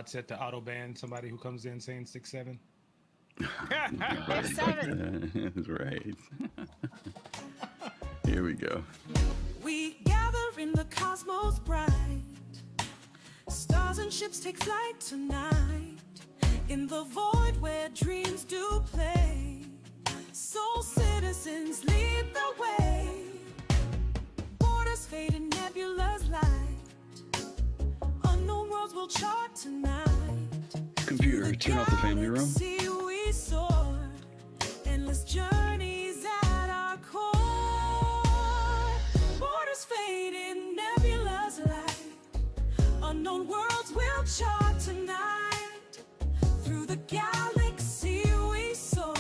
set to auto ban somebody who comes in saying 6'7"? There's 7. That's right. Here we go. We gather in the cosmos bright. Stars and ships take flight tonight. In the void where dreams do play. Soul citizens lead the way. Borders fade in nebula's light. Unknown worlds will chart tonight. Computer, turn off the family room. See we soar. Endless journeys at our core. Borders fade in nebula's light. Unknown worlds will chart tonight. Through the galaxy we soar.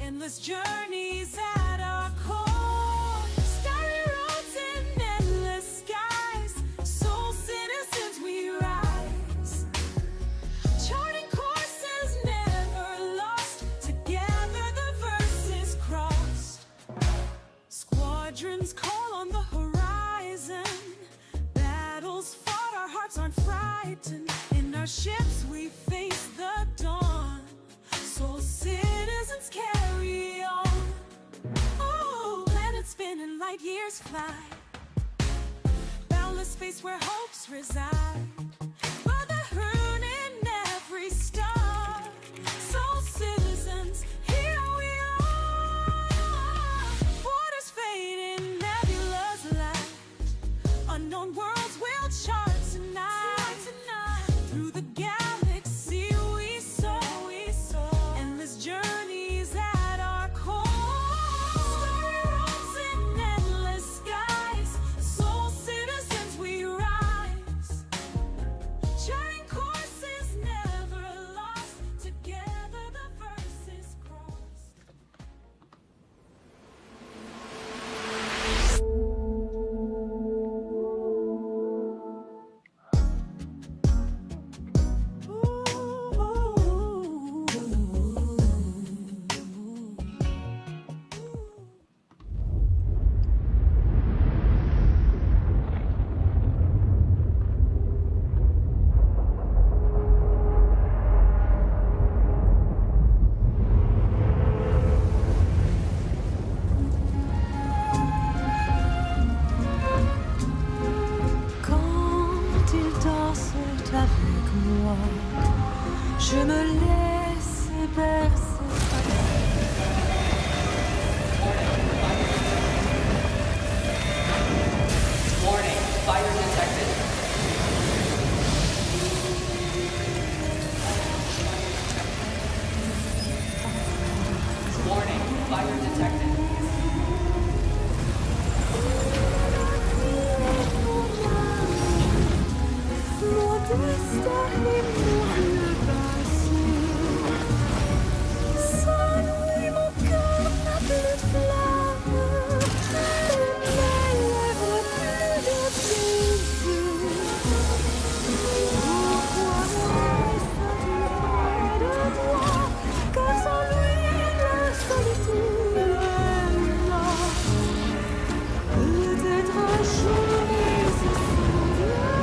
Endless journeys at our core. Starry roads in endless skies. Soul citizens we rise. Charting courses never lost. Together the verses crossed. Squadrons call on the horizon. Battles fought, our hearts aren't frightened. In our ships we face the dawn. Soul citizens carry on. Oh, planets spin and light years fly. Boundless space where hopes reside. Brotherhood in every star. Soul citizens, here we are. Borders fade in nebula's light. Unknown worlds will chart tonight. Through the galaxy we soar. Endless journeys at our core. Starry roads in endless skies. Soul citizens we rise. Charting courses never lost. Together the verses crossed. Quand il danse avec moi, je me laisse bercer. Warning, fire detected. Warning, fire detected. Loin des stars et loin le passé. Sans lui mon cœur n'a plus de flamme. Mes lèvres plus de baiser. Pourquoi reste-tu près de moi? Car sans lui la solitude est là. Peut-être un jour il se souviendra.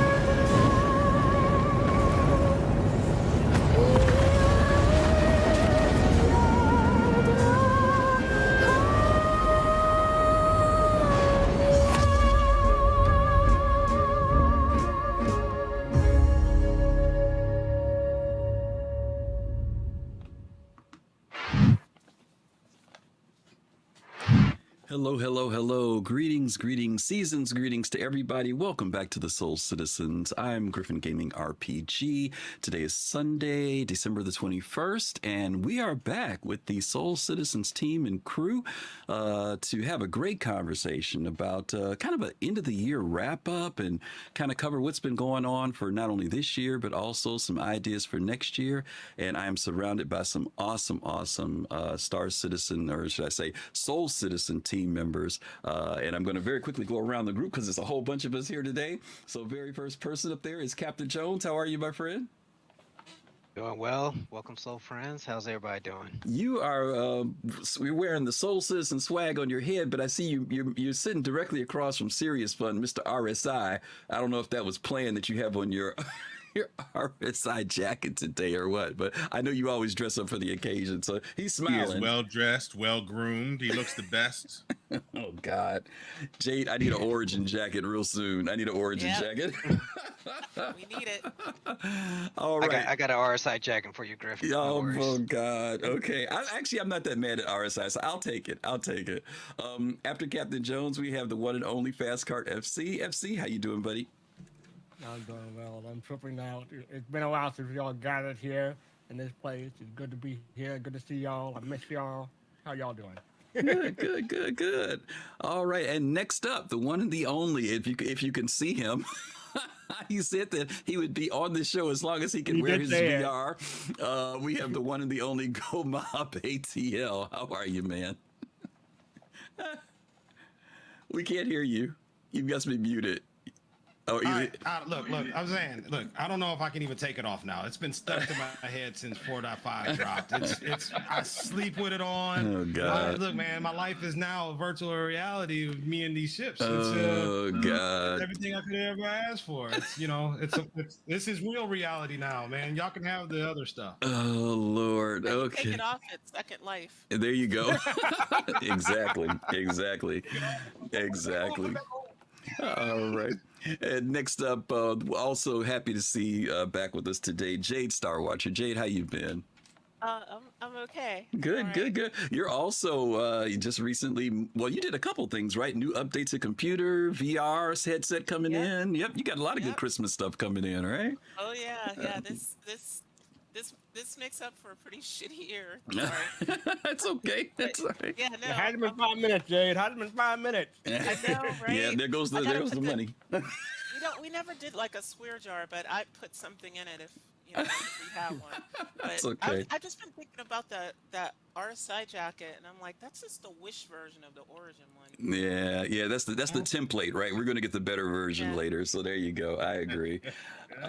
Hello, hello, hello. Greetings, greetings, seasons, greetings to everybody. Welcome back to the Soul Citizens. I'm GriffinGamingRPG. Today is Sunday, December the 21st, and we are back with the Soul Citizens team and crew to have a great conversation about kind of an end of the year wrap up and kind of cover what's been going on for not only this year, but also some ideas for next year. And I am surrounded by some awesome Star Citizen, or should I say Soul Citizen team members, and I'm going to very quickly go around the group because there's a whole bunch of us here today. So very first person up there is Captain Jones. How are you, my friend? Doing well. Welcome, Soul Friends. How's everybody doing? You are you're wearing the Soul Citizen swag on your head, but I see you're sitting directly across from SeriousFun, Mr. RSI. I don't know if that was planned that you have on your your RSI jacket today or what? But I know you always dress up for the occasion, so he's He smiling. is well dressed, well groomed. He looks the best. Oh God, Jade, I need an origin jacket real soon. I need an origin jacket. We need it. All right. I got an RSI jacket for you, Griffin. No Oh, worries. oh God. Okay. I'm not that mad at RSI, so I'll take it. After Captain Jones, we have the one and only fastcart FC. FC, how you doing, buddy? I'm doing well. I'm tripping out. It's been a while since y'all gathered here in this place. It's good to be here. Good to see y'all. I miss y'all. How y'all doing? Good. All right. And next up, the one and the only, if you can see him. He said that he would be on the show as long as he can wear his VR. We have the one and the only GomabATL. How are you, man? We can't hear you. You must be muted. Oh, look, I'm saying, I don't know if I can even take it off now. It's been stuck to my head since 4.5 dropped. I sleep with it on. Oh, God. Look, man, my life is now a virtual reality of me and these ships. Oh, God. It's everything I could ever ask for. This is real reality now, man. Y'all can have the other stuff. Oh, Lord. Okay. Take it off at Second Life. There you go. Exactly. All right. And next up, also happy to see back with us today, JadeStarwatcher. Jade, how you been? I'm okay. Good. You're also just recently, well, you did a couple things, right? New updates to computer, VR headset coming in. Yep, you got a lot of good Christmas stuff coming in, right? Oh yeah. This makes up for a pretty shitty year. Sorry. That's okay. That's all right. Yeah, no. It hasn't been 5 minutes, Jade. Hasn't been 5 minutes. I know, right? Yeah, there goes the money. We never did like a swear jar, but I put something in it if we have one. But That's okay. I've just been thinking about that RSI jacket, and I'm like, that's just the Wish version of the Origin one. Yeah, that's the template, right? We're going to get the better version later, so there you go. I agree.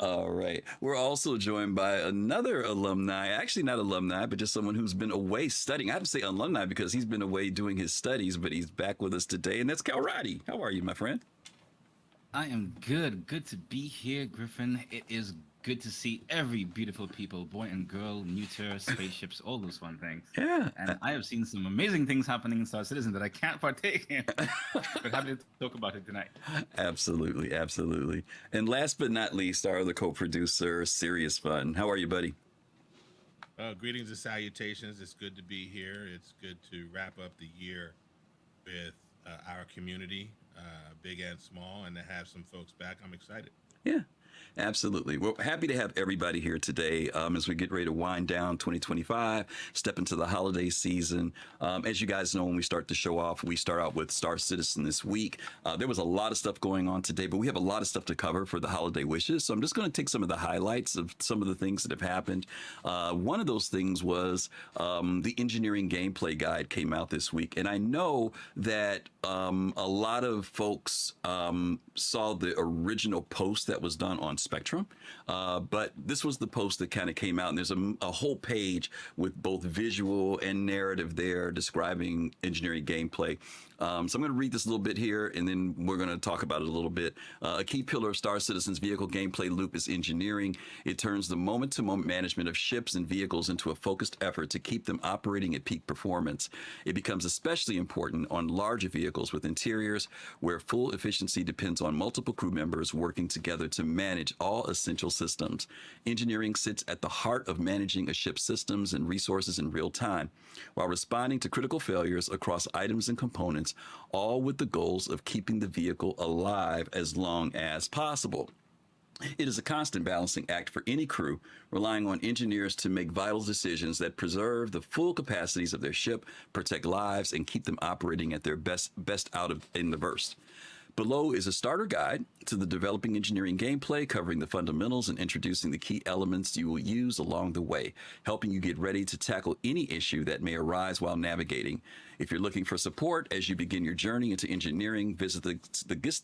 All right. We're also joined by another alumni, actually not alumni, but just someone who's been away studying. I have to say alumni because he's been away doing his studies, but he's back with us today, and that's Kalrati. How are you, my friend? I am good. Good to be here, Griffin. It is good to see every beautiful people, boy and girl, neuter, spaceships, all those fun things. Yeah. And I have seen some amazing things happening in Star Citizen that I can't partake in. But happy to talk about it tonight. Absolutely. And last but not least, our other co-producer, SeriousFun. How are you, buddy? Greetings and salutations. It's good to be here. It's good to wrap up the year with our community, big and small, and to have some folks back. I'm excited. Yeah. Absolutely. We're happy to have everybody here today as we get ready to wind down 2025, step into the holiday season. As you guys know, when we start the show off, we start out with Star Citizen this week. There was a lot of stuff going on today, but we have a lot of stuff to cover for the holiday wishes. So I'm just going to take some of the highlights of some of the things that have happened. One of those things was the engineering gameplay guide came out this week. And I know that a lot of folks saw the original post that was done on Spectrum, but this was the post that kind of came out, and there's a whole page with both visual and narrative there describing engineering gameplay. So I'm going to read this a little bit here, and then we're going to talk about it a little bit. A key pillar of Star Citizen's vehicle gameplay loop is engineering. It turns the moment-to-moment management of ships and vehicles into a focused effort to keep them operating at peak performance. It becomes especially important on larger vehicles with interiors where full efficiency depends on multiple crew members working together to manage all essential systems. Engineering sits at the heart of managing a ship's systems and resources in real time, while responding to critical failures across items and components, all with the goals of keeping the vehicle alive as long as possible. It is a constant balancing act for any crew, relying on engineers to make vital decisions that preserve the full capacities of their ship, protect lives, and keep them operating at their best out in the burst. Below is a starter guide to the developing engineering gameplay, covering the fundamentals and introducing the key elements you will use along the way, helping you get ready to tackle any issue that may arise while navigating. If you're looking for support as you begin your journey into engineering, visit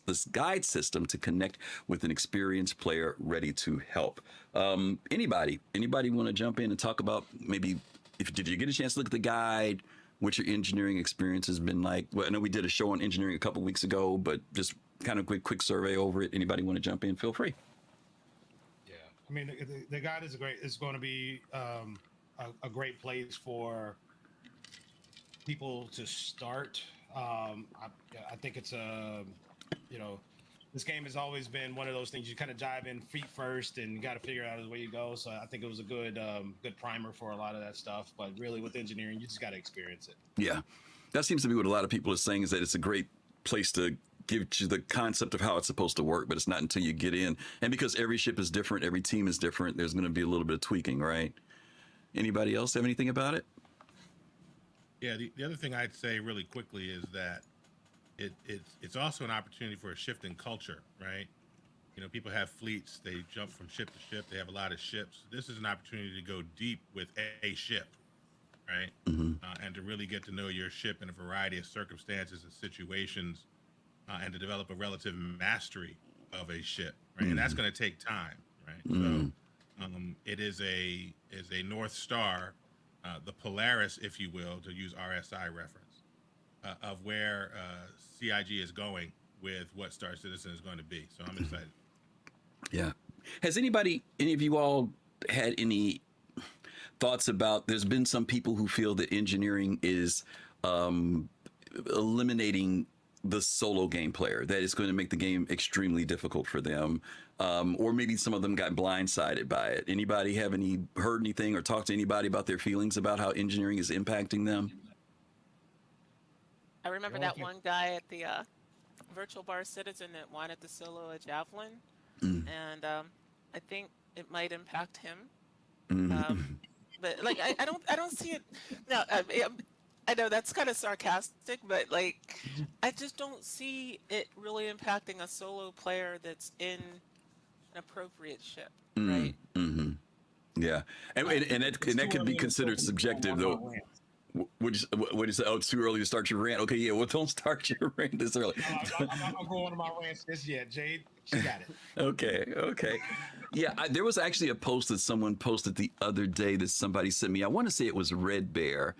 this guide system to connect with an experienced player ready to help. Anybody want to jump in and talk about maybe did you get a chance to look at the guide? What your engineering experience has been like? Well, I know we did a show on engineering a couple weeks ago, but just kind of quick survey over it. Anybody want to jump in? Feel free. Yeah, I mean, the guide is going to be a great place for people to start. I think it's you know, this game has always been one of those things you kind of dive in feet first, and you got to figure out the way you go. So I think it was a good primer for a lot of that stuff. But really, with engineering, you just got to experience it. Yeah, that seems to be what a lot of people are saying, is that it's a great place to give you the concept of how it's supposed to work, but it's not until you get in. And because every ship is different, every team is different, there's going to be a little bit of tweaking, right? Anybody else have anything about it? Yeah, the other thing I'd say really quickly is that it's also an opportunity for a shift in culture, right? You know, people have fleets, they jump from ship to ship, they have a lot of ships. This is an opportunity to go deep with a ship, right? And to really get to know your ship in a variety of circumstances and situations, and to develop a relative mastery of a ship, right? And that's going to take time, right? So it is a North Star, the Polaris, if you will, to use RSI reference, of where CIG is going with what Star Citizen is going to be. So I'm excited. Yeah. Has any of you all had any thoughts about, there's been some people who feel that engineering is eliminating the solo game player, that it's going to make the game extremely difficult for them, or maybe some of them got blindsided by it. Anybody have heard anything or talked to anybody about their feelings about how engineering is impacting them? I remember that one guy at the Virtual Bar Citizen that wanted to solo a javelin, and I think it might impact him. But like, I don't see it. No, I know that's kind of sarcastic, but like, I just don't see it really impacting a solo player that's in an appropriate ship, right? Yeah, and that could be considered subjective, though. What you say? Oh, it's too early to start your rant. Okay, yeah. Well, don't start your rant this early. I'm not going to my rants this yet, Jade. She got it. Okay. Yeah, there was actually a post that someone posted the other day that somebody sent me. I want to say it was Red Bear.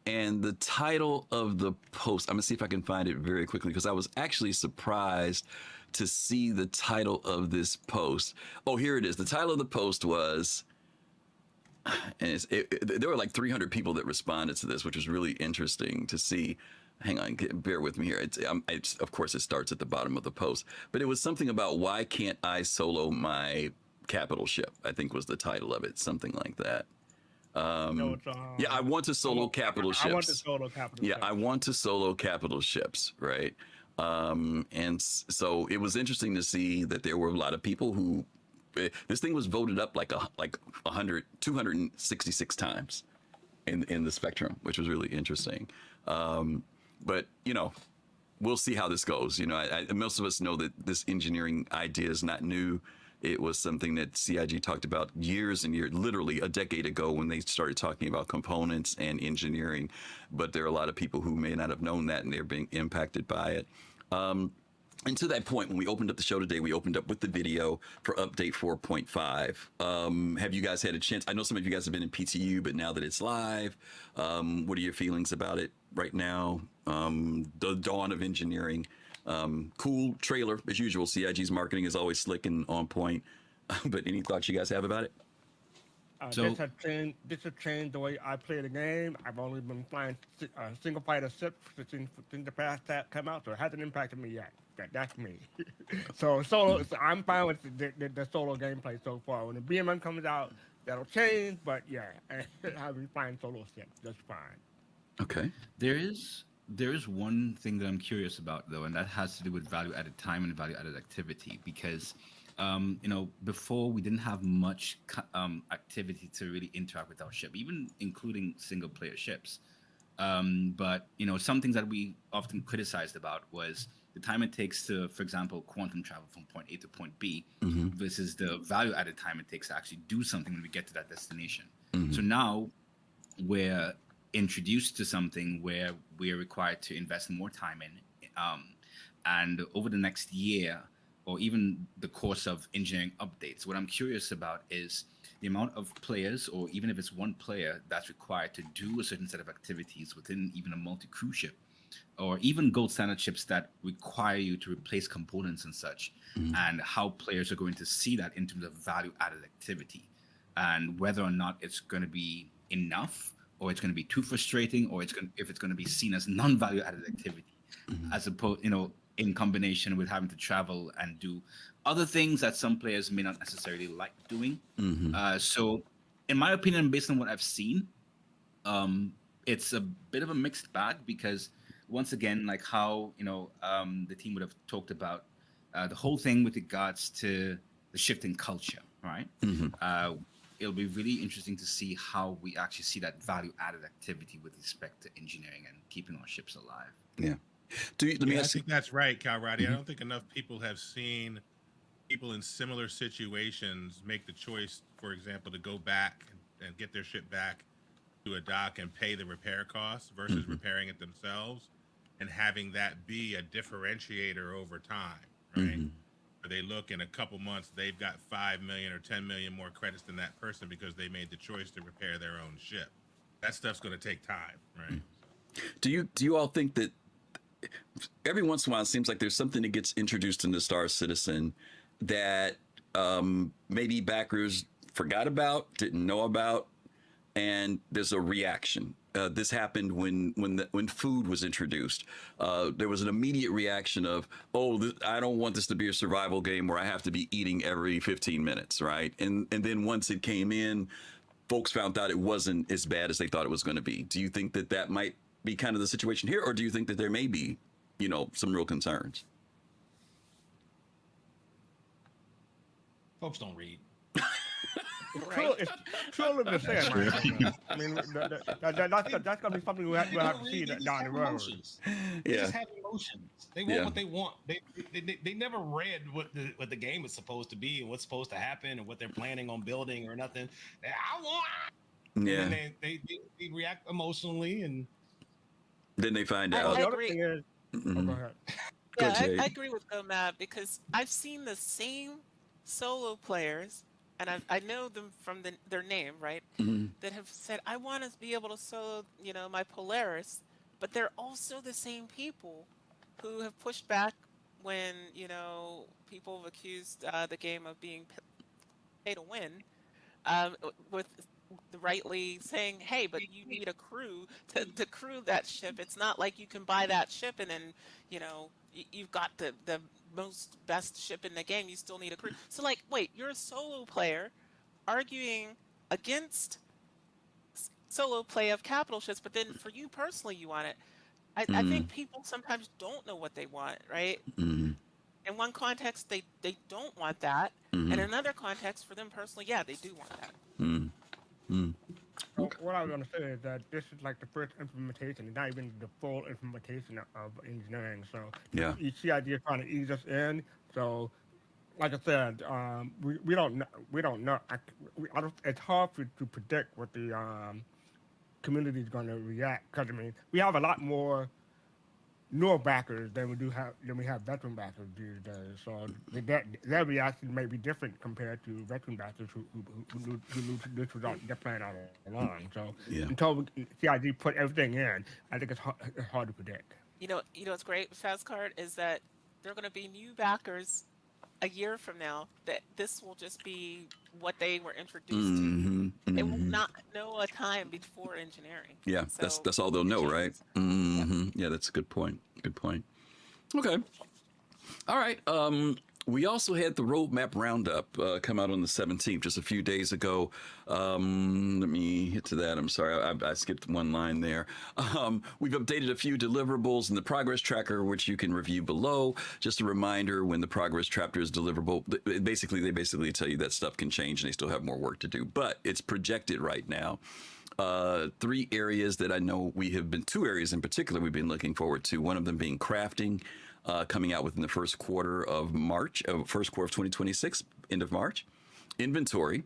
And the title of the post, I'm going to see if I can find it very quickly, because I was actually surprised to see the title of this post. Oh, here it is. The title of the post was, and there were like 300 people that responded to this, which was really interesting to see. Hang on, bear with me here. Of course, it starts at the bottom of the post, but it was something about, why can't I solo my capital ship? I think was the title of it, something like that. Yeah, I want to solo capital ships. I want to solo capital ships. I want to solo capital ships, right? And so it was interesting to see that there were a lot of people who, this thing was voted up like 266 times in the spectrum, which was really interesting. But we'll see how this goes. Most of us know that this engineering idea is not new. It was something that CIG talked about years and years, literally a decade ago, when they started talking about components and engineering. But there are a lot of people who may not have known that, and they're being impacted by it. And to that point, when we opened up the show today, we opened up with the video for update 4.5. Have you guys had a chance? I know some of you guys have been in PTU, but now that it's live, what are your feelings about it right now? The dawn of engineering. Cool trailer as usual. CIG's marketing is always slick and on point. But any thoughts you guys have about it? This has changed the way I play the game. I've only been flying single fighter ships since the past that come out, so it hasn't impacted me yet. That's me. So I'm fine with the solo gameplay so far. When the BMM comes out, that'll change. But yeah, I've been flying solo ships just fine. Okay. There is one thing that I'm curious about, though, and that has to do with value-added time and value-added activity, because before we didn't have much activity to really interact with our ship, even including single-player ships. But some things that we often criticized about was the time it takes to, for example, quantum travel from point A to point B, versus the value-added time it takes to actually do something when we get to that destination. So now we're introduced to something where we're required to invest more time in, and over the next year, or even the course of engineering updates, what I'm curious about is the amount of players, or even if it's one player, that's required to do a certain set of activities within even a multi-crew ship, or even gold standard ships that require you to replace components and such, and how players are going to see that in terms of value added activity, and whether or not it's going to be enough, or it's going to be too frustrating, or if it's going to be seen as non-value added activity, as opposed, in combination with having to travel and do other things that some players may not necessarily like doing. So in my opinion, based on what I've seen, it's a bit of a mixed bag, because once again, like how the team would have talked about the whole thing with regards to the shift in culture, right? It'll be really interesting to see how we actually see that value-added activity with respect to engineering and keeping our ships alive. Yeah. Let me I ask you. think that's right, Kalrati. I don't think enough people have seen people in similar situations make the choice, for example, to go back and get their ship back to a dock and pay the repair costs versus repairing it themselves, and having that be a differentiator over time, right? They look in a couple months, they've got 5 million or 10 million more credits than that person because they made the choice to repair their own ship. That stuff's going to take time, right? Do you all think that every once in a while it seems like there's something that gets introduced in the Star Citizen that maybe backers forgot about, didn't know about, and there's a reaction? This happened when food was introduced. There was an immediate reaction of, I don't want this to be a survival game where I have to be eating every 15 minutes, right? And then once it came in, folks found out it wasn't as bad as they thought it was going to be. Do you think that might be kind of the situation here, or do you think that there may be, some real concerns? Folks don't read. It's truly the same. Right? I mean, that's going to be something we'll have to see down the road. Emotions. They just have emotions. They want what they want. They never read what the game is supposed to be and what's supposed to happen and what they're planning on building or nothing. I want. Yeah. And they react emotionally, and then they find out. The other thing is, go ahead. Yeah, I agree with Gomab, because I've seen the same solo players, and I know them from their name, right? That have said, I want to be able to solo, my Polaris, but they're also the same people who have pushed back when, people have accused the game of being pay to win, with rightly saying, hey, but you need a crew to crew that ship. It's not like you can buy that ship and then, you've got the most best ship in the game. You still need a crew. So wait, you're a solo player arguing against solo play of capital ships, but then for you personally, you want it. I think people sometimes don't know what they want, right? In one context, they don't want that. And in another context, for them personally, yeah, they do want that. So what I was going to say is that this is like the first implementation, not even the full implementation of engineering. So each CID is trying to ease us in. So, like I said, we don't know. It's hard to predict what the community is going to react, because we have a lot more newer backers than we have veteran backers these days. So their reaction may be different compared to veteran backers who knew this was their plan all along. So until CID put everything in, I think it's hard to predict. What's great with fastcart is that there are going to be new backers a year from now that this will just be what they were introduced to. They will not know a time before engineering. Yeah, so that's all they'll know, right? Yeah, that's a good point. Good point. Okay. All right. We also had the roadmap roundup come out on the 17th, just a few days ago. Let me hit to that. I'm sorry, I skipped one line there. We've updated a few deliverables in the progress tracker, which you can review below. Just a reminder, when the progress tracker is deliverable, they basically tell you that stuff can change and they still have more work to do, but it's projected right now. 3 areas that I know two areas in particular we've been looking forward to. One of them being crafting, coming out within the first quarter of 2026, end of March. Inventory,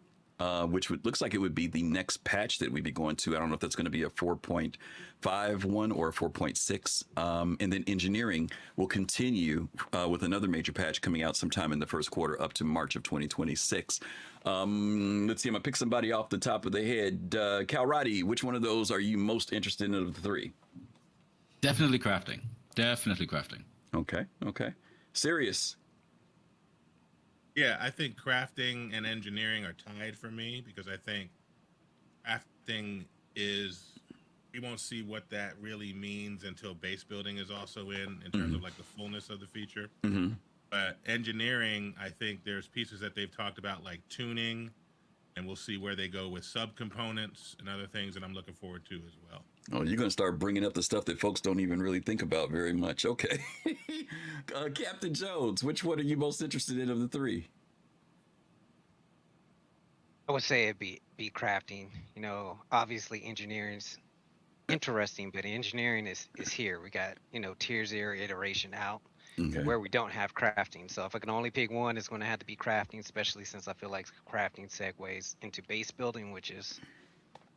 which looks like it would be the next patch that we'd be going to. I don't know if that's going to be a 4.51 or a 4.6. And then engineering will continue with another major patch coming out sometime in the first quarter up to March of 2026. Let's see, I'm going to pick somebody off the top of the head. Kalrati, which one of those are you most interested in of the 3? Definitely crafting. Definitely crafting. Okay. Okay. Serious. Yeah, I think crafting and engineering are tied for me because I think crafting is we won't see what that really means until base building is also in terms of like the fullness of the feature. Mm-hmm. But engineering, I think there's pieces that they've talked about like tuning, and we'll see where they go with subcomponents and other things that I'm looking forward to as well. Oh, you're going to start bringing up the stuff that folks don't even really think about very much. Okay. Captain Jones, which one are you most interested in of the three? I would say it'd be crafting. You know, obviously engineering's interesting, but engineering is here. We got, you know, tier 0 iteration out. Okay. Where we don't have crafting. So if I can only pick one, it's going to have to be crafting, especially since I feel like crafting segues into base building, which is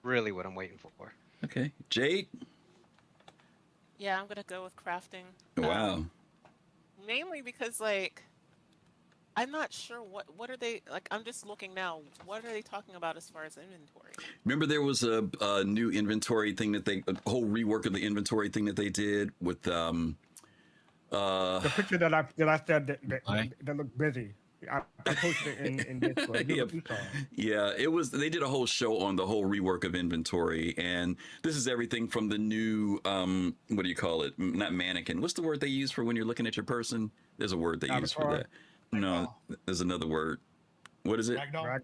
really what I'm waiting for. Okay. Jade? Yeah, I'm gonna go with crafting. Wow. Mainly because like I'm not sure what are they like. I'm just looking now. What are they talking about as far as inventory? Remember there was a new inventory thing that a whole rework of the inventory thing that they did with the picture that I said that looked busy. I posted it in Discord. Yeah, it was. They did a whole show on the whole rework of inventory, and this is everything from the new what do you call it? Not mannequin. What's the word they use for when you're looking at your person? There's a word they use for that. No, there's another word. What is it?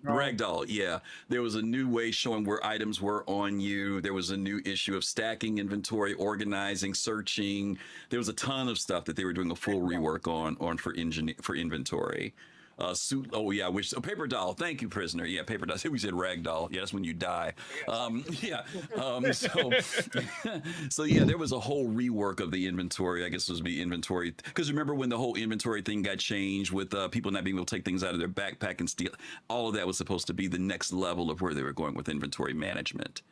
Ragdoll. Yeah. There was a new way showing where items were on you. There was a new issue of stacking inventory, organizing, searching. There was a ton of stuff that they were doing a full rework on for inventory. Suit. Oh yeah, paper doll. Thank you, prisoner. Yeah, paper doll. We said rag doll. Yeah, that's when you die. So yeah, there was a whole rework of the inventory. I guess it was be inventory because remember when the whole inventory thing got changed with people not being able to take things out of their backpack and steal. All of that was supposed to be the next level of where they were going with inventory management.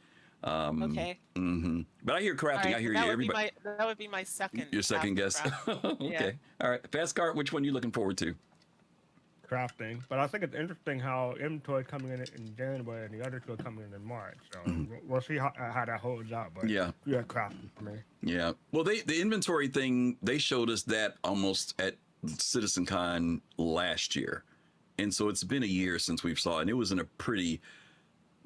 Okay. Mm-hmm. But I hear crafting. Right, I hear you. Everybody. That would be my second. Your second guess. Okay. Yeah. All right. Fastcart. Which one are you looking forward to? Crafting, but I think it's interesting how inventory coming in January and the other two are coming in March. So we'll see how that holds out. But yeah, crafting for me. Yeah. Well, the inventory thing they showed us that almost at CitizenCon last year, and so it's been a year since we've saw it, and it was in a pretty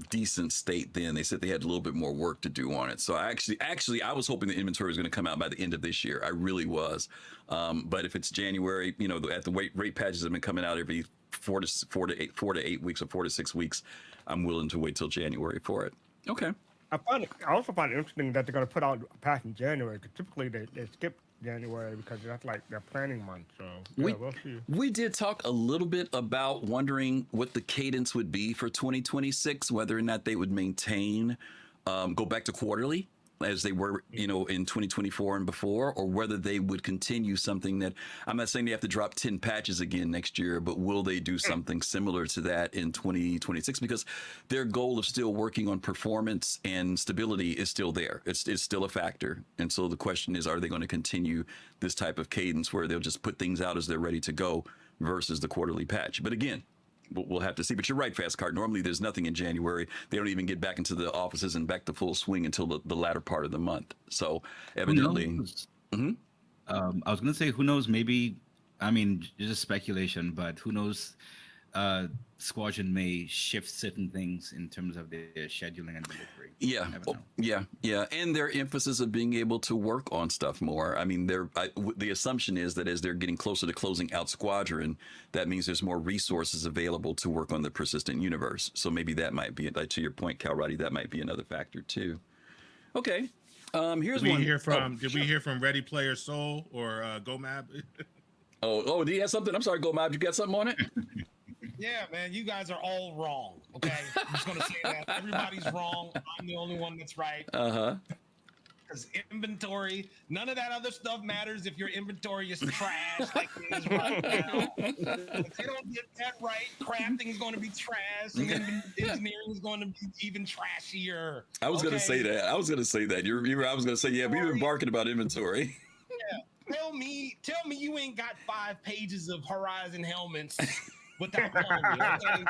decent state then. They said they had a little bit more work to do on it. So actually I was hoping the inventory was going to come out by the end of this year. I really was. But if it's January, you know, at the rate patches have been coming out every 4 to 8 weeks or 4 to 6 weeks. I'm willing to wait till January for it. Okay. I also find it interesting that they're going to put out a patch in January because typically they skip January because that's like their planning month. So yeah, we'll see. We did talk a little bit about wondering what the cadence would be for 2026, whether or not they would maintain, go back to quarterly as they were, you know, in 2024 and before, or whether they would continue something that I'm not saying they have to drop 10 patches again next year, but will they do something similar to that in 2026? Because their goal of still working on performance and stability is still there. It's still a factor. And so the question is, are they going to continue this type of cadence where they'll just put things out as they're ready to go versus the quarterly patch? But again, we'll have to see. But you're right, Fastcart. Normally there's nothing in January. They don't even get back into the offices and back to full swing until the latter part of the month. So evidently. I was going to say, who knows, maybe, I mean, just speculation, but who knows, Squadron may shift certain things in terms of their scheduling and delivery. Yeah. And their emphasis of being able to work on stuff more. I mean, the assumption is that as they're getting closer to closing out Squadron, that means there's more resources available to work on the persistent universe. So maybe that might be, like, to your point, Kalrati, that might be another factor too. Okay. Here's one. Did we hear from Ready Player Soul or Gomab? Oh, do you have something? I'm sorry, Gomab, you got something on it? Yeah, man, you guys are all wrong. Okay, I'm just gonna say that everybody's wrong. I'm the only one that's right. Because inventory, none of that other stuff matters if your inventory is trash like it is right now. If they don't get that right, crafting is going to be trash, and engineering is going to be even trashier. I was going to say that. I was going to say that. I was going to say, yeah, we've been barking about inventory. Yeah, tell me you ain't got 5 pages of Horizon helmets without calling me. Okay?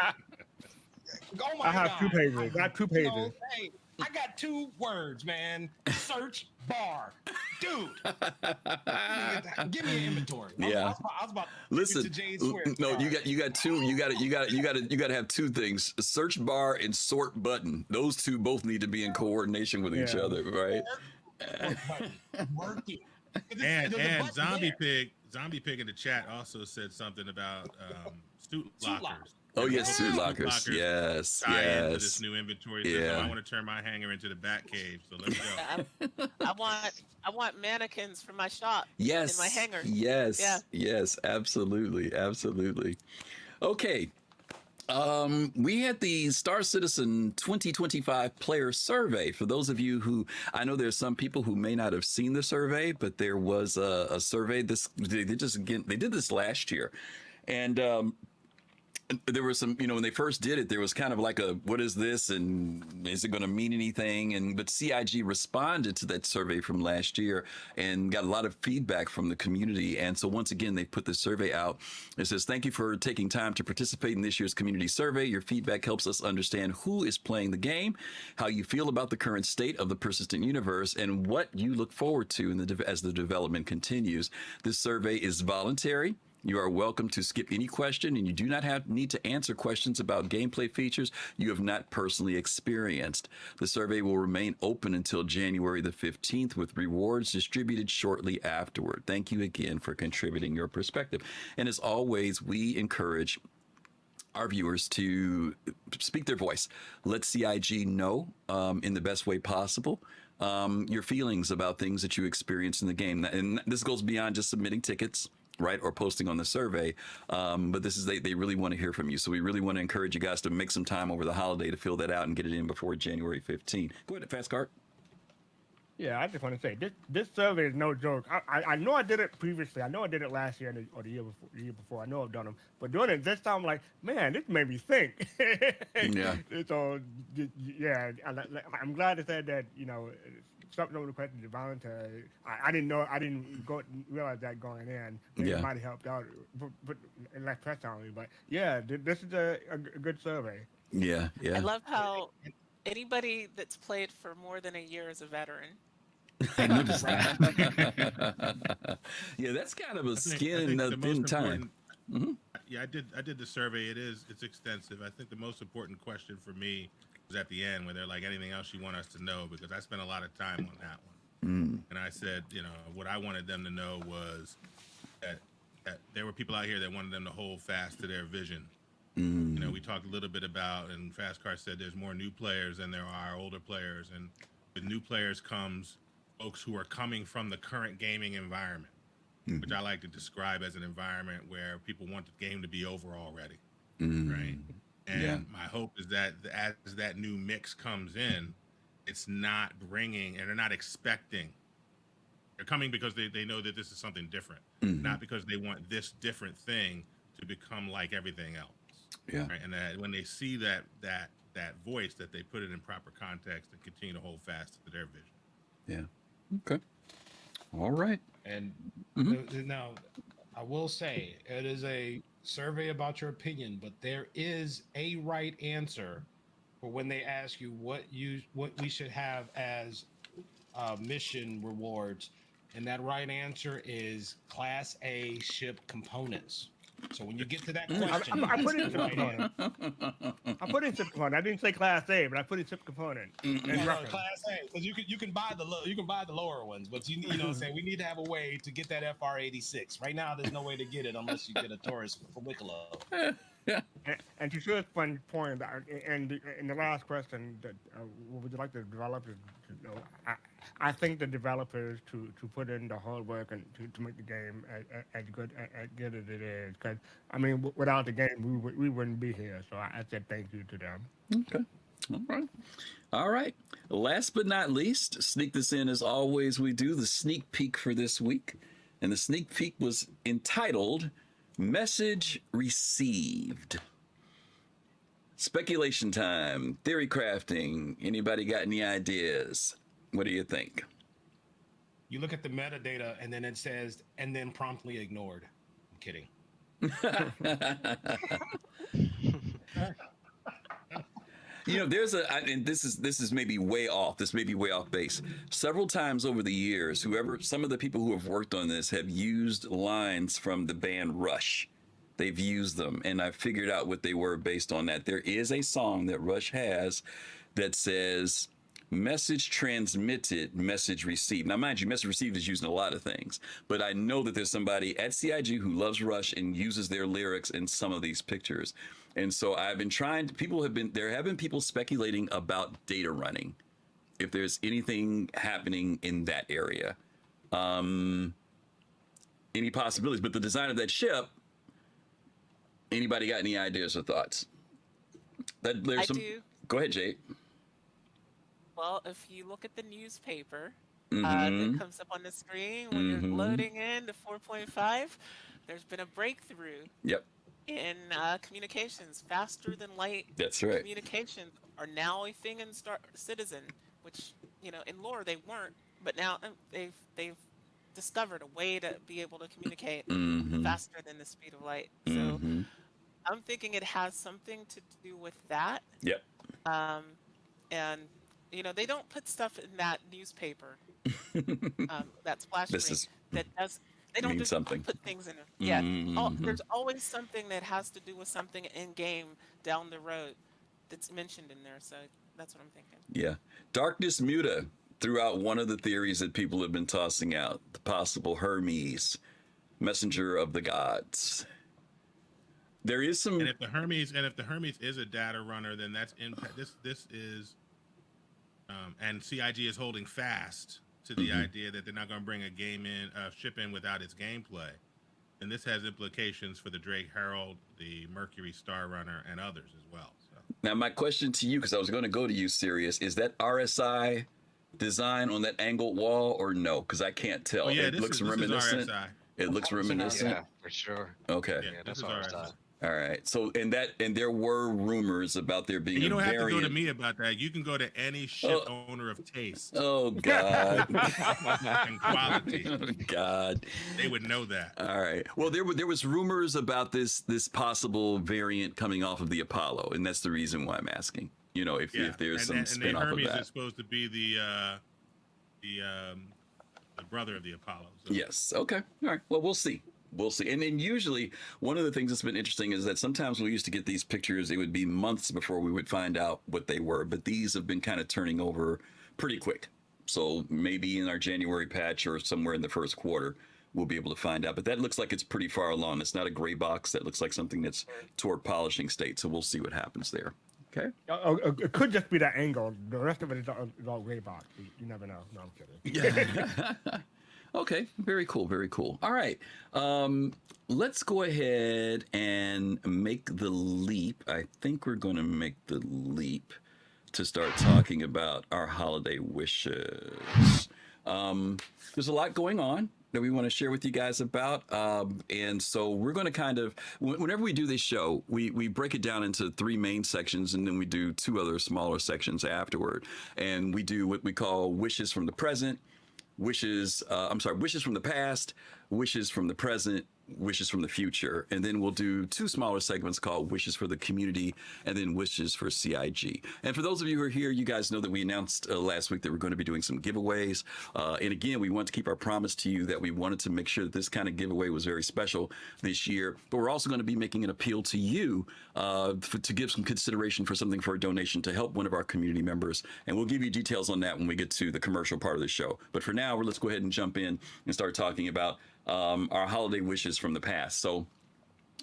Oh my I have God. 2 pages. Got 2 pages. Hey, I got 2 words, man. Search bar, dude. Give me an inventory. Yeah. I was about to Listen. to Jade Square. No, you got 2. You got to have 2 things: search bar and sort button. Those 2 both need to be in coordination with each other, right? Working. And Zombie Pig in the chat also said something about student lockers. Oh yes, student lockers. Yes, tie into yes. this new inventory system. Yeah. I want to turn my hanger into the bat cave. So let's go. I want mannequins for my shop. Yes. In my hanger. Yes. Yeah. Yes. Absolutely. Absolutely. Okay. We had the Star Citizen 2025 player survey. For those of you who, I know there's some people who may not have seen the survey, but there was a survey. They did this last year, and there was some, when they first did it, there was kind of like a, what is this? And is it going to mean anything? But CIG responded to that survey from last year and got a lot of feedback from the community. And so once again, they put this survey out. It says, thank you for taking time to participate in this year's community survey. Your feedback helps us understand who is playing the game, how you feel about the current state of the persistent universe, and what you look forward to as the development continues. This survey is voluntary. You are welcome to skip any question, and you do not need to answer questions about gameplay features you have not personally experienced. The survey will remain open until January the 15th, with rewards distributed shortly afterward. Thank you again for contributing your perspective. And as always, we encourage our viewers to speak their voice. Let CIG know in the best way possible your feelings about things that you experience in the game. And this goes beyond just submitting tickets, right, or posting on the survey, but this is they really want to hear from you. So we really want to encourage you guys to make some time over the holiday to fill that out and get it in before January 15th. Go ahead, fastcart. Yeah, I just want to say this survey is no joke. I know I did it previously. I know I did it last year or the year before. I know I've done them, but doing it this time, I'm like, man, this made me think. Yeah. So yeah, I'm glad to say that something over the question is voluntary. I didn't know. I didn't realize that going in. Maybe it might have helped out, but less pressure on me. But yeah, this is a good survey. Yeah, yeah. I love how anybody that's played for more than a year is a veteran. I noticed that. Yeah, that's kind of a skin in a thin time. Mm-hmm. Yeah, I did the survey. It's extensive. I think the most important question for me was at the end, where they're like, anything else you want us to know, because I spent a lot of time on that one. And I said, what I wanted them to know was that there were people out here that wanted them to hold fast to their vision. We talked a little bit about, and Fastcart said there's more new players than there are older players, and with new players comes folks who are coming from the current gaming environment, which I like to describe as an environment where people want the game to be over already, right? And my hope is that as that new mix comes in, it's not bringing, and they're not expecting. They're coming because they know that this is something different, not because they want this different thing to become like everything else. Yeah. Right? And that when they see that voice, that they put it in proper context and continue to hold fast to their vision. Yeah. Okay. All right. And now, I will say, it is a survey about your opinion, but there is a right answer for when they ask you what we should have as mission rewards, and that right answer is Class A ship components. So when you get to that question, I put in ship component. I put in ship component. I didn't say Class A, but I put in ship component. Class A, because you can buy the lower ones, but you know what I'm saying, we need to have a way to get that FR86. Right now, there's no way to get it unless you get a Taurus for Wicklow. And to SeriousFun point, and in the last question, that would you like the developers to know? I think the developers to put in the hard work and to make the game as good as it is. Because I mean, without the game, we wouldn't be here. So I said thank you to them. Okay. All right. Last but not least, sneak this in as always we do, the sneak peek for this week. And the sneak peek was entitled Message Received. Speculation time, theory crafting. Anybody got any ideas? What do you think? You look at the metadata, and then it says, and then promptly ignored. I'm kidding. there's and this is maybe way off. This may be way off base. Several times over the years, some of the people who have worked on this have used lines from the band Rush. They've used them, and I figured out what they were based on that. There is a song that Rush has that says, message transmitted, message received. Now, mind you, message received is used in a lot of things, but I know that there's somebody at CIG who loves Rush and uses their lyrics in some of these pictures. And so I've been there have been people speculating about data running, if there's anything happening in that area. Any possibilities, but the design of that ship, anybody got any ideas or thoughts? I do. Go ahead, Jade. Well, if you look at the newspaper Mm-hmm. that comes up on the screen when you're loading in to 4.5, there's been a breakthrough Yep. in communications. Faster than light That's right. communications are now a thing in Star Citizen, which, you know, in lore they weren't, but now they've discovered a way to be able to communicate faster than the speed of light. So I'm thinking it has something to do with that. Yep. And you know, they don't put stuff in that newspaper, that splash This screen is that does. They don't mean just something. put things in it. Yeah, there's always something that has to do with something in game down the road that's mentioned in there. So that's what I'm thinking. Yeah. Darkness Muta threw out one of the theories that people have been tossing out: the possible Hermes, messenger of the gods. There is some. And if the Hermes is a data runner, then that's this is. And CIG is holding fast to the idea that they're not going to bring a ship in without its gameplay. And this has implications for the Drake Herald, the Mercury Star Runner, and others as well. So. Now, my question to you, because I was going to go to you, Sirius, is that RSI design on that angled wall or no? Because I can't tell. Oh, yeah, it looks reminiscent. RSI. It looks reminiscent. Yeah, for sure. Okay. Yeah, That's this is RSI. All right. So, and there were rumors about there being And you a don't have variant. to go to me about that. You can go to any ship owner of taste Oh God. and quality. Oh God. They would know that. All right. Well, there was rumors about this possible variant coming off of the Apollo, and that's the reason why I'm asking. You know, if there's some spin off of Hermes that. is supposed to be the brother of the Apollo. So. Yes. Okay. All right. Well, we'll see. We'll see. And then usually one of the things that's been interesting is that sometimes when we used to get these pictures, it would be months before we would find out what they were. But these have been kind of turning over pretty quick. So maybe in our January patch or somewhere in the first quarter, we'll be able to find out. But that looks like it's pretty far along. It's not a gray box. That looks like something that's toward polishing state. So we'll see what happens there. Okay. It could just be that angle. The rest of it is all gray box. You never know. No, I'm kidding. Yeah. Okay, very cool, very cool. All right, let's go ahead and make the leap. I think we're going to make the leap to start talking about our holiday wishes. There's a lot going on that we want to share with you guys about. And so we're going to kind of, whenever we do this show, we break it down into 3 main sections, and then we do 2 other smaller sections afterward. And we do what we call wishes from the present, wishes from the past, wishes from the present, wishes from the future. And then we'll do 2 smaller segments called wishes for the community and then wishes for CIG. And for those of you who are here, you guys know that we announced last week that we're going to be doing some giveaways. And again, we want to keep our promise to you that we wanted to make sure that this kind of giveaway was very special this year. But we're also going to be making an appeal to you to give some consideration for something for a donation to help one of our community members. And we'll give you details on that when we get to the commercial part of the show. But for now, let's go ahead and jump in and start talking about our holiday wishes from the past. So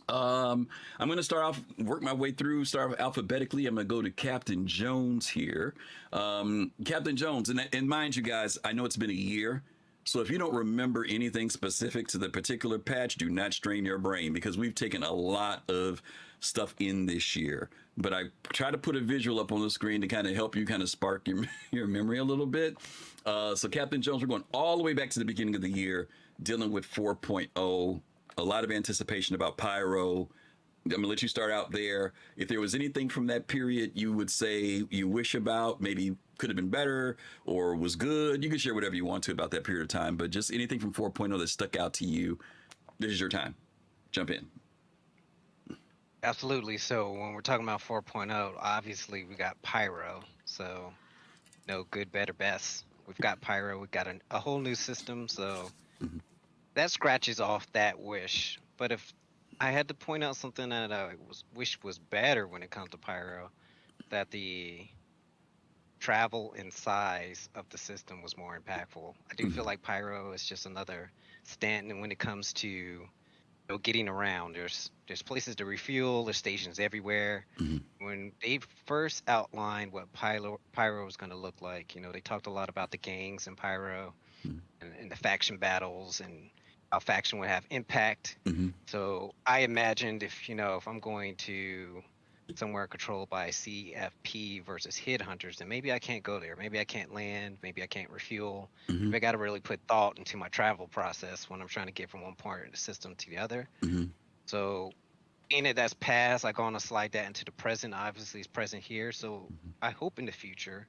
I'm going to start off, work my way through, start off alphabetically. I'm going to go to Captain Jones here. Captain Jones, and mind you guys, I know it's been a year. So if you don't remember anything specific to the particular patch, do not strain your brain, because we've taken a lot of stuff in this year. But I try to put a visual up on the screen to kind of help you kind of spark your memory a little bit. So Captain Jones, we're going all the way back to the beginning of the year, dealing with 4.0, a lot of anticipation about Pyro. I'm going to let you start out there. If there was anything from that period you would say you wish about, maybe could have been better or was good, you can share whatever you want to about that period of time, but just anything from 4.0 that stuck out to you, this is your time. Jump in. Absolutely. So when we're talking about 4.0, obviously we got Pyro. So no good, better, best. We've got Pyro. We've got a whole new system. So that scratches off that wish. But if I had to point out something that I wish was better when it comes to Pyro, that the travel and size of the system was more impactful. I do feel like Pyro is just another stand when it comes to getting around. There's places to refuel. There's stations everywhere. When they first outlined what Pyro was going to look like, they talked a lot about the gangs in Pyro and the faction battles and how faction would have impact. So I imagined if I'm going to somewhere controlled by CFP versus hid hunters, then maybe I can't go there. Maybe I can't land. Maybe I can't refuel. Maybe I got to really put thought into my travel process when I'm trying to get from one part of the system to the other. So being that's past, I want to slide that into the present. Obviously, it's present here. So I hope in the future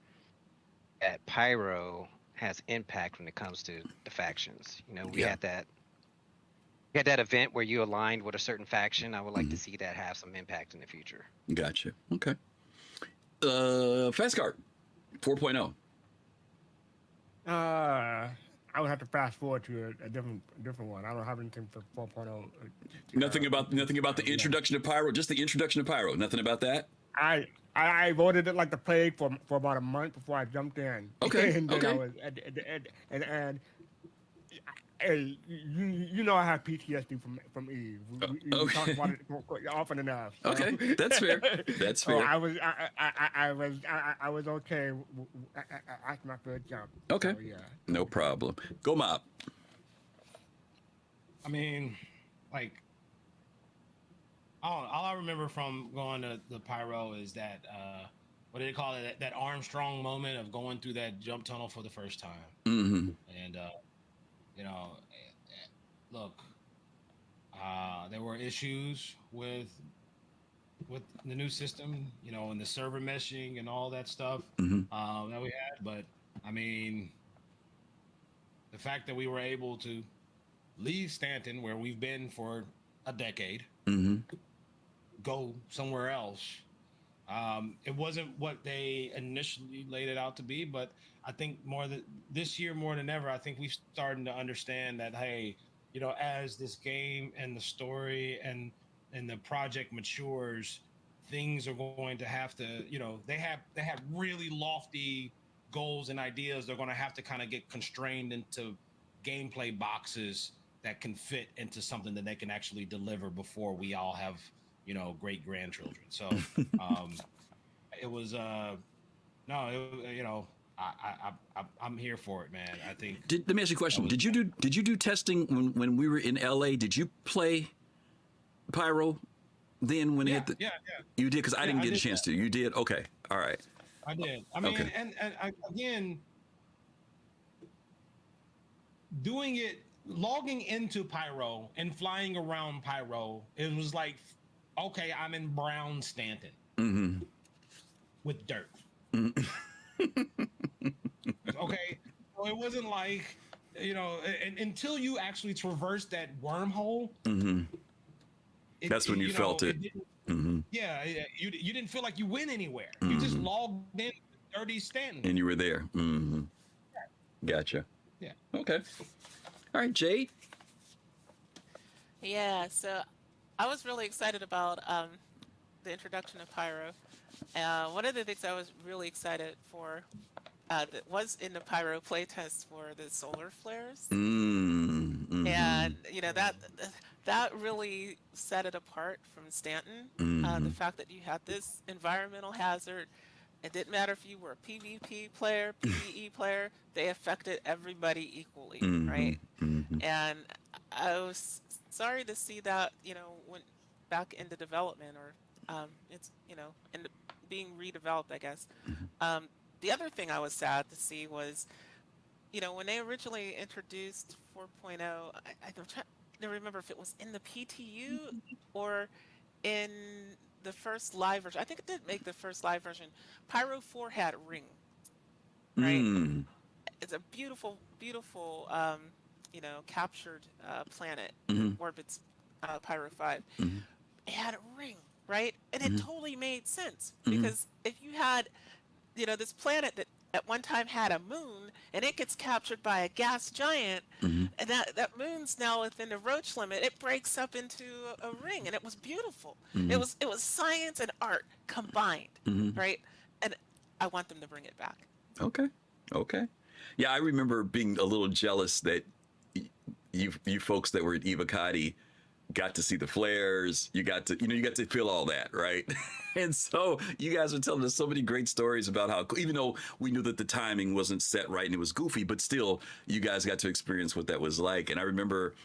that Pyro has impact when it comes to the factions. We had that event where you aligned with a certain faction. I would like to see that have some impact in the future. Gotcha. Okay. fastcart 4.0. I would have to fast forward to a different one. I don't have anything for 4.0. Nothing about the introduction of Pyro. Just the introduction of Pyro. Nothing about that. I voted it like the plague for about a month before I jumped in. Okay. And then okay. I was and you know I have PTSD from Eve. We talk about it often enough. So. Okay, that's fair. That's fair. So I was okay after my first jump. Okay. So, yeah. No problem. Go Mob. I mean, like, all I remember from going to the Pyro is that what do they call it? That Armstrong moment of going through that jump tunnel for the first time. And look, there were issues with the new system, and the server meshing and all that stuff that we had. But I mean, the fact that we were able to leave Stanton, where we've been for a decade, go somewhere else. It wasn't what they initially laid it out to be, but I think this year more than ever, I think we're starting to understand that, hey, as this game and the story and the project matures, things are going to have to, they have really lofty goals and ideas. They're going to have to kind of get constrained into gameplay boxes that can fit into something that they can actually deliver before we all have, great grandchildren. So it was I'm here for it, man. I think. Let me ask you a question. Did you do testing when we were in LA? Did you play Pyro then when it hit the? Yeah. You did, because I didn't get a chance to. You did? Okay. All right. I did. I mean, okay. and again, doing it, logging into Pyro and flying around Pyro, it was like, okay, I'm in Brown Stanton with dirt. Okay, so it wasn't like, until you actually traverse that wormhole. That's when you felt it. Yeah, you didn't feel like you went anywhere. You just logged in dirty Stanton. And you were there. Gotcha. Yeah. Okay. All right, Jade. Yeah, so I was really excited about the introduction of Pyro. One of the things I was really excited for that was in the Pyro playtest for the solar flares. And that really set it apart from Stanton. The fact that you had this environmental hazard. It didn't matter if you were a PvP player, PvE player, they affected everybody equally, right? And I was sorry to see that, went back into development, or it's, being redeveloped, I guess. The other thing I was sad to see was, when they originally introduced 4.0, I'm trying to remember if it was in the PTU or in the first live version. I think it did make the first live version. Pyro 4 had ring, right? It's a beautiful, beautiful, captured planet that orbits Pyro 5. It had a ring, right? And it totally made sense because if you had, this planet that at one time had a moon and it gets captured by a gas giant, and that moon's now within the roach limit, it breaks up into a ring, and it was beautiful. It was science and art combined, right? And I want them to bring it back. Okay. Yeah, I remember being a little jealous that you folks that were at Evocati got to see the flares. You got to feel all that, right? And so you guys were telling us so many great stories about how, even though we knew that the timing wasn't set right and it was goofy, but still you guys got to experience what that was like. And I remember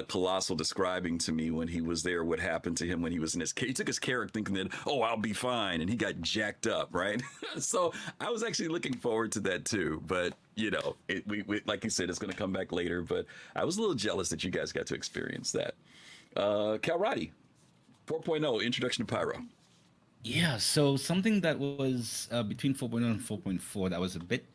Colossal describing to me when he was there what happened to him when he was in his he took his carrot thinking that, oh, I'll be fine, and he got jacked up, right? So I was actually looking forward to that too, but we like you said, it's going to come back later, but I was a little jealous that you guys got to experience that. Kalrati, 4.0 introduction to Pyro. Yeah, so something that was between 4.0 and 4.4 that was a bit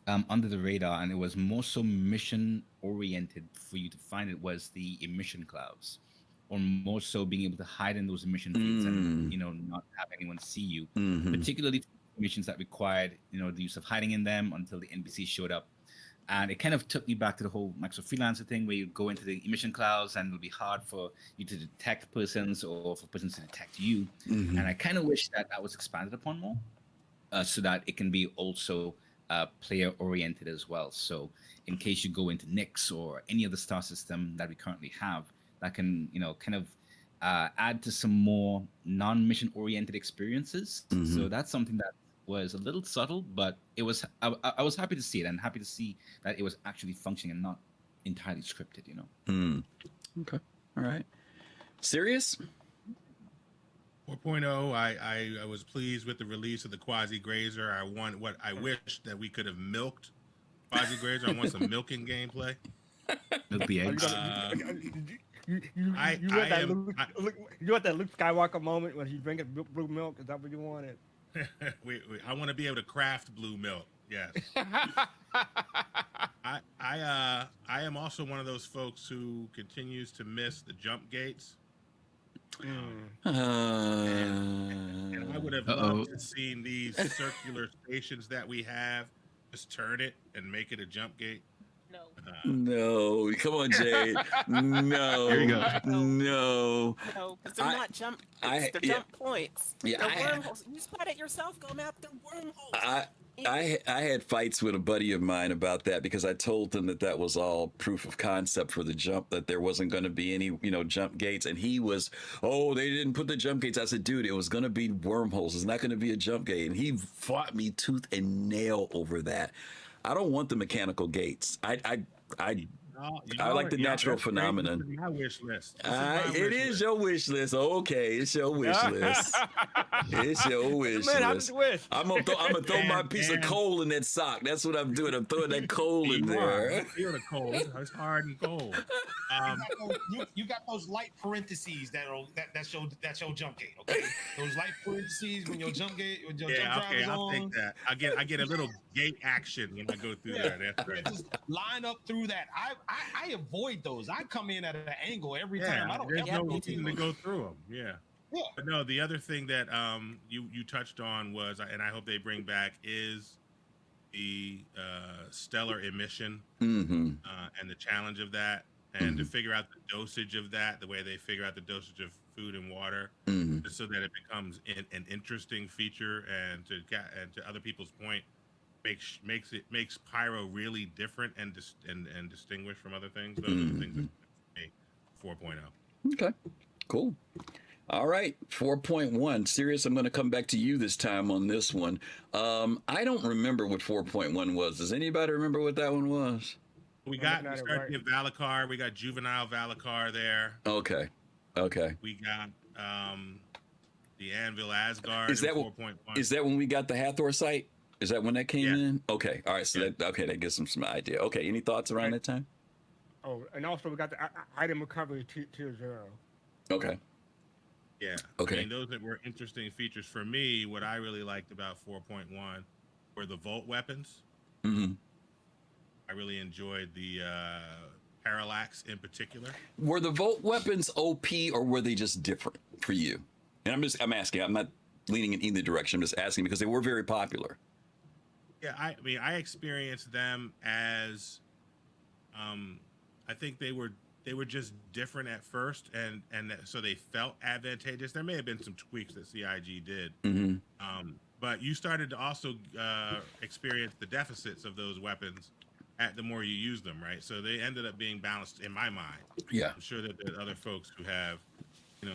under the radar, and it was more so mission oriented for you to find it, was the emission clouds, or more so being able to hide in those emission feeds and not have anyone see you, particularly missions that required the use of hiding in them until the NPC showed up. And it kind of took me back to the whole Microsoft Freelancer thing, where you go into the emission clouds and it'll be hard for you to detect persons or for persons to detect you. And I kind of wish that was expanded upon more, so that it can be also player oriented as well. So in case you go into Nyx or any other star system that we currently have, that can kind of add to some more non-mission oriented experiences. So that's something that was a little subtle, but it was I was happy to see it, and happy to see that it was actually functioning and not entirely scripted. Okay, all right. Serious? 4.0, I was pleased with the release of the Quasi Grazer. I wish that we could have milked Quasi Grazer. I want some milking gameplay. Milk the eggs. You want that Luke Skywalker moment when he's drinking blue milk? Is that what you wanted? I want to be able to craft blue milk. Yes. I am also one of those folks who continues to miss the jump gates. And I would have loved to see these circular stations that we have just turn it and make it a jump gate. No, come on, Jade. No. Here you go. No. No, because they're not jump. They're jump points. Yeah, they're wormholes. You spot it yourself. Go map the wormholes. I had fights with a buddy of mine about that, because I told them that was all proof of concept for the jump, that there wasn't going to be any jump gates, and he was, they didn't put the jump gates. I said, dude, it was going to be wormholes. It's not going to be a jump gate, and he fought me tooth and nail over that. I don't want the mechanical gates. I like the natural phenomenon. My wish list. It is your wish list. Okay, it's your wish list. It's your wish list. I'm gonna throw my piece of coal in that sock. That's what I'm doing. I'm throwing that coal in there. You're the coal. It's hard and cold. You got those light parentheses that show jump gate. Okay, those light parentheses when your jump gate jump drive is I'll on. take that. I get a little gate action when I go through that. That's right. Just line up through that. I avoid those. I come in at an angle every time. I don't there's ever no reason to go through them. Yeah. But no, the other thing that you touched on was, and I hope they bring back, is the stellar emission and the challenge of that, and to figure out the dosage of that, the way they figure out the dosage of food and water, so that it becomes an interesting feature, and to other people's point, makes Pyro really different and distinguished from other things. Those are the things that make 4.0. Okay, cool. All right, 4.1. Serious, I'm going to come back to you this time on this one. I don't remember what 4.1 was. Does anybody remember what that one was? We started to get Valacar. We got Juvenile Valacar there. Okay. We got the Anvil Asgard. Is that 4.1? Is that when we got the Hathor site? Is that when that came in? Okay. All right. So that gives them some idea. Okay. Any thoughts around that time? Oh, and also we got the item recovery tier 0. Okay. Yeah. Okay. I mean, those that were interesting features for me. What I really liked about 4.1 were the Volt weapons. I really enjoyed the Parallax in particular. Were the Volt weapons OP, or were they just different for you? And I'm asking. I'm not leaning in either direction. I'm just asking because they were very popular. Yeah, I mean, I experienced them as, I think they were just different at first, and so they felt advantageous. There may have been some tweaks that CIG did, but you started to also experience the deficits of those weapons the more you use them, right? So they ended up being balanced in my mind. Yeah, I'm sure that there are other folks who have,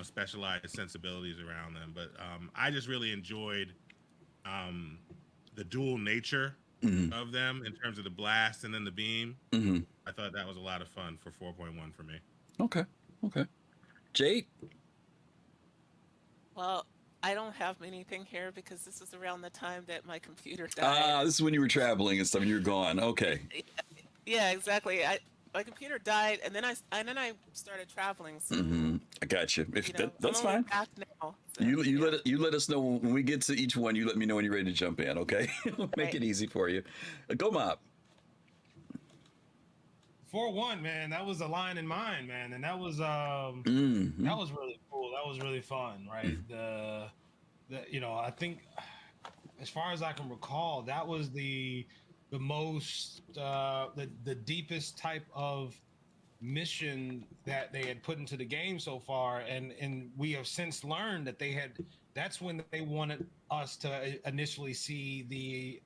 specialized sensibilities around them, but I just really enjoyed the dual nature of them in terms of the blast and then the beam. I thought that was a lot of fun for 4.1 for me. Okay. Jade? Well, I don't have anything here because this is around the time that my computer died. This is when you were traveling and stuff and you're gone. Okay. Yeah, exactly. My computer died, and then I started traveling. So I got you. That's I'm fine. Back now, so, you let us know when we get to each one. You let me know when you're ready to jump in. Okay, make it easy for you. Go Mob. 4-1, man. That was a line in mind, man, and that was that was really cool. That was really fun, right? I think as far as I can recall, that was the most the deepest type of mission that they had put into the game so far, and we have since learned that that's when they wanted us to initially see the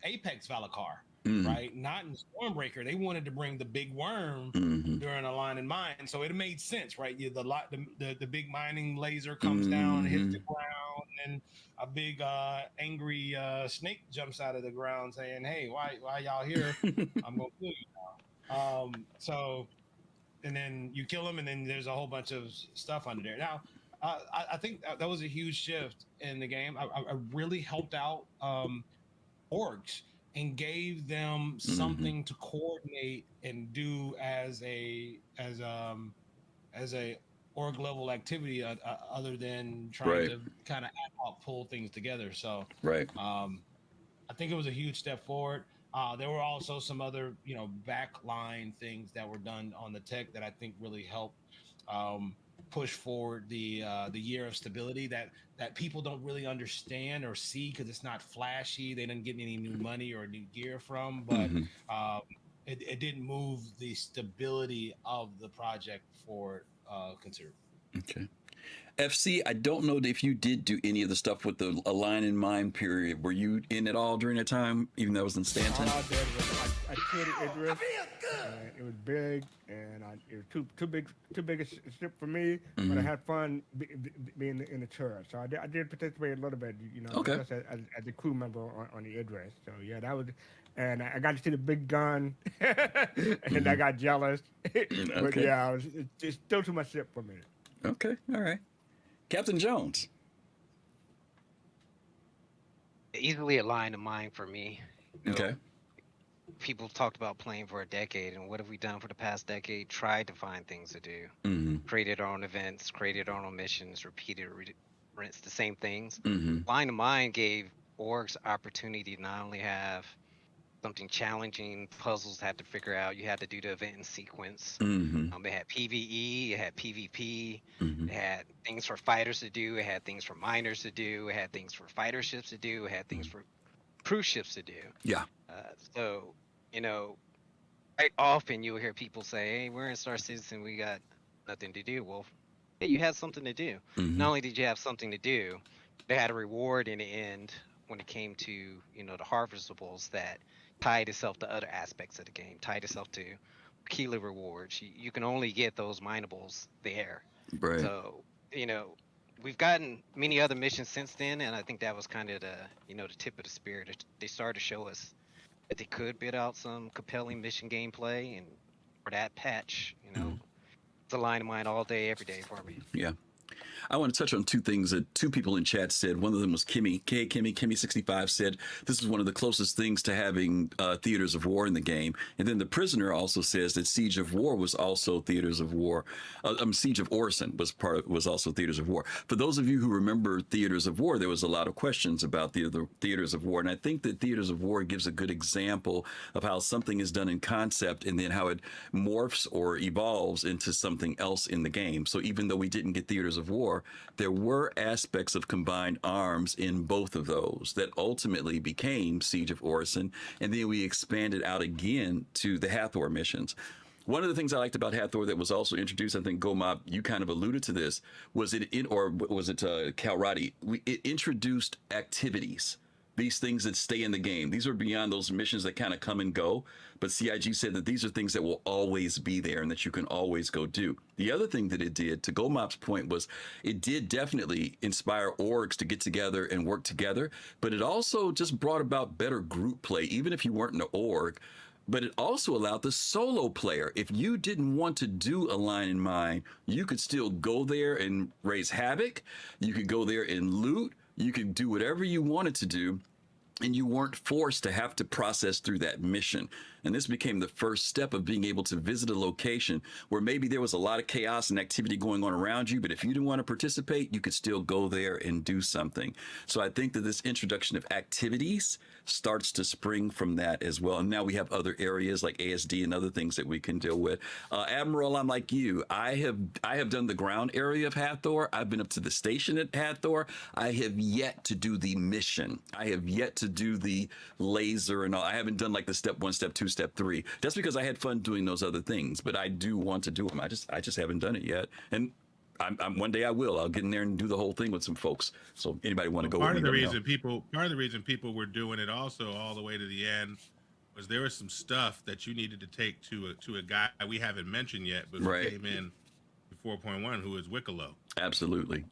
Apex Valakar, right? Not in Stormbreaker. They wanted to bring the big worm during A Line in Mine, so it made sense, right? The big mining laser comes down, hits the ground, and a big angry snake jumps out of the ground saying, "Hey, why y'all here? I'm gonna kill you now." So, and then you kill him, and then there's a whole bunch of stuff under there. Now, I think that was a huge shift in the game. I really helped out orgs and gave them something to coordinate and do as a org level activity other than trying to kind of ad hoc pull things together. So I think it was a huge step forward. There were also some other backline things that were done on the tech that I think really helped push forward the year of stability that people don't really understand or see because it's not flashy. They didn't get any new money or new gear from, but it didn't move the stability of the project forward considerably. Okay. FC, I don't know if you did do any of the stuff with the A Line in Mind period. Were you in it all during that time, even though it was in Stanton? All I did was I created Idris. It was big, and it was too big a ship for me. But I had fun being in the turret. So I did participate a little bit, just as a crew member on the Idris. So yeah, that was, and I got to see the big gun, and I got jealous. But yeah, it's still too much ship for me. Okay, all right. Captain Jones. Easily a line of mine for me. Okay. People talked about playing for a decade, and what have we done for the past decade? Tried to find things to do. Created our own events, created our own missions, repeated rinse the same things. Line of Mine gave orgs opportunity to not only have something challenging, puzzles had to figure out. You had to do the event in sequence. It had PvE, it had PvP, it had things for fighters to do, it had things for miners to do, it had things for fighter ships to do, it had things for cruise ships to do. Yeah. So, quite often you'll hear people say, "Hey, we're in Star Citizen, we got nothing to do." Well, hey, you had something to do. Not only did you have something to do, they had a reward in the end when it came to, the harvestables that tied itself to other aspects of the game, tied itself to Keela rewards. You can only get those minables there. Right. So, we've gotten many other missions since then, and I think that was kind of the tip of the spear. They started to show us that they could bid out some compelling mission gameplay, and for that patch, it's a line of mine all day, every day for me. Yeah. I want to touch on two things that two people in chat said. One of them was Kimmy65 said, this is one of the closest things to having theaters of war in the game. And then the prisoner also says that Siege of War was also theaters of war. Siege of Orison was also theaters of war. For those of you who remember theaters of war, there was a lot of questions about the theaters of war. And I think that theaters of war gives a good example of how something is done in concept and then how it morphs or evolves into something else in the game. So even though we didn't get theaters of war, Hathor, there were aspects of combined arms in both of those that ultimately became Siege of Orison, and then we expanded out again to the Hathor missions. One of the things I liked about Hathor that was also introduced, I think Gomab, you kind of alluded to this, was it Kalrati? It introduced activities, these things that stay in the game. These are beyond those missions that kind of come and go. But CIG said that these are things that will always be there and that you can always go do. The other thing that it did, to Gomab's point, was it did definitely inspire orgs to get together and work together. But it also just brought about better group play, even if you weren't an org. But it also allowed the solo player. If you didn't want to do a line in mind, you could still go there and raise havoc. You could go there and loot. You could do whatever you wanted to do, and you weren't forced to have to process through that mission. And this became the first step of being able to visit a location where maybe there was a lot of chaos and activity going on around you, but if you didn't want to participate, you could still go there and do something. So I think that this introduction of activities starts to spring from that as well. And now we have other areas like ASD and other things that we can deal with. Admiral, I'm like you. I have done the ground area of Hathor. I've been up to the station at Hathor. I have yet to do the mission. I have yet to do the laser and all. I haven't done like the step 1, step 2, step 3. That's because I had fun doing those other things, but I do want to do them. I just haven't done it yet. And I'm one day I will. I'll get in there and do the whole thing with some folks. So anybody want to go? Part of the reason people were doing it also all the way to the end was there was some stuff that you needed to take to a guy we haven't mentioned yet, but who came in 4.1, who is Wicklow. Absolutely.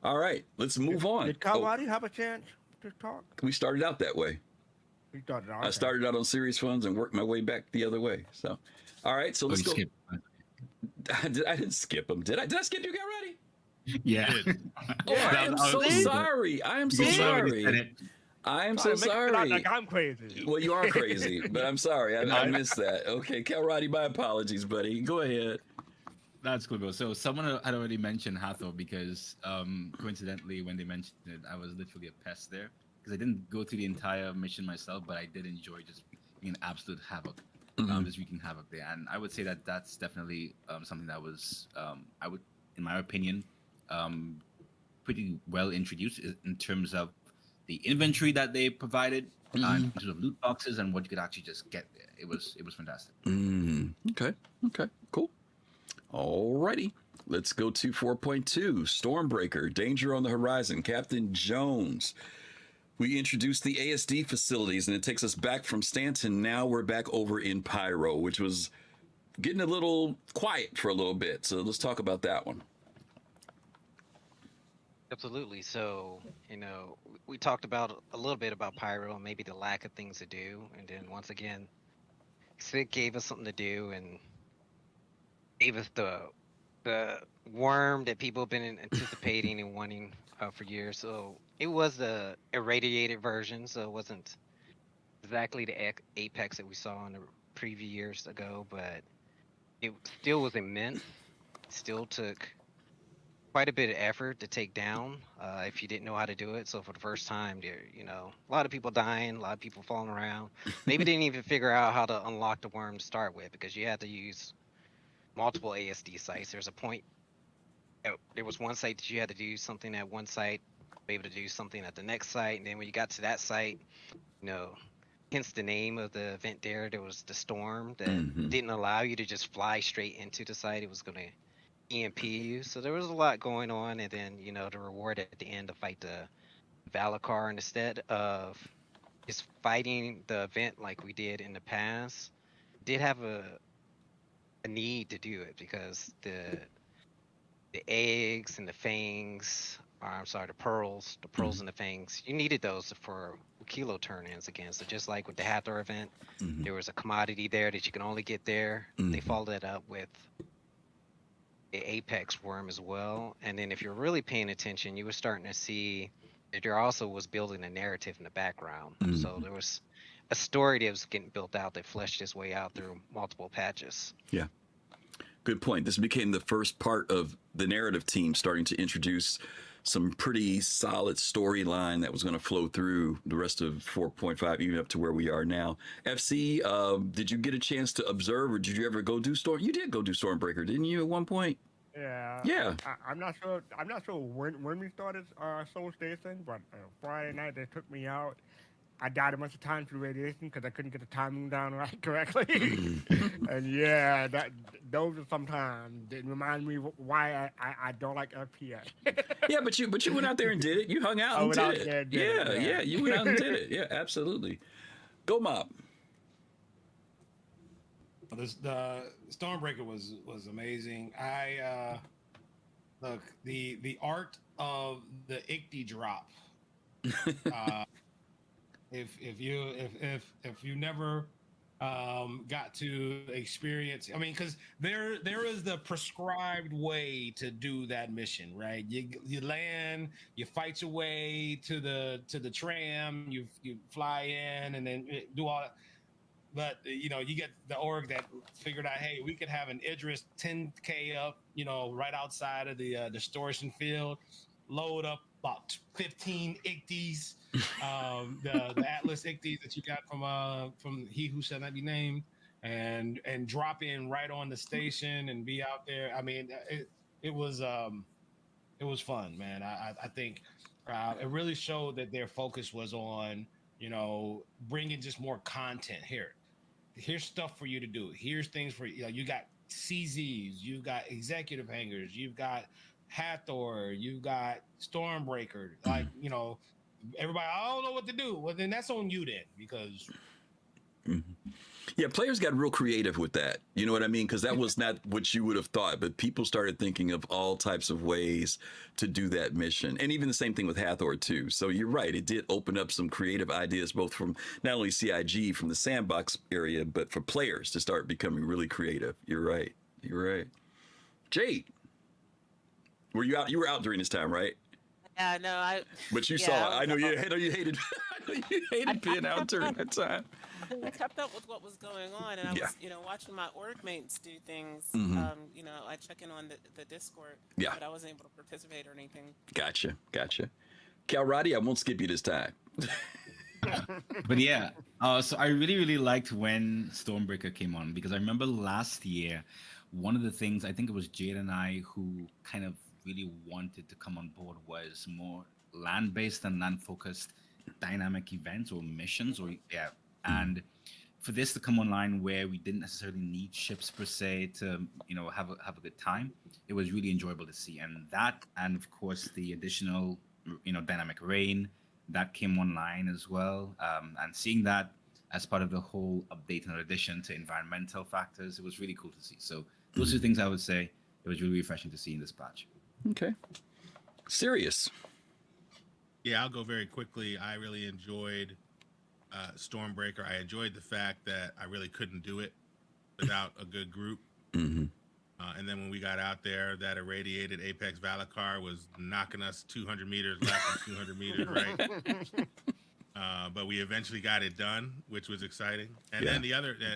All right, let's move on. Did Kalrati have a chance to talk? We started out that way. I started out on SeriousFun and worked my way back the other way. So, all right, so let's go. I didn't skip him. Did I? Did I skip you, Kalrati? Yeah. Oh, I am so sorry. I am so sorry. I am so sorry. Like I'm crazy. Well, you are crazy, but I'm sorry. I missed that. Okay, Kalrati, my apologies, buddy. Go ahead. That's cool, bro. So someone had already mentioned Hathor because coincidentally, when they mentioned it, I was literally a pest there because I didn't go through the entire mission myself, but I did enjoy just being an absolute havoc, just wreaking havoc there. And I would say that that's definitely something that was, I would, in my opinion, pretty well introduced in terms of the inventory that they provided, in terms of loot boxes and what you could actually just get there. It was fantastic. Okay, cool. Alrighty, let's go to 4.2, Stormbreaker, Danger on the Horizon, Captain Jones. We introduced the ASD facilities, and it takes us back from Stanton. Now we're back over in Pyro, which was getting a little quiet for a little bit. So let's talk about that one. Absolutely. So, we talked about a little bit about Pyro and maybe the lack of things to do. And then once again, Sid gave us something to do and gave us the worm that people have been anticipating and wanting for years. So it was the irradiated version. So it wasn't exactly the Apex that we saw in the previous years ago, but it still was immense. It still took quite a bit of effort to take down if you didn't know how to do it. So for the first time, a lot of people dying, a lot of people falling around. Maybe didn't even figure out how to unlock the worm to start with because you had to use multiple ASD sites. There's a point. There was one site that you had to do something at one site, be able to do something at the next site, and then when you got to that site, hence the name of the event there was the storm that didn't allow you to just fly straight into the site. It was going to EMP you. So there was a lot going on, and then the reward at the end to fight the Valacar, and instead of just fighting the event like we did in the past, did have a need to do it because the eggs and the fangs, the pearls and the fangs, you needed those for kilo turn-ins again. So just like with the Hathor event, there was a commodity there that you can only get there. They followed that up with the Apex worm as well. And then if you're really paying attention, you were starting to see that there also was building a narrative in the background. So there was a story that was getting built out that fleshed its way out through multiple patches. Yeah. Good point. This became the first part of the narrative team starting to introduce some pretty solid storyline that was going to flow through the rest of 4.5, even up to where we are now. FC, did you get a chance to observe, or did you ever go do Storm? You did go do Stormbreaker, didn't you, at one point? Yeah. I'm not sure. I'm not sure when we started Soul Station, but Friday night they took me out. I died a bunch of times through radiation because I couldn't get the timing down right correctly. And yeah, those are sometimes that remind me why I don't like FPS. Yeah, but you went out there and did it. You hung out and did it. Yeah, you went out and did it. Yeah, absolutely. Go Mob. The Stormbreaker was amazing. I look the art of the Ichty drop. If you never got to experience, I mean, because there is the prescribed way to do that mission, right? You land, you fight your way to the tram, you fly in, and then do all that. But you get the org that figured out, hey, we could have an Idris 10K up, right outside of the distortion field, load up about 15 Ichthys, the Atlas Ichthys that you got from He Who Shall Not Be Named, and drop in right on the station and be out there. I mean, it was fun, man. I think it really showed that their focus was on bringing just more content here. Here's stuff for you to do. Here's things for you got CZs, you've got executive hangers, you've got Hathor, you've got Stormbreaker. Like, everybody, I don't know what to do. Well, then that's on you then, because yeah, players got real creative with that. You know what I mean? Because that was not what you would have thought, but people started thinking of all types of ways to do that mission. And even the same thing with Hathor too. So you're right. It did open up some creative ideas, both from not only CIG from the sandbox area, but for players to start becoming really creative. You're right. Jade, were you out? You were out during this time, right? Yeah, no, But you saw. I know you hated. I know you hated being out during that time. I kept up with what was going on, and I was, watching my org mates do things. I check in on the Discord, but I wasn't able to participate or anything. Gotcha. Kalrati, I won't skip you this time. But yeah, so I really liked when Stormbreaker came on, because I remember last year, one of the things, I think it was Jade and I who kind of really wanted to come on board, was more land-based and land-focused dynamic events or missions, and for this to come online where we didn't necessarily need ships per se to have a good time, it was really enjoyable to see. And of course the additional dynamic rain that came online as well, and seeing that as part of the whole update and addition to environmental factors, it was really cool to see. So those are things I would say it was really refreshing to see in this patch. Okay. Serious. Yeah, I'll go very quickly. I really enjoyed Stormbreaker. I enjoyed the fact that I really couldn't do it without a good group. Mm-hmm. And then when we got out there, that irradiated Apex Valakar was knocking us 200 meters left and 200 meters right. But we eventually got it done, which was exciting. And then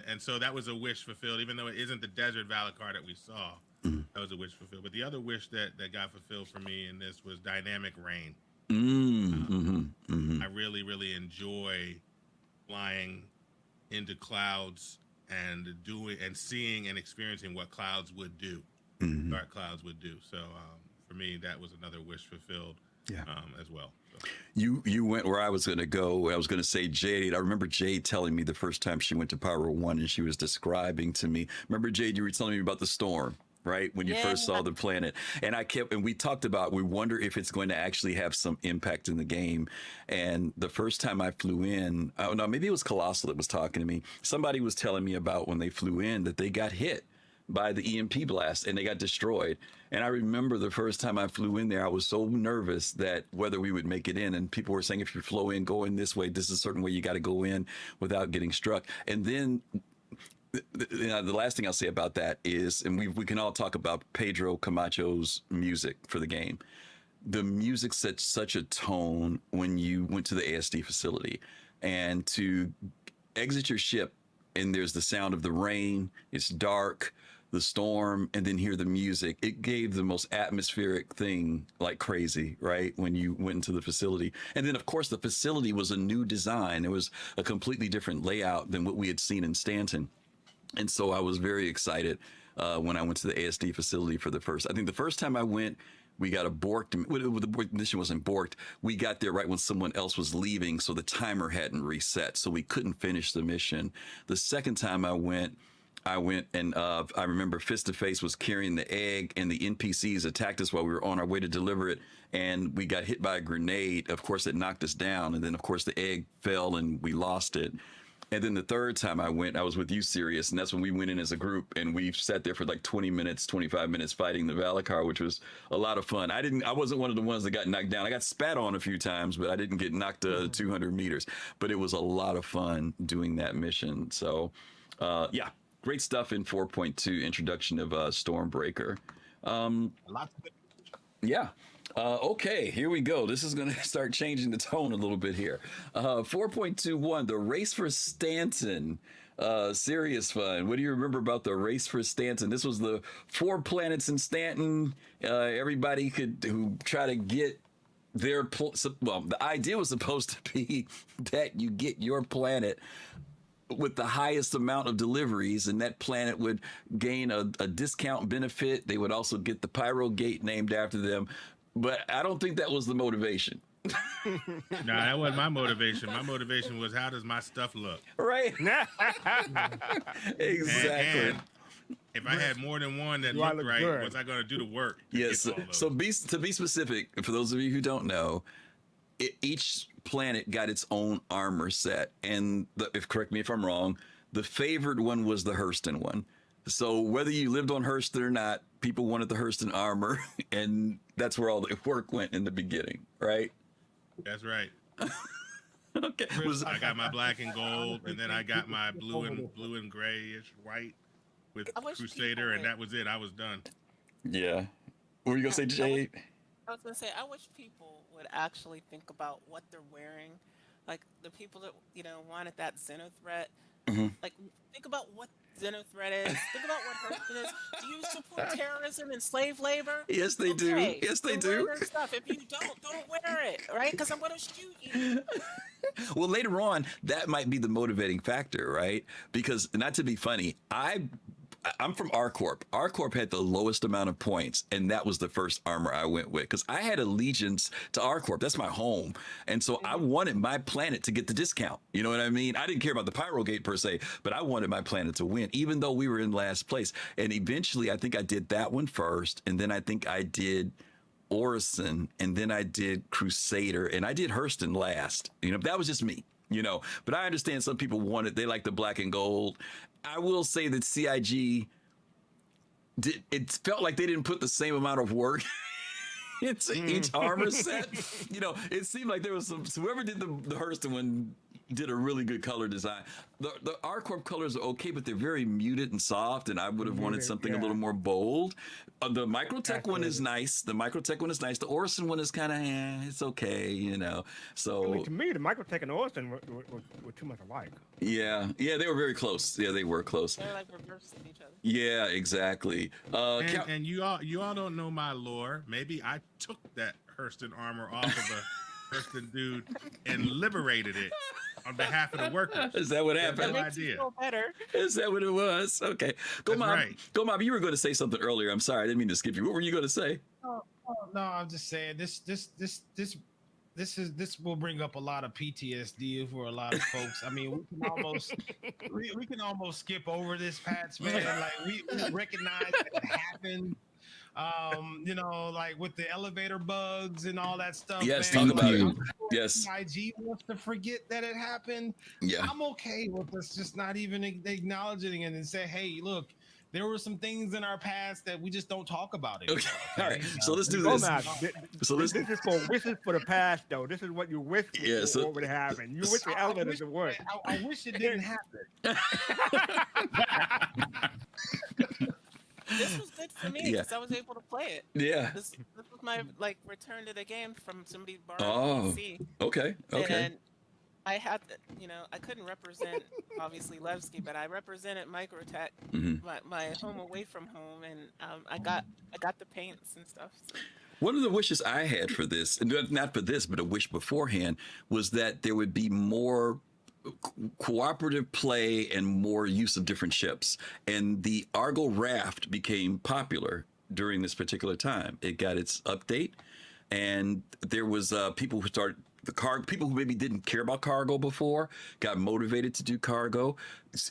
and so that was a wish fulfilled, even though it isn't the desert Valakar that we saw. That was a wish fulfilled. But the other wish that got fulfilled for me in this was dynamic rain. I really enjoy flying into clouds and seeing and experiencing what clouds would do, dark clouds would do. So for me, that was another wish fulfilled as well. So. You went where I was going to go. I was going to say Jade. I remember Jade telling me the first time she went to Pyro 1 and she was describing to me. Remember, Jade, you were telling me about the storm, right? When you first saw the planet. And we talked about, we wonder if it's going to actually have some impact in the game. And the first time I flew in, oh no, maybe it was Colossal that was talking to me. Somebody was telling me about when they flew in that they got hit by the EMP blast and they got destroyed. And I remember the first time I flew in there, I was so nervous that whether we would make it in, and people were saying, if you flow in, go in this way, this is a certain way you got to go in without getting struck. And then the last thing I'll say about that is, and we can all talk about Pedro Camacho's music for the game. The music set such a tone when you went to the ASD facility, and to exit your ship and there's the sound of the rain, it's dark, the storm, and then hear the music. It gave the most atmospheric thing like crazy, right? When you went into the facility. And then of course the facility was a new design. It was a completely different layout than what we had seen in Stanton. And so I was very excited when I went to the ASD facility for the first. I think the first time I went, we got a borked. The mission wasn't borked. We got there right when someone else was leaving, so the timer hadn't reset, so we couldn't finish the mission. The second time I went and I remember Fist to Face was carrying the egg, and the NPCs attacked us while we were on our way to deliver it, and we got hit by a grenade. Of course, it knocked us down, and then of course the egg fell and we lost it. And then the third time I went, I was with you, Sirius, and that's when we went in as a group, and we sat there for like 20 minutes, 25 minutes fighting the Valacar, which was a lot of fun. I wasn't one of the ones that got knocked down. I got spat on a few times, but I didn't get knocked 200 meters. But it was a lot of fun doing that mission. So, yeah, great stuff in 4.2, introduction of Stormbreaker. Yeah. Okay, here we go. This is going to start changing the tone a little bit here. 4.21, the race for Stanton. SeriousSfun. What do you remember about the race for Stanton? This was the 4 planets in Stanton. Everybody who try to get their well, the idea was supposed to be that you get your planet with the highest amount of deliveries, and that planet would gain a discount benefit. They would also get the Pyro Gate named after them. But I don't think that was the motivation. No, that wasn't my motivation. My motivation was, how does my stuff look? Right. Exactly. And if I had more than one that looked right, good. Was I going to do the work? Yes. To be specific, for those of you who don't know, each planet got its own armor set. And correct me if I'm wrong, the favored one was the Hurston one. So whether you lived on Hurston or not, people wanted the Hurston armor, and that's where all the work went in the beginning, right? That's right. Okay. I got my black and gold, and then I got my blue and grayish white with Crusader, and that was it. I was done. Yeah. What were you gonna say, Jade? I was gonna say, I wish people would actually think about what they're wearing. Like the people that wanted that Xenothreat. Mm-hmm. Like think about what Xenothreat is. Think about what Hurston is. Do you support terrorism and slave labor? Yes, they do. Yes, they do. Stuff. If you don't wear it, right? Because I'm gonna shoot you. Well, later on, that might be the motivating factor, right? Because, not to be funny, I'm from R-Corp. R-Corp had the lowest amount of points, and that was the first armor I went with, because I had allegiance to R-Corp. That's my home. And so I wanted my planet to get the discount. You know what I mean? I didn't care about the Pyro Gate per se, but I wanted my planet to win, even though we were in last place. And eventually, I think I did that one first, and then I think I did Orison, and then I did Crusader, and I did Hurston last. That was just me. But I understand some people they like the black and gold. I will say that CIG it felt like they didn't put the same amount of work into each armor set. It seemed like there was whoever did the Hurston one did a really good color design. The R-Corp colors are okay, but they're very muted and soft, and I would have wanted something a little more bold. The Microtech one is nice. The The Orison one is kind of, it's okay, So to me, the Microtech and Orison were too much alike. Yeah, they were very close. Yeah, they were close. They're like reversing each other. Yeah, exactly. And you all don't know my lore. Maybe I took that Hurston armor off of a Hurston dude and liberated it on behalf of the workers. Is that what happened? That makes you feel better. Is that what it was? Okay. Gomab, you were going to say something earlier. I'm sorry, I didn't mean to skip you. What were you going to say? No, I'm just saying this will bring up a lot of PTSD for a lot of folks. I mean, we can almost skip over this, Pats, man. Like we recognize that it happened. Like with the elevator bugs and all that stuff. Yes, man. talk about it. Yes. IG wants to forget that it happened. Yeah. I'm okay with us just not even acknowledging it and say, hey, look, there were some things in our past that we just don't talk about anymore. Okay. All right. So let's do this. This is for wishes for the past, though. This is what you wish what would happen. You wish the elevators would work. I wish it didn't happen. This was good for me because I was able to play it. Yeah. This was my return to the game from somebody borrowing PC. Okay. And I had, I couldn't represent obviously Levski, but I represented Microtech, my home away from home, and I got the paints and stuff. So. One of the wishes I had for this, and not for this, but a wish beforehand, was that there would be more cooperative play and more use of different ships. And the Argo Raft became popular during this particular time. It got its update, and there was people who started people who maybe didn't care about cargo before got motivated to do cargo.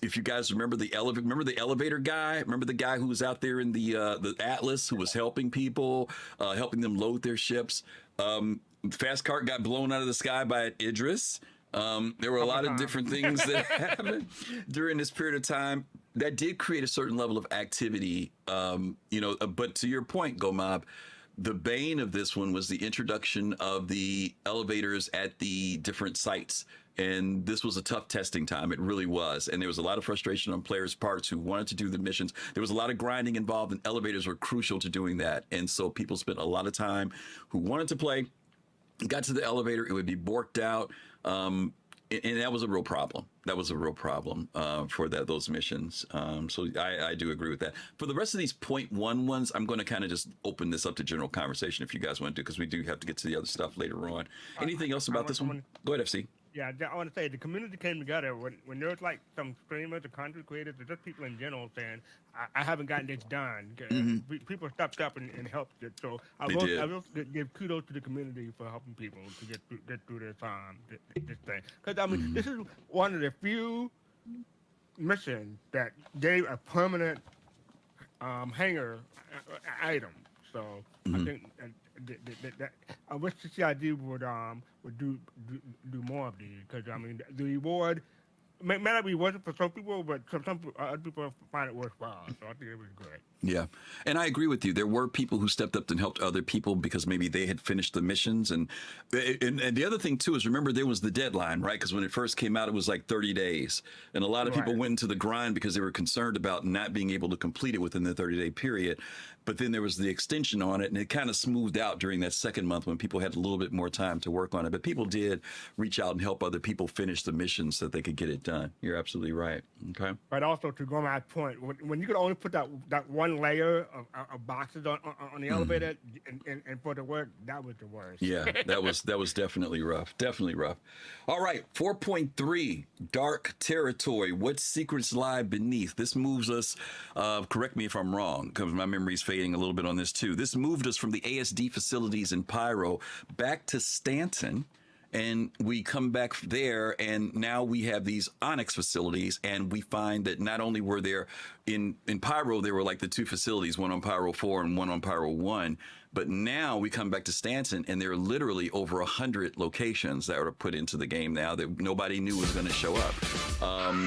If you guys remember the elevator guy, remember the guy who was out there in the Atlas who was helping people, helping them load their ships. Fastcart got blown out of the sky by Idris. There were a lot of different things that happened during this period of time that did create a certain level of activity. But to your point, Gomab, the bane of this one was the introduction of the elevators at the different sites. And this was a tough testing time. It really was. And there was a lot of frustration on players' parts who wanted to do the missions. There was a lot of grinding involved, and elevators were crucial to doing that. And so people spent a lot of time who wanted to play, got to the elevator, it would be borked out. And that was a real problem. That was a real problem for those missions. So I do agree with that. For the rest of these 0.1 ones, I'm going to kind of just open this up to general conversation if you guys want to, because we do have to get to the other stuff later on. Anything else about this one? Go ahead, FC. Yeah, I want to say the community came together when there was like some streamers or content creators or just people in general saying, I haven't gotten this done. People stepped up and helped it. So I will give kudos to the community for helping people to get through this thing. Because I mean, this is one of the few missions that gave a permanent hangar item. So I think that I wish the CID would do more of these, because I mean the reward may not be worth it for some people, but some other people find it worthwhile. So I think it was good. Yeah, and I agree with you. There were people who stepped up and helped other people because maybe they had finished the missions, and the other thing too is, remember, there was the deadline, right? Because when it first came out, it was like 30 days, and a lot of people went into the grind because they were concerned about not being able to complete it within the 30-day period. But then there was the extension on it, and it kind of smoothed out during that second month when people had a little bit more time to work on it. But people did reach out and help other people finish the missions so that they could get it done. You're absolutely right. Okay. But also, to go my point, when you could only put that one layer of boxes on the elevator and for the work, that was the worst. Yeah, that was definitely rough. Definitely rough. All right, 4.3, Dark Territory. What secrets lie beneath? This moves us, correct me if I'm wrong, because my memory's fading a little bit on this too. This moved us from the ASD facilities in Pyro back to Stanton, and we come back there, and now we have these Onyx facilities, and we find that not only were there in Pyro, there were like the two facilities, one on Pyro 4 and one on Pyro 1, but now we come back to Stanton, and there are literally over 100 locations that are put into the game now that nobody knew was going to show up.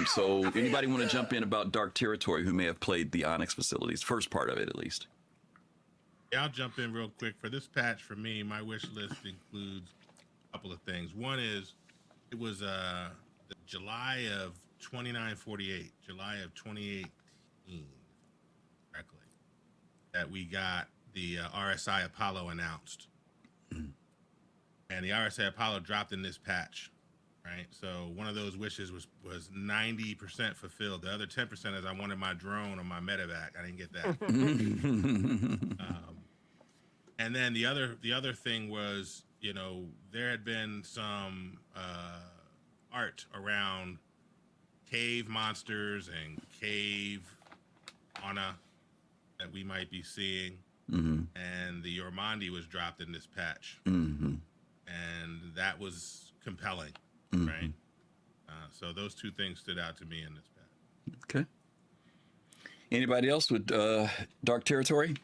So anybody want to jump in about Dark Territory who may have played the Onyx facilities, first part of it at least? Yeah, I'll jump in real quick. For this patch, for me, my wish list includes a couple of things. One is, it was July of 2948, July of 2018, correctly, that we got the RSI Apollo announced. And the RSI Apollo dropped in this patch, right? So one of those wishes was 90% fulfilled. The other 10% is I wanted my drone or my medevac. I didn't get that. And then the other thing was, you know, there had been some art around cave monsters and cave fauna that we might be seeing. And the Yormandi was dropped in this patch. And that was compelling, right? So those two things stood out to me in this patch. Okay. Anybody else with Dark Territory?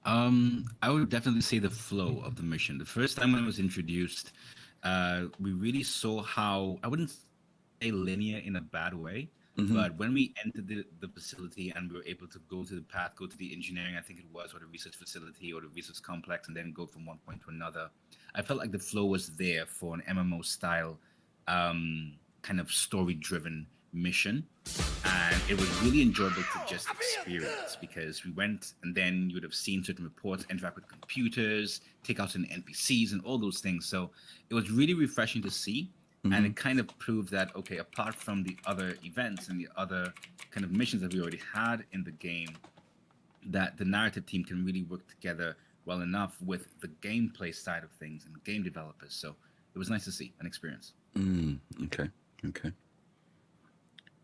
I would definitely say the flow of the mission. The first time when it was introduced, we really saw how, I wouldn't say linear in a bad way, but when we entered the facility and we were able to go to the path, go to the engineering, I think it was, or the research facility or the research complex, and then go from one point to another, I felt like the flow was there for an MMO style kind of story-driven mission. And it was really enjoyable to just experience, because we went and then you would have seen certain reports, interact with computers, take out some NPCs and all those things. So it was really refreshing to see. And it kind of proved that, okay, apart from the other events and the other kind of missions that we already had in the game, that the narrative team can really work together well enough with the gameplay side of things and game developers. So it was nice to see and experience. Okay. Okay.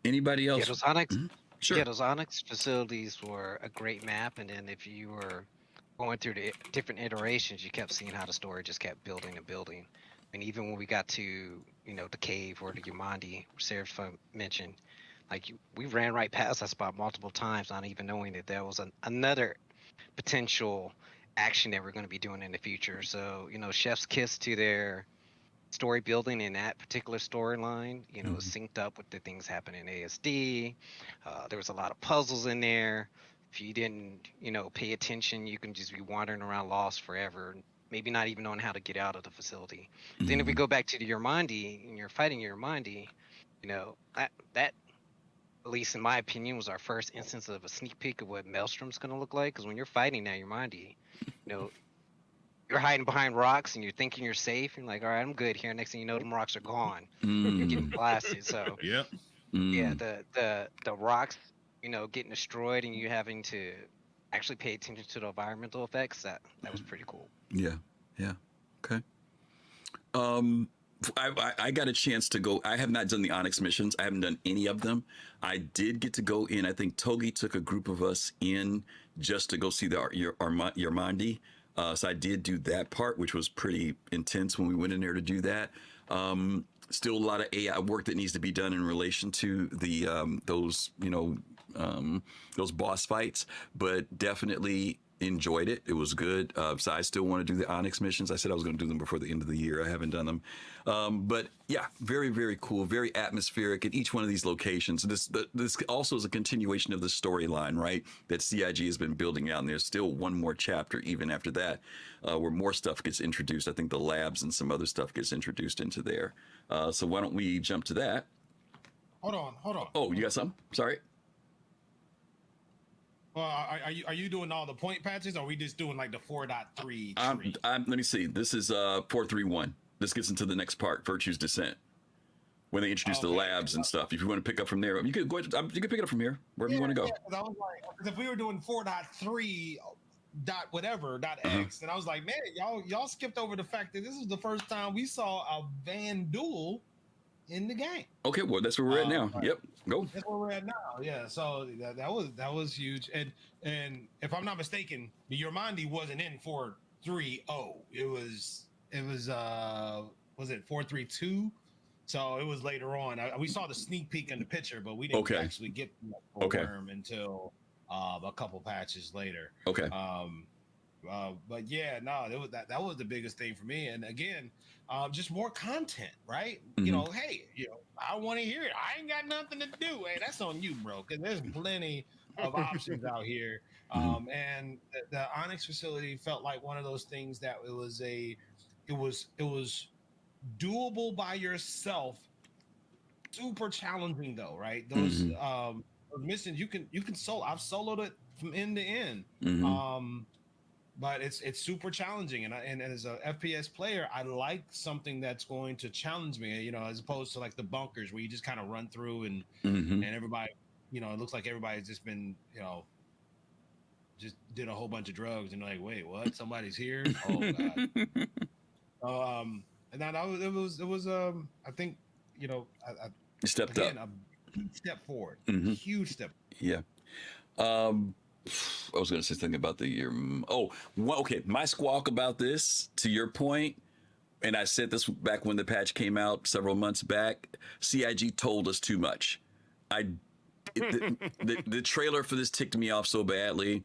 Anybody else? Yeah, those Onyx. Sure. Yeah, those Onyx facilities were a great map, and then if you were going through the different iterations, you kept seeing how the story just kept building and building. And even when we got to the cave or the Yamandi, SeriousFun mentioned, like we ran right past that spot multiple times, not even knowing that there was another potential action that we're going to be doing in the future. So chef's kiss to their story building in that particular storyline, is synced up with the things happening in ASD. There was a lot of puzzles in there. If you didn't, pay attention, you can just be wandering around lost forever, maybe not even knowing how to get out of the facility. Then if we go back to the Yurmandi and you're fighting Yurmandi, that at least in my opinion was our first instance of a sneak peek of what Maelstrom's going to look like. Because when you're fighting now Yurmandi, you're hiding behind rocks and you're thinking you're safe. You're like, all right, I'm good here. Next thing you know, them rocks are gone. You're getting blasted. So Yep. yeah, the rocks, getting destroyed and you having to actually pay attention to the environmental effects. That was pretty cool. Yeah. Okay. I got a chance to go. I have not done the Onyx missions. I haven't done any of them. I did get to go in. I think Togi took a group of us in just to go see the Yurmandi. So I did do that part, which was pretty intense when we went in there to do that. Still a lot of AI work that needs to be done in relation to the those boss fights, but definitely enjoyed it. It was good. So I still want to do the Onyx missions. I said I was going to do them before the end of the year. I haven't done them. But yeah, very, very cool, very atmospheric at each one of these locations. This also is a continuation of the storyline, right? That CIG has been building out. And there's still one more chapter even after that, where more stuff gets introduced. I think the labs and some other stuff gets introduced into there. So why don't we jump to that? Hold on. Oh, you got something? Sorry. Well, are you doing all the point patches, or are we just doing like the 4.3? Let me see. This is 4.3.1. This gets into the next part, Virtue's Descent, when they introduce the labs and stuff. If you want to pick up from there, you could go. You can pick it up from here, wherever you want to go. Yeah, I was like, if we were doing 4.3 dot whatever dot X, and I was like, man, y'all skipped over the fact that this is the first time we saw a Van Duel in the game. Okay, well that's where we're at now. Yep, go. That's where we're at now. Yeah, so that was huge, and if I'm not mistaken, the Yurmandi wasn't in 4.3.0. It was was it 4.3.2? So it was later on. We saw the sneak peek in the picture, but we didn't actually get the worm until a couple patches later. Okay. But yeah, no, that was the biggest thing for me. And again, just more content, right? Hey, I want to hear it. I ain't got nothing to do. Hey, that's on you, bro, because there's plenty of options out here. And the Onyx facility felt like one of those things that it was doable by yourself. Super challenging though, right? Those missions you can solo. I've soloed it from end to end. But it's super challenging, and as a FPS player, I like something that's going to challenge me, as opposed to like the bunkers where you just kind of run through and everybody, it looks like everybody's just been, just did a whole bunch of drugs and like, wait, what? Somebody's here? Oh god. And then it was I think, I stepped again, up. A huge step forward, huge step. Yeah. I was going to say something about the year. Okay. My squawk about this, to your point, and I said this back when the patch came out several months back, CIG told us too much. The trailer for this ticked me off so badly.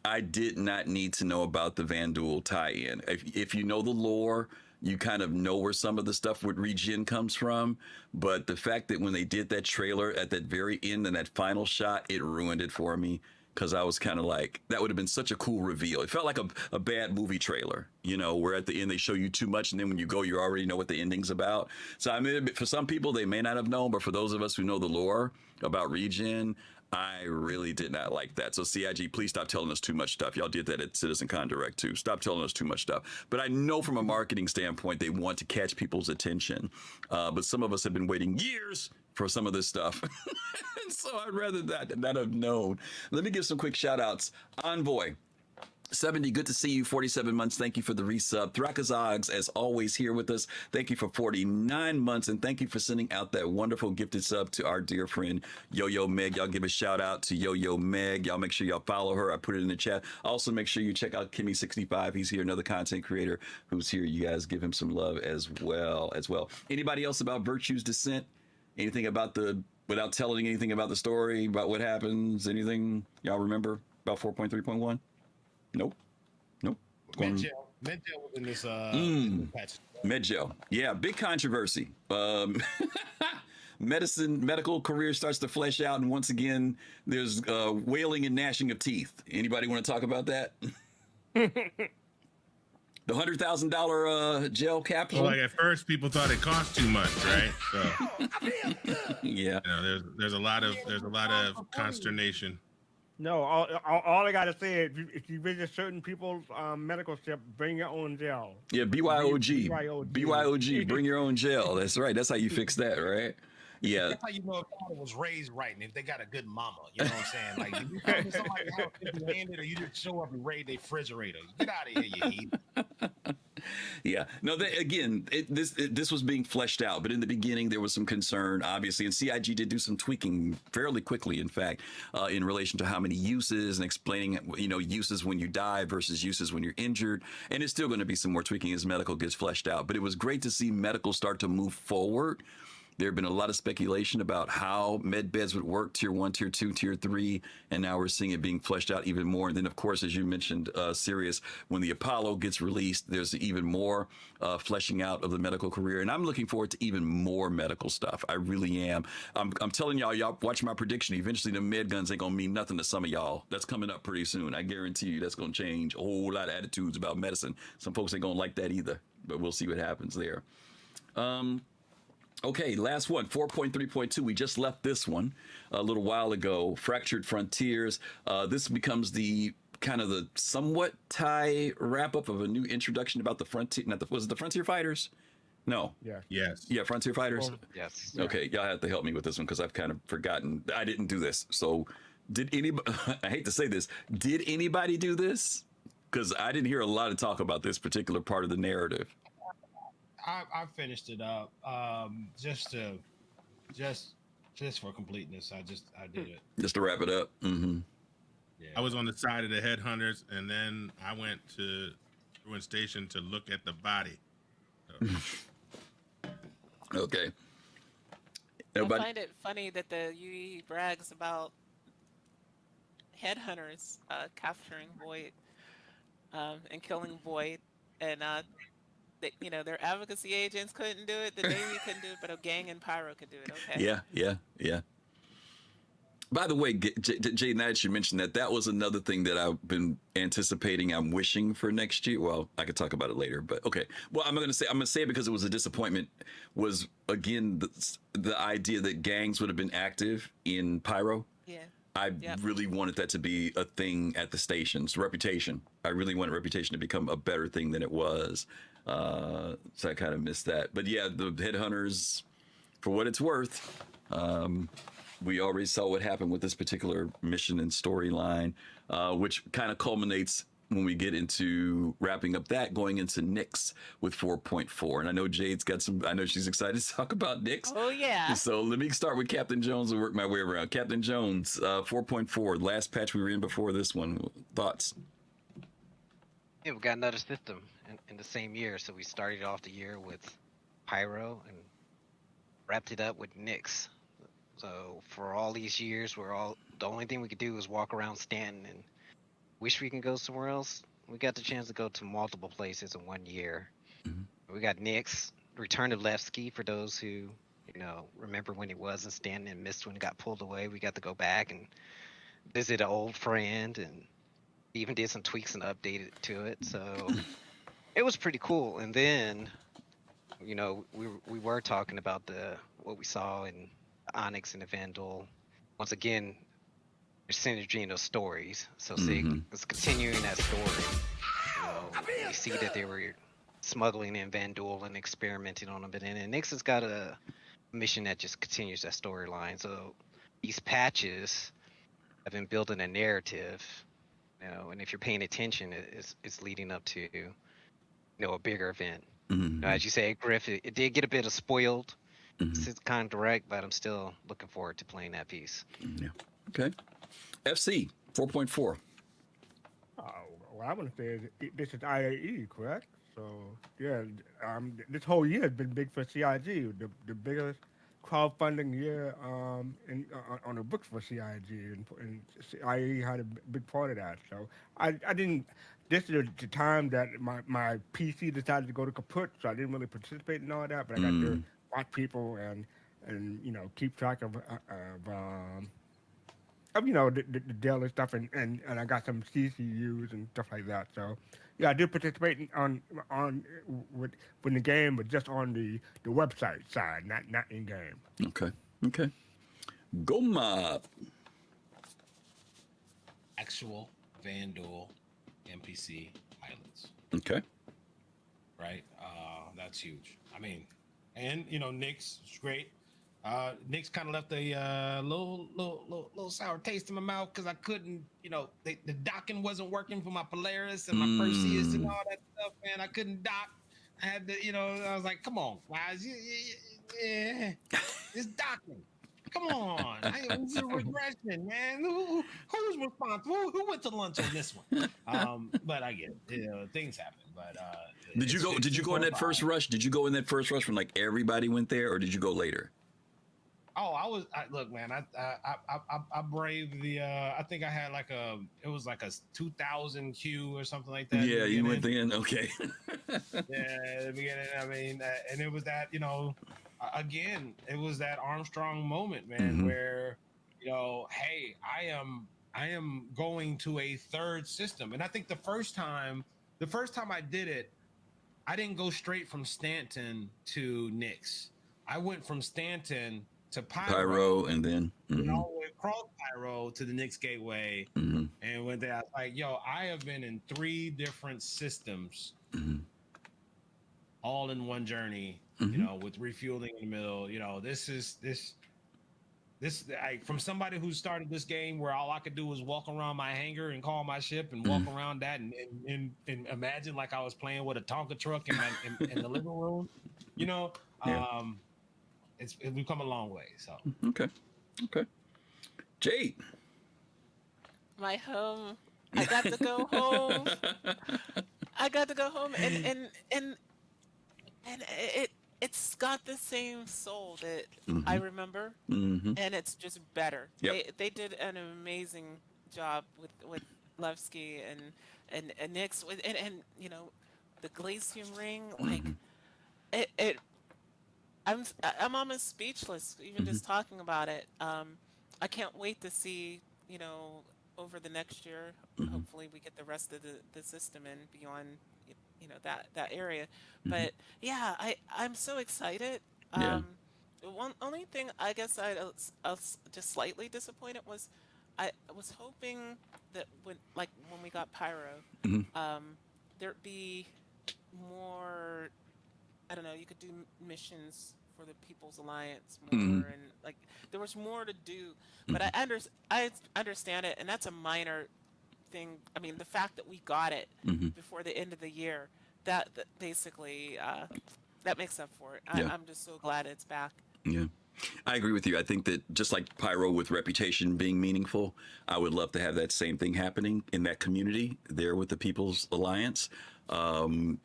I did not need to know about the Van Duel tie-in. If you know the lore, you kind of know where some of the stuff with regen comes from. But the fact that when they did that trailer at that very end and that final shot, it ruined it for me. Because I was kind of like, that would have been such a cool reveal. It felt like a bad movie trailer, where at the end they show you too much, and then when you go, you already know what the ending's about. So I mean, for some people, they may not have known, but for those of us who know the lore about regen, I really did not like that. So CIG, please stop telling us too much stuff. Y'all did that at CitizenCon Direct too. Stop telling us too much stuff. But I know from a marketing standpoint, they want to catch people's attention. But some of us have been waiting years for some of this stuff. So I'd rather not have known. Let me give some quick shout outs. Envoy. 70, good to see you. 47 months. Thank you for the resub. Thrakazogs, as always, here with us. Thank you for 49 months, and thank you for sending out that wonderful gifted sub to our dear friend Yo-Yo Meg. Y'all give a shout out to Yo-Yo Meg. Y'all make sure y'all follow her. I put it in the chat. Also, make sure you check out Kimmy65. He's here, another content creator who's here. You guys give him some love as well. Anybody else about Virtue's Descent? Anything about without telling anything about the story, about what happens? Anything y'all remember about 4.3.1? Nope. Medgel was in this patch. Medgel. Yeah, big controversy. Medical career starts to flesh out, and once again, there's wailing and gnashing of teeth. Anybody want to talk about that? The $100,000 gel capsule. Well, like at first, people thought it cost too much, right? So, yeah. There's a lot of consternation. No, all I gotta say is if you visit certain people's medical shop, bring your own gel. Yeah, BYOG. Bring your own gel. That's right. That's how you fix that, right? Yeah. That's how you know if somebody was raised right and if they got a good mama. You know what I'm saying? Like, if you come to somebody's house empty-handed or you just show up and raid their refrigerator, get out of here, you heathen. Yeah. No, this was being fleshed out, but in the beginning there was some concern, obviously, and CIG did do some tweaking fairly quickly, in fact, in relation to how many uses and explaining, uses when you die versus uses when you're injured. And it's still going to be some more tweaking as medical gets fleshed out. But it was great to see medical start to move forward. There had been a lot of speculation about how med beds would work, tier 1, tier 2, tier 3, and now we're seeing it being fleshed out even more. And then, of course, as you mentioned, Sirius, when the Apollo gets released, there's even more fleshing out of the medical career. And I'm looking forward to even more medical stuff. I really am. I'm telling y'all watch my prediction. Eventually, the med guns ain't going to mean nothing to some of y'all. That's coming up pretty soon. I guarantee you that's going to change a whole lot of attitudes about medicine. Some folks ain't going to like that either, but we'll see what happens there. Okay, last one, 4.3.2. We just left this one a little while ago. Fractured Frontiers. This becomes the kind of the somewhat tie wrap up of a new introduction about the Frontier. Was it the Frontier Fighters? No. Yeah. Yes. Yeah, Frontier Fighters. Yes. Okay, y'all have to help me with this one because I've kind of forgotten. I didn't do this. So, did anybody? I hate to say this. Did anybody do this? Because I didn't hear a lot of talk about this particular part of the narrative. I finished it up just for completeness. I did it Just to wrap it up. Mm-hmm. Yeah. I was on the side of the headhunters, and then I went to Ruin Station to look at the body. So. Okay. I find it funny that the UE brags about headhunters capturing Void and killing Void, and their advocacy agents couldn't do it. The Navy couldn't do it, but a gang and Pyro could do it. Okay. Yeah. By the way, Jade, now that you mentioned that was another thing that I've been anticipating. I'm wishing for next year. Well, I could talk about it later, but okay. Well, I'm gonna say it because it was a disappointment. Was again the idea that gangs would have been active in Pyro. Yeah. I really wanted that to be a thing at the stations. Reputation. I really wanted Reputation to become a better thing than it was. So I kind of missed that. But yeah, the headhunters, for what it's worth, we already saw what happened with this particular mission and storyline, which kind of culminates when we get into wrapping up that, going into Nyx with 4.4. And I know Jade's got I know she's excited to talk about Nyx. Oh, yeah. So let me start with Captain Jones and work my way around. Captain Jones, 4.4, last patch we were in before this one. Thoughts? Yeah, we got another system in the same year. So we started off the year with Pyro and wrapped it up with Nyx. So for all these years, the only thing we could do was walk around Stanton and wish we can go somewhere else. We got the chance to go to multiple places in 1 year. Mm-hmm. We got Nyx, Return of Levski for those who, remember when he was in Stanton and missed when he got pulled away. We got to go back and visit an old friend and even did some tweaks and updated to it. So it was pretty cool. And then, we were talking about what we saw in Onyx and the Vandal. Once again, there's synergy in those stories. So Sig is continuing that story. We see that they were smuggling in Vandal and experimenting on them. But then Nyx has got a mission that just continues that storyline. So these patches have been building a narrative and if you're paying attention, it's leading up to a bigger event. As you say, Griff, it did get a bit of spoiled. It's kind of direct, but I'm still looking forward to playing that piece. Yeah. Okay. FC 4.4. What I want to say is this is IAE, correct? So yeah, this whole year has been big for CIG, the biggest crowdfunding year on the books for CIG, and IAE had a big part of that. So I didn't. This is the time that my PC decided to go to kaput, so I didn't really participate in all that. But I got to watch people and keep track of the daily stuff, and I got some CCUs and stuff like that. So yeah, I did participate with the game, but just on the website side, not in game. Okay. Goma. Actual Vandal NPC pilots. Okay. Right. That's huge. I mean, and Nick's is great. Nick's kind of left a little sour taste in my mouth because I couldn't, the docking wasn't working for my Polaris and my Perseus and all that stuff, man. I couldn't dock. I had to, I was like, come on, guys, it's docking. Come on, it's a regression, man. Who's responsible? Who went to lunch on this one? But I get it. Things happen. But did you go in that first rush? Did you go in that first rush when like everybody went there, or did you go later? Oh, look, man. I braved the. I think I had it was like a 2000 queue or something like that. Yeah, you went then. Okay. Yeah, at the beginning. I mean, and it was that again, it was that Armstrong moment, man, where hey, I am going to a third system, and I think the first time I did it, I didn't go straight from Stanton to Nix. I went from Stanton to Pyro, and then all the way across Pyro to the Nix Gateway, and went there. I was like, yo, I have been in 3 different systems, all in one journey. With refueling in the middle. This from somebody who started this game where all I could do was walk around my hangar and call my ship and walk around that and imagine like I was playing with a Tonka truck in the living room. It's come a long way. So okay. Jade. My home. I got to go home. And it's got the same soul that I remember, and it's just better. Yep. They did an amazing job with Levski and Nix and the Glacium ring. Like I'm almost speechless even just talking about it. I can't wait to see over the next year. Hopefully we get the rest of the system in beyond that area. But yeah, I'm so excited. The only thing I guess I was just slightly disappointed was I was hoping that when we got Pyro, there'd be more. I don't know. You could do missions for the People's Alliance more, and there was more to do. But I understand it, and that's a minor thing. I mean, the fact that we got it before the end of the year, that basically that makes up for it. I'm just so glad it's back. Yeah, I agree with you. I think that just like Pyro with reputation being meaningful, I would love to have that same thing happening in that community there with the People's Alliance. The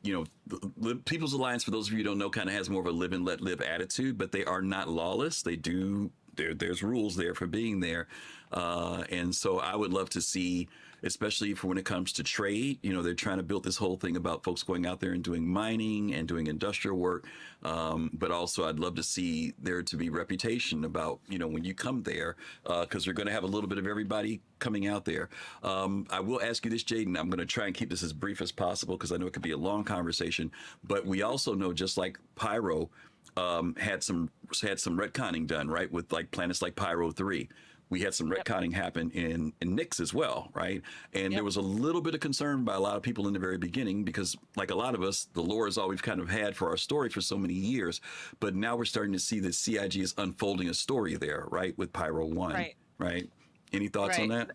People's Alliance, for those of you who don't know, kind of has more of a live and let live attitude, but they are not lawless. They do. There's rules there for being there. And so I would love to see, especially for when it comes to trade, they're trying to build this whole thing about folks going out there and doing mining and doing industrial work. But also I'd love to see there to be reputation about, when you come there, because we're going to have a little bit of everybody coming out there. I will ask you this, Jaden. I'm going to try and keep this as brief as possible because I know it could be a long conversation. But we also know, just like Pyro, had some retconning done, right, with like planets like Pyro 3. We had some retconning happen in Nix as well, right? And there was a little bit of concern by a lot of people in the very beginning because, like a lot of us, the lore is all we've kind of had for our story for so many years. But now we're starting to see that CIG is unfolding a story there, right, with Pyro 1, right? Any thoughts on that?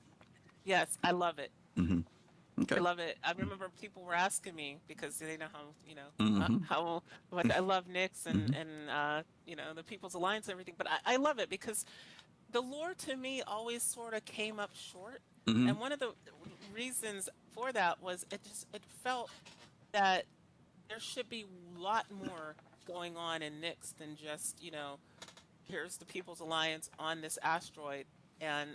Yes, I love it. Okay. I love it. I remember people were asking me because they know how, Mm-hmm. how much I love Nyx and Mm-hmm. the People's Alliance and everything. But I love it because the lore to me always sort of came up short. Mm-hmm. And one of the reasons for that was it felt that there should be a lot more going on in Nyx than just, here's the People's Alliance on this asteroid. And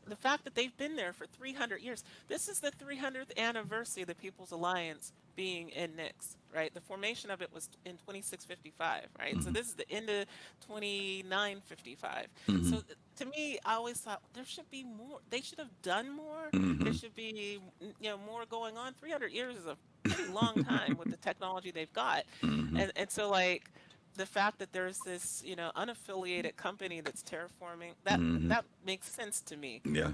the fact that they've been there for 300 years. This is the 300th anniversary of the People's Alliance being in Nyx, right? The formation of it was in 2655, right? So this is the end of 2955. Mm-hmm. So to me, I always thought there should be more. They should have done more. Mm-hmm. There should be, more going on. 300 years is a pretty long time with the technology they've got. Mm-hmm. And so like the fact that there's this, unaffiliated company that's terraforming, that makes sense to me. Yeah.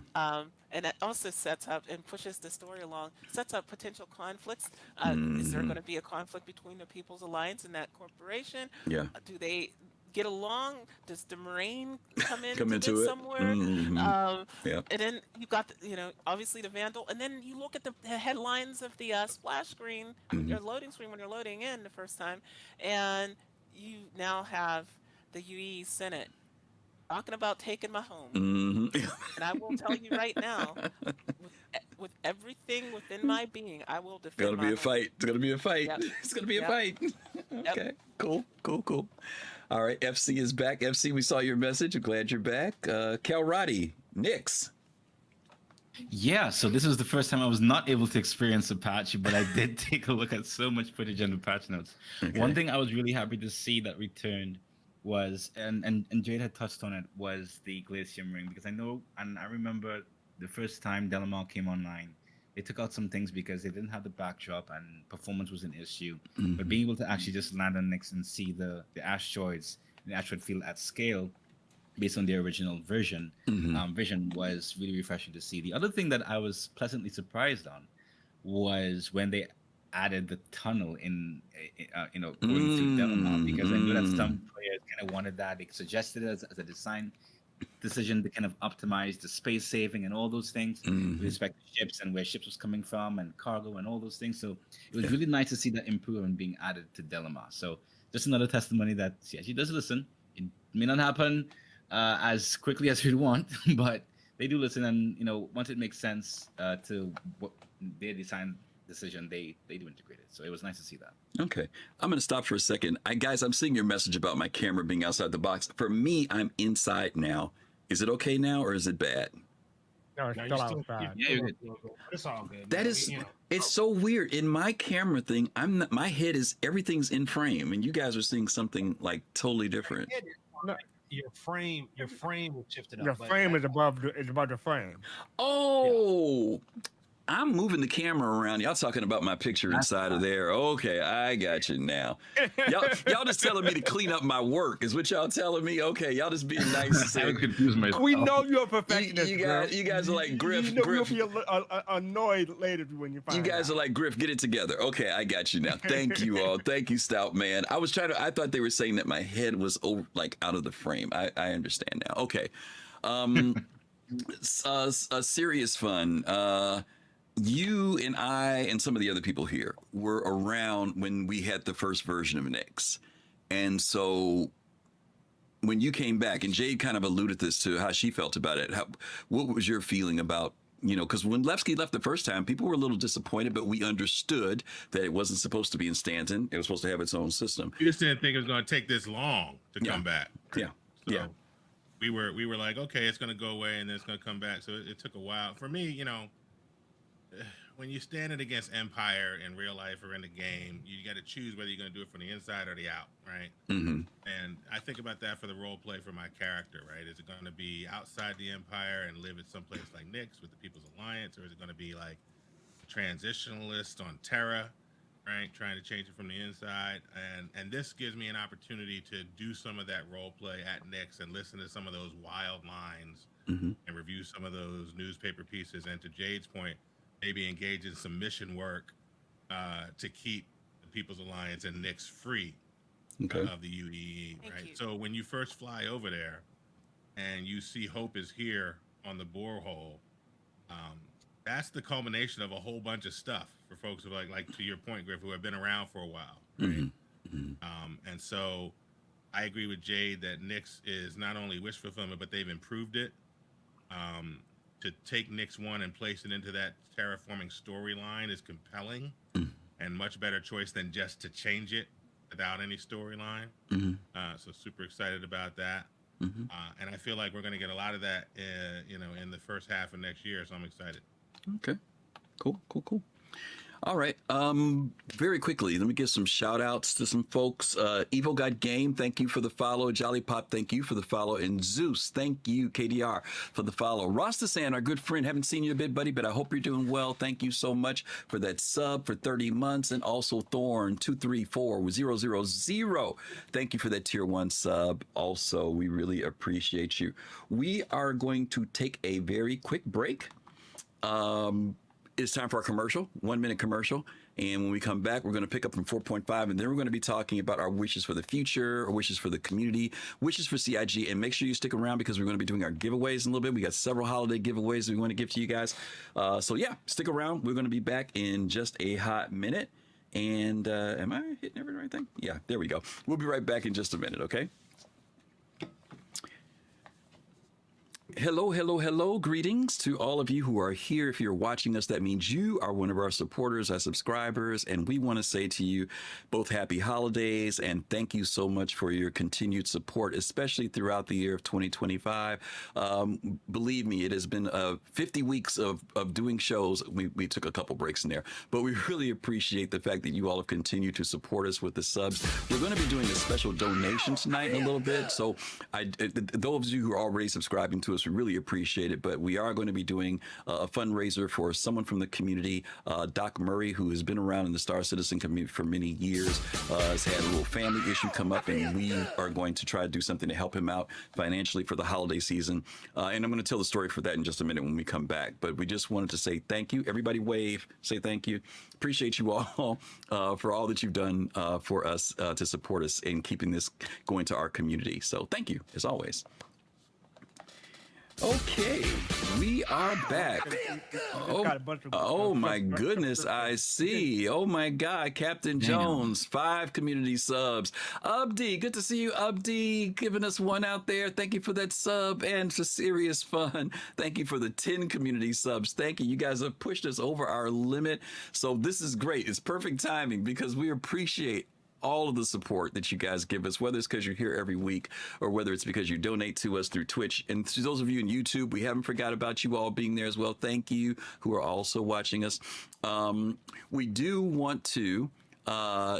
And that also sets up and pushes the story along, sets up potential conflicts. Is there going to be a conflict between the People's Alliance and that corporation? Yeah. Do they get along? Does the Marine come into it somewhere? Mm-hmm. Yeah. And then you got, obviously the Vandal. And then you look at the headlines of the splash screen, your loading screen when you're loading in the first time, and you now have the UE Senate talking about taking my home. And I will tell you right now, with everything within my being, I will defend It's gonna be a fight. It's gonna be a fight. Yep. It's gonna be a Yep. fight. Okay. Cool. All right. FC is back. FC, we saw your message. I'm glad you're back. Kalrati, Nyx. Yeah, so this was the first time I was not able to experience the patch, but I did take a look at so much footage in the patch notes. Okay. One thing I was really happy to see that returned was, and Jade had touched on it, was the Glacium Ring, because I know, and I remember the first time Delamar came online, they took out some things because they didn't have the backdrop and performance was an issue. But being able to actually just land on Nyx and see the asteroids in the asteroid field at scale, based on the original version, vision was really refreshing to see. The other thing that I was pleasantly surprised on was when they added the tunnel in, going through Delamar, because I knew that some players kind of wanted that. They suggested it as a design decision to kind of optimize the space saving and all those things with respect to ships and where ships was coming from and cargo and all those things. So it was really nice to see that improvement being added to Delamar. So just another testimony that she does listen. It may not happen as quickly as we'd want, but they do listen, and once it makes sense to what their design decision, they do integrate it. So it was nice to see that. Okay, I'm going to stop for a second. Guys, I'm seeing your message about my camera being outside the box. For me, I'm inside now. Is it okay now, or is it bad? No, it's still outside. Yeah, you're good. It's all good. That is, it's so weird. In my camera thing, my head is, everything's in frame, and you guys are seeing something like totally different. No. Your frame was shifted up. Your frame is above the frame. Oh, I'm moving the camera around. Y'all talking about my picture inside of there. Okay, I got you now. Y'all just telling me to clean up my work is what y'all telling me. Okay, y'all just being nice. I confused myself. We know you're a perfectionist. You guys are like Griff. You'll be annoyed later when you find You guys out. are like, Griff, get it together. Okay, I got you now. Thank you all. Thank you, Stout Man. I thought they were saying that my head was out of the frame. I understand now. Okay. SeriousFun. You and I and some of the other people here were around when we had the first version of Nyx. And so when you came back, and Jade kind of alluded this to how she felt about it, what was your feeling about, because when Levski left the first time, people were a little disappointed, but we understood that it wasn't supposed to be in Stanton. It was supposed to have its own system. We just didn't think it was going to take this long to come back. Yeah. So we were like, okay, it's going to go away and then it's going to come back. So it took a while. For me, when you're standing against Empire in real life or in the game, you got to choose whether you're going to do it from the inside or the out, right? And I think about that for the role play for my character, right? Is it going to be outside the Empire and live at some place like Nyx with the People's Alliance, or is it going to be like transitionalist on Terra, right? Trying to change it from the inside. And this gives me an opportunity to do some of that role play at Nyx and listen to some of those wild lines and review some of those newspaper pieces. And to Jade's point, maybe engage in some mission work to keep the People's Alliance and Nyx free of the UEE, right? you. So when you first fly over there and you see Hope is here on the borehole, that's the culmination of a whole bunch of stuff for folks who like to your point, Griff, who have been around for a while. Right? And so I agree with Jade that Nyx is not only wish fulfillment, but they've improved it. To take Nyx 1 and place it into that terraforming storyline is compelling and much better choice than just to change it without any storyline. So super excited about that. And I feel like we're going to get a lot of that, in the first half of next year. So I'm excited. Okay, cool. All right. Very quickly, let me give some shout outs to some folks. Evo God Game, thank you for the follow. Jolly Pop, thank you for the follow. And Zeus, thank you, KDR, for the follow. Rastasan, our good friend, haven't seen you a bit, buddy, but I hope you're doing well. Thank you so much for that sub for 30 months. And also Thorn 234000. Thank you for that tier 1 sub. Also, we really appreciate you. We are going to take a very quick break. It's time for our commercial, 1 minute commercial. And when we come back, we're going to pick up from 4.5. And then we're going to be talking about our wishes for the future, our wishes for the community, wishes for CIG. And make sure you stick around because we're going to be doing our giveaways in a little bit. We got several holiday giveaways that we want to give to you guys. So yeah, stick around. We're going to be back in just a hot minute. And am I hitting every right thing? Yeah, there we go. We'll be right back in just a minute, okay? Hello. Greetings to all of you who are here. If you're watching us, that means you are one of our supporters, our subscribers, and we want to say to you both happy holidays and thank you so much for your continued support, especially throughout the year of 2025. Believe me, it has been 50 weeks of doing shows. We took a couple breaks in there, but we really appreciate the fact that you all have continued to support us with the subs. We're going to be doing a special donation tonight in a little bit. So those of you who are already subscribing to us, we really appreciate it, but we are going to be doing a fundraiser for someone from the community, Doc Murray, who has been around in the Star Citizen community for many years, has had a little family issue come up, and we are going to try to do something to help him out financially for the holiday season. And I'm going to tell the story for that in just a minute when we come back, but we just wanted to say thank you. Everybody wave, say thank you. Appreciate you all for all that you've done for us to support us in keeping this going to our community. So thank you, as always. Okay, we are back. Oh my goodness, I see. Oh my God, Captain Jones, 5 community subs. Abdi, good to see you, Abdi, giving us one out there. Thank you for that sub. And for SeriousFun, thank you for the 10 community subs. Thank you. You guys have pushed us over our limit. So this is great. It's perfect timing because we appreciate all of the support that you guys give us, whether it's because you're here every week or whether it's because you donate to us through Twitch. And to those of you in YouTube, we haven't forgot about you all being there as well. Thank you who are also watching us. We do want to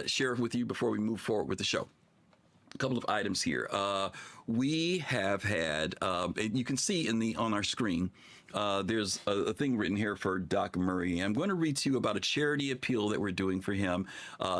share with you before we move forward with the show. A couple of items here. We have had, you can see on our screen, there's a thing written here for Doc Murray. I'm going to read to you about a charity appeal that we're doing for him.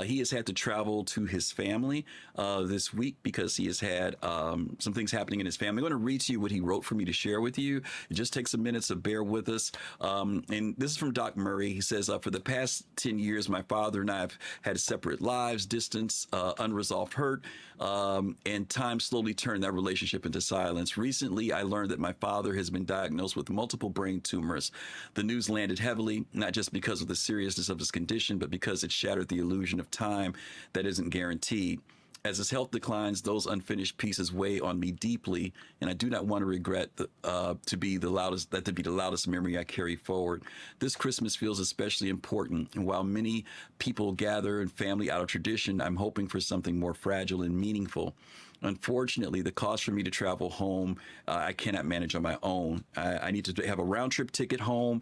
He has had to travel to his family this week because he has had some things happening in his family. I'm going to read to you what he wrote for me to share with you. It just takes a minute, so bear with us. And this is from Doc Murray. He says, for the past 10 years, my father and I have had separate lives, distance, unresolved hurt, and time slowly turned that relationship into silence. Recently, I learned that my father has been diagnosed with multiple brain tumors. The news landed heavily, not just because of the seriousness of his condition, but because it shattered the illusion of time that isn't guaranteed. As his health declines, those unfinished pieces weigh on me deeply, and I do not want to regret to be the loudest memory I carry forward. This Christmas feels especially important, and while many people gather and family out of tradition, I'm hoping for something more fragile and meaningful. Unfortunately, the cost for me to travel home, I cannot manage on my own. I need to have a round trip ticket home,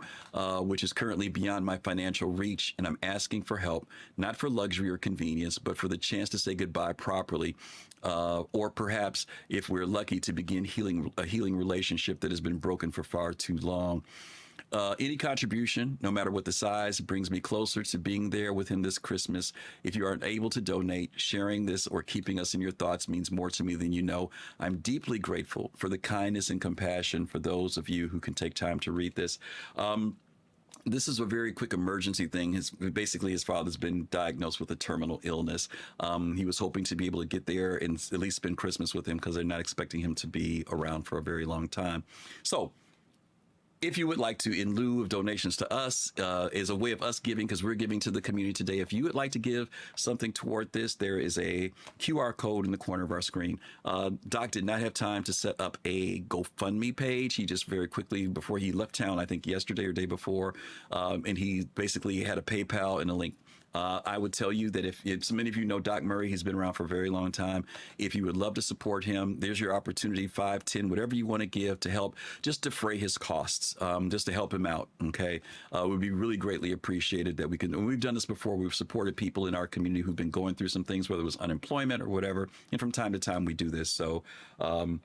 which is currently beyond my financial reach. And I'm asking for help, not for luxury or convenience, but for the chance to say goodbye properly. Or perhaps, if we're lucky, to begin a healing relationship that has been broken for far too long. Any contribution, no matter what the size, brings me closer to being there with him this Christmas. If you aren't able to donate, sharing this or keeping us in your thoughts means more to me than you know. I'm deeply grateful for the kindness and compassion for those of you who can take time to read this. This is a very quick emergency thing. Basically, his father's been diagnosed with a terminal illness. He was hoping to be able to get there and at least spend Christmas with him because they're not expecting him to be around for a very long time. So, if you would like to, in lieu of donations to us, is a way of us giving, because we're giving to the community today. If you would like to give something toward this, there is a QR code in the corner of our screen. Doc did not have time to set up a GoFundMe page. He just very quickly, before he left town, I think yesterday or day before, and he basically had a PayPal and a link. I would tell you that if so many of you know Doc Murray, he's been around for a very long time. If you would love to support him, there's your opportunity, 5, 10, whatever you want to give to help just defray his costs, just to help him out. Okay. It would be really greatly appreciated that we can, and we've done this before. We've supported people in our community who've been going through some things, whether it was unemployment or whatever. And from time to time we do this. So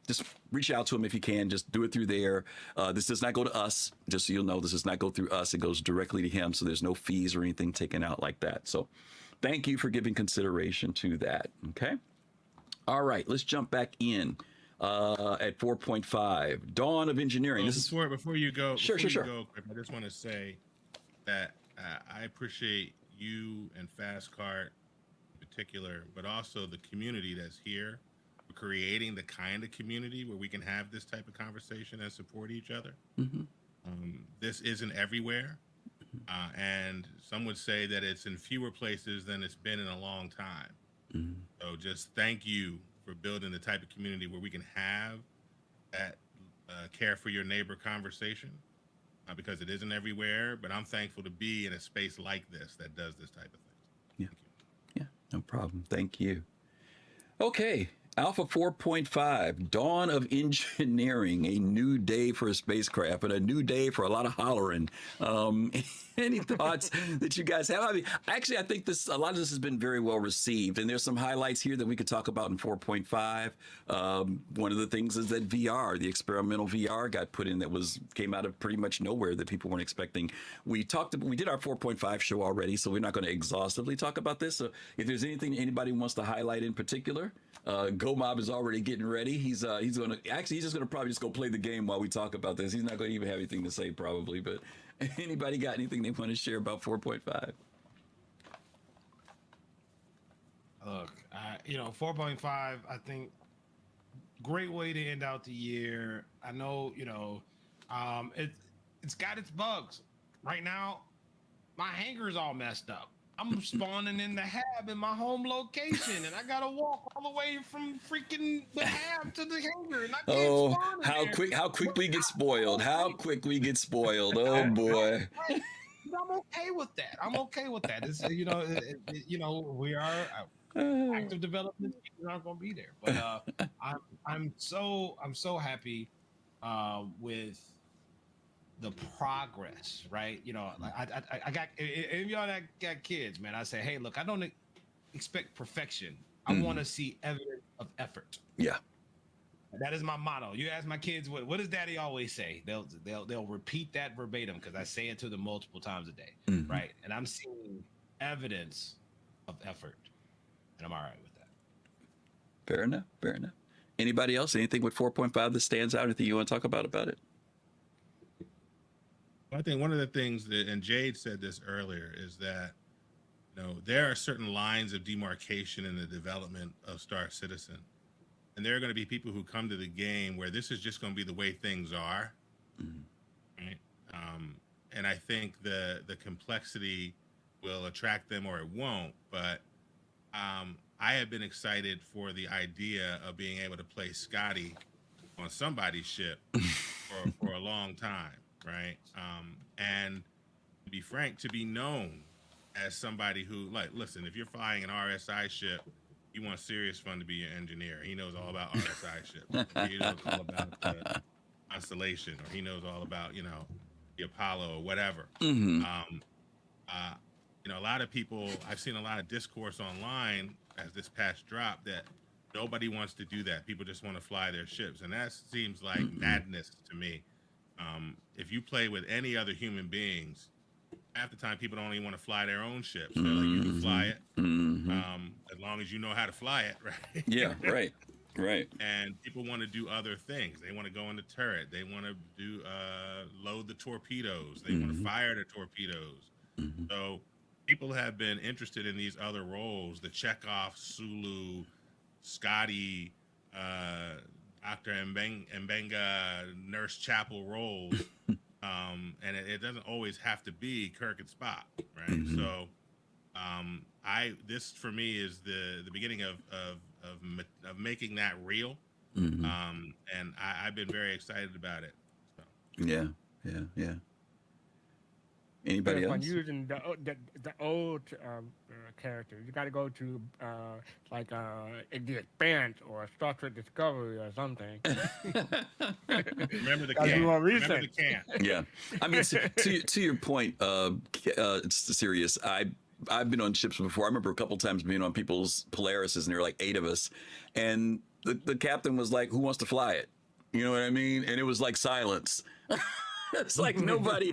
just reach out to him if you can. Just do it through there. This does not go to us, just so you'll know. This does not go through us. It goes directly to him. So there's no fees or anything taken out like that. So thank you for giving consideration to that. Okay. All right. Let's jump back in at 4.5. Dawn of Engineering. Well, before you go, sure. Go, I just want to say that I appreciate you and fastcart in particular, but also the community that's here, for creating the kind of community where we can have this type of conversation and support each other. This isn't everywhere. And some would say that it's in fewer places than it's been in a long time. So just thank you for building the type of community where we can have that care for your neighbor conversation, because it isn't everywhere. But I'm thankful to be in a space like this that does this type of thing. Yeah, no problem. Thank you. Okay. Alpha 4.5, Dawn of Engineering, a new day for a spacecraft and a new day for a lot of hollering. Any thoughts that you guys have? I mean, actually, I think a lot of this has been very well received, and there's some highlights here that we could talk about in 4.5. One of the things is that VR, the experimental VR, got put in that came out of pretty much nowhere that people weren't expecting. We did our 4.5 show already, so we're not going to exhaustively talk about this. So if there's anything anybody wants to highlight in particular, Gomab is already getting ready. He's just going to probably just go play the game while we talk about this. He's not going to even have anything to say probably, but anybody got anything they want to share about 4.5? Look, 4.5, I think great way to end out the year. I know, it's got its bugs. Right now, my hangar's all messed up. I'm spawning in the hab in my home location, and I gotta walk all the way from freaking the hab to the hangar, and I can't spawn in how quick we get spoiled. How quick we get spoiled. Oh boy. I'm okay with that. It's we are active development. We're not gonna be there, but I'm so happy with the progress, right? I got, if y'all that got kids, man, I say, hey, look, I don't expect perfection. I want to see evidence of effort. Yeah. That is my motto. You ask my kids, what does daddy always say? They'll repeat that verbatim, because I say it to them multiple times a day, right? And I'm seeing evidence of effort, and I'm all right with that. Fair enough. Anybody else? Anything with 4.5 that stands out? Anything you want to talk about it? I think one of the things that, and Jade said this earlier, is that there are certain lines of demarcation in the development of Star Citizen, and there are going to be people who come to the game where this is just going to be the way things are, right? And I think the complexity will attract them or it won't. But I have been excited for the idea of being able to play Scotty on somebody's ship for a long time. Right. And to be frank, to be known as somebody who, listen, if you're flying an RSI ship, you want SeriousFun to be your engineer. He knows all about RSI ships. He knows all about the Constellation, or he knows all about, the Apollo or whatever. A lot of people, I've seen a lot of discourse online as this patch dropped that nobody wants to do that. People just want to fly their ships. And that seems like madness to me. If you play with any other human beings, half the time people don't even want to fly their own ships. They're like, you can fly it, as long as you know how to fly it, right? Yeah, right. And people want to do other things. They want to go in the turret. They want to do load the torpedoes. They want to fire the torpedoes. So people have been interested in these other roles: the Chekhov, Sulu, Scotty, Dr. Mbenga, Nurse Chapel roles, and it doesn't always have to be Kirk and Spock, right? So, this for me is the beginning of making that real, and I've been very excited about it. So. Yeah. Anybody When else? using the old characters, you got to go to like the Expanse or Star Trek Discovery or something. Remember the Gotta can. do more Remember research. the can. Yeah, I mean, to your point, it's serious. I've been on ships before. I remember a couple times being on people's Polarises, and there were like 8 of us, and the captain was like, "Who wants to fly it?" You know what I mean? And it was like silence. It's like nobody,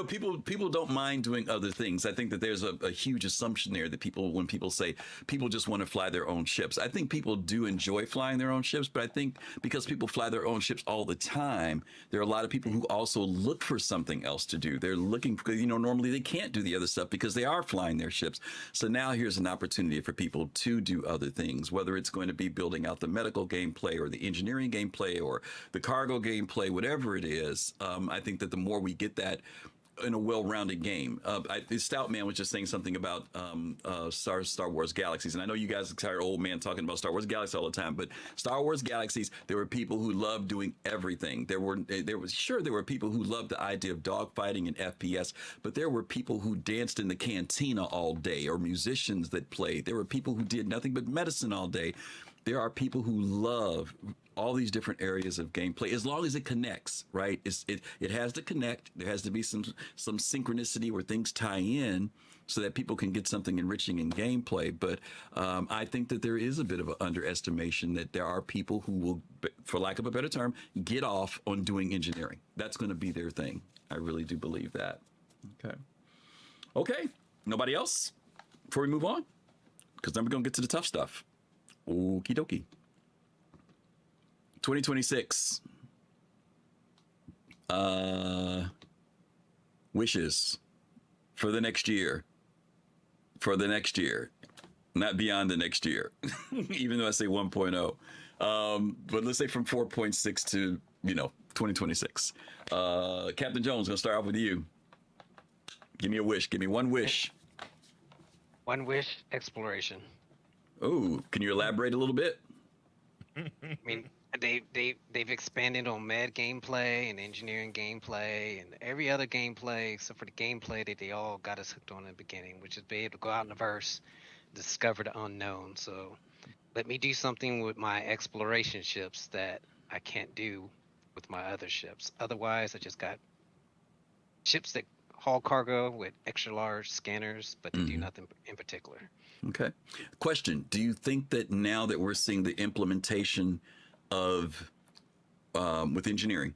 people don't mind doing other things. I think that there's a huge assumption there that when people say people just want to fly their own ships, I think people do enjoy flying their own ships, but I think because people fly their own ships all the time, there are a lot of people who also look for something else to do. They're looking for, normally they can't do the other stuff because they are flying their ships. So now here's an opportunity for people to do other things, whether it's going to be building out the medical gameplay or the engineering gameplay or the cargo gameplay, whatever it is. I think that the more we get that in a well-rounded game. Stout Man was just saying something about Star Wars Galaxies, and I know you guys are tired old man talking about Star Wars Galaxies all the time, but Star Wars Galaxies, there were people who loved doing everything. There were people who loved the idea of dogfighting and FPS, but there were people who danced in the cantina all day, or musicians that played. There were people who did nothing but medicine all day. There are people who love all these different areas of gameplay, as long as it connects, right? It has to connect. There has to be some synchronicity where things tie in so that people can get something enriching in gameplay. But I think that there is a bit of an underestimation that there are people who will, for lack of a better term, get off on doing engineering. That's going to be their thing. I really do believe that. Okay. Nobody else before we move on? Because then we're going to get to the tough stuff. Okie dokie. 2026. Wishes for the next year. For the next year. Not beyond the next year. Even though I say 1.0. But let's say from 4.6 to, 2026. Captain Jones, gonna start off with you. Give me a wish. Give me one wish. One wish, exploration. Oh, can you elaborate a little bit? I mean, they've expanded on med gameplay and engineering gameplay and every other gameplay except for the gameplay that they all got us hooked on in the beginning, which is be able to go out in the verse, discover the unknown. So let me do something with my exploration ships that I can't do with my other ships. Otherwise, I just got ships that haul cargo with extra large scanners, but they do nothing in particular. Okay. Question. Do you think that now that we're seeing the implementation of, with engineering,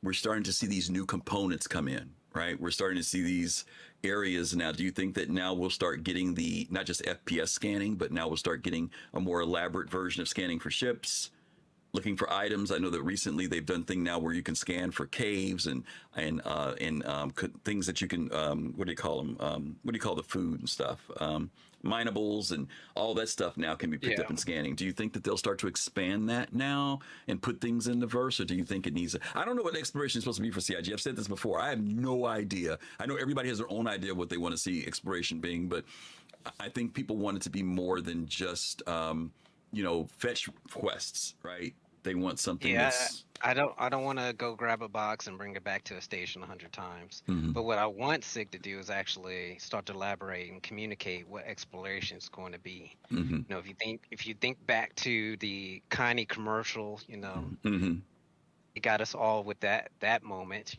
we're starting to see these new components come in, right? We're starting to see these areas now. Do you think that now we'll start getting the, not just FPS scanning, but now we'll start getting a more elaborate version of scanning for ships, looking for items? I know that recently they've done thing now where you can scan for caves and things that you can, what do you call them? What do you call the food and stuff? Minables and all that stuff now can be picked up in scanning. Do you think that they'll start to expand that now and put things in the verse, or do you think it needs I don't know what exploration is supposed to be for CIG. I've said this before. I have no idea. I know everybody has their own idea of what they want to see exploration being, but I think people want it to be more than just, fetch quests, right? They want something that's... I don't want to go grab a box and bring it back to a station 100 times. But what I want SIG to do is actually start to elaborate and communicate what exploration is going to be. If you think back to the Connie commercial, it got us all with that moment.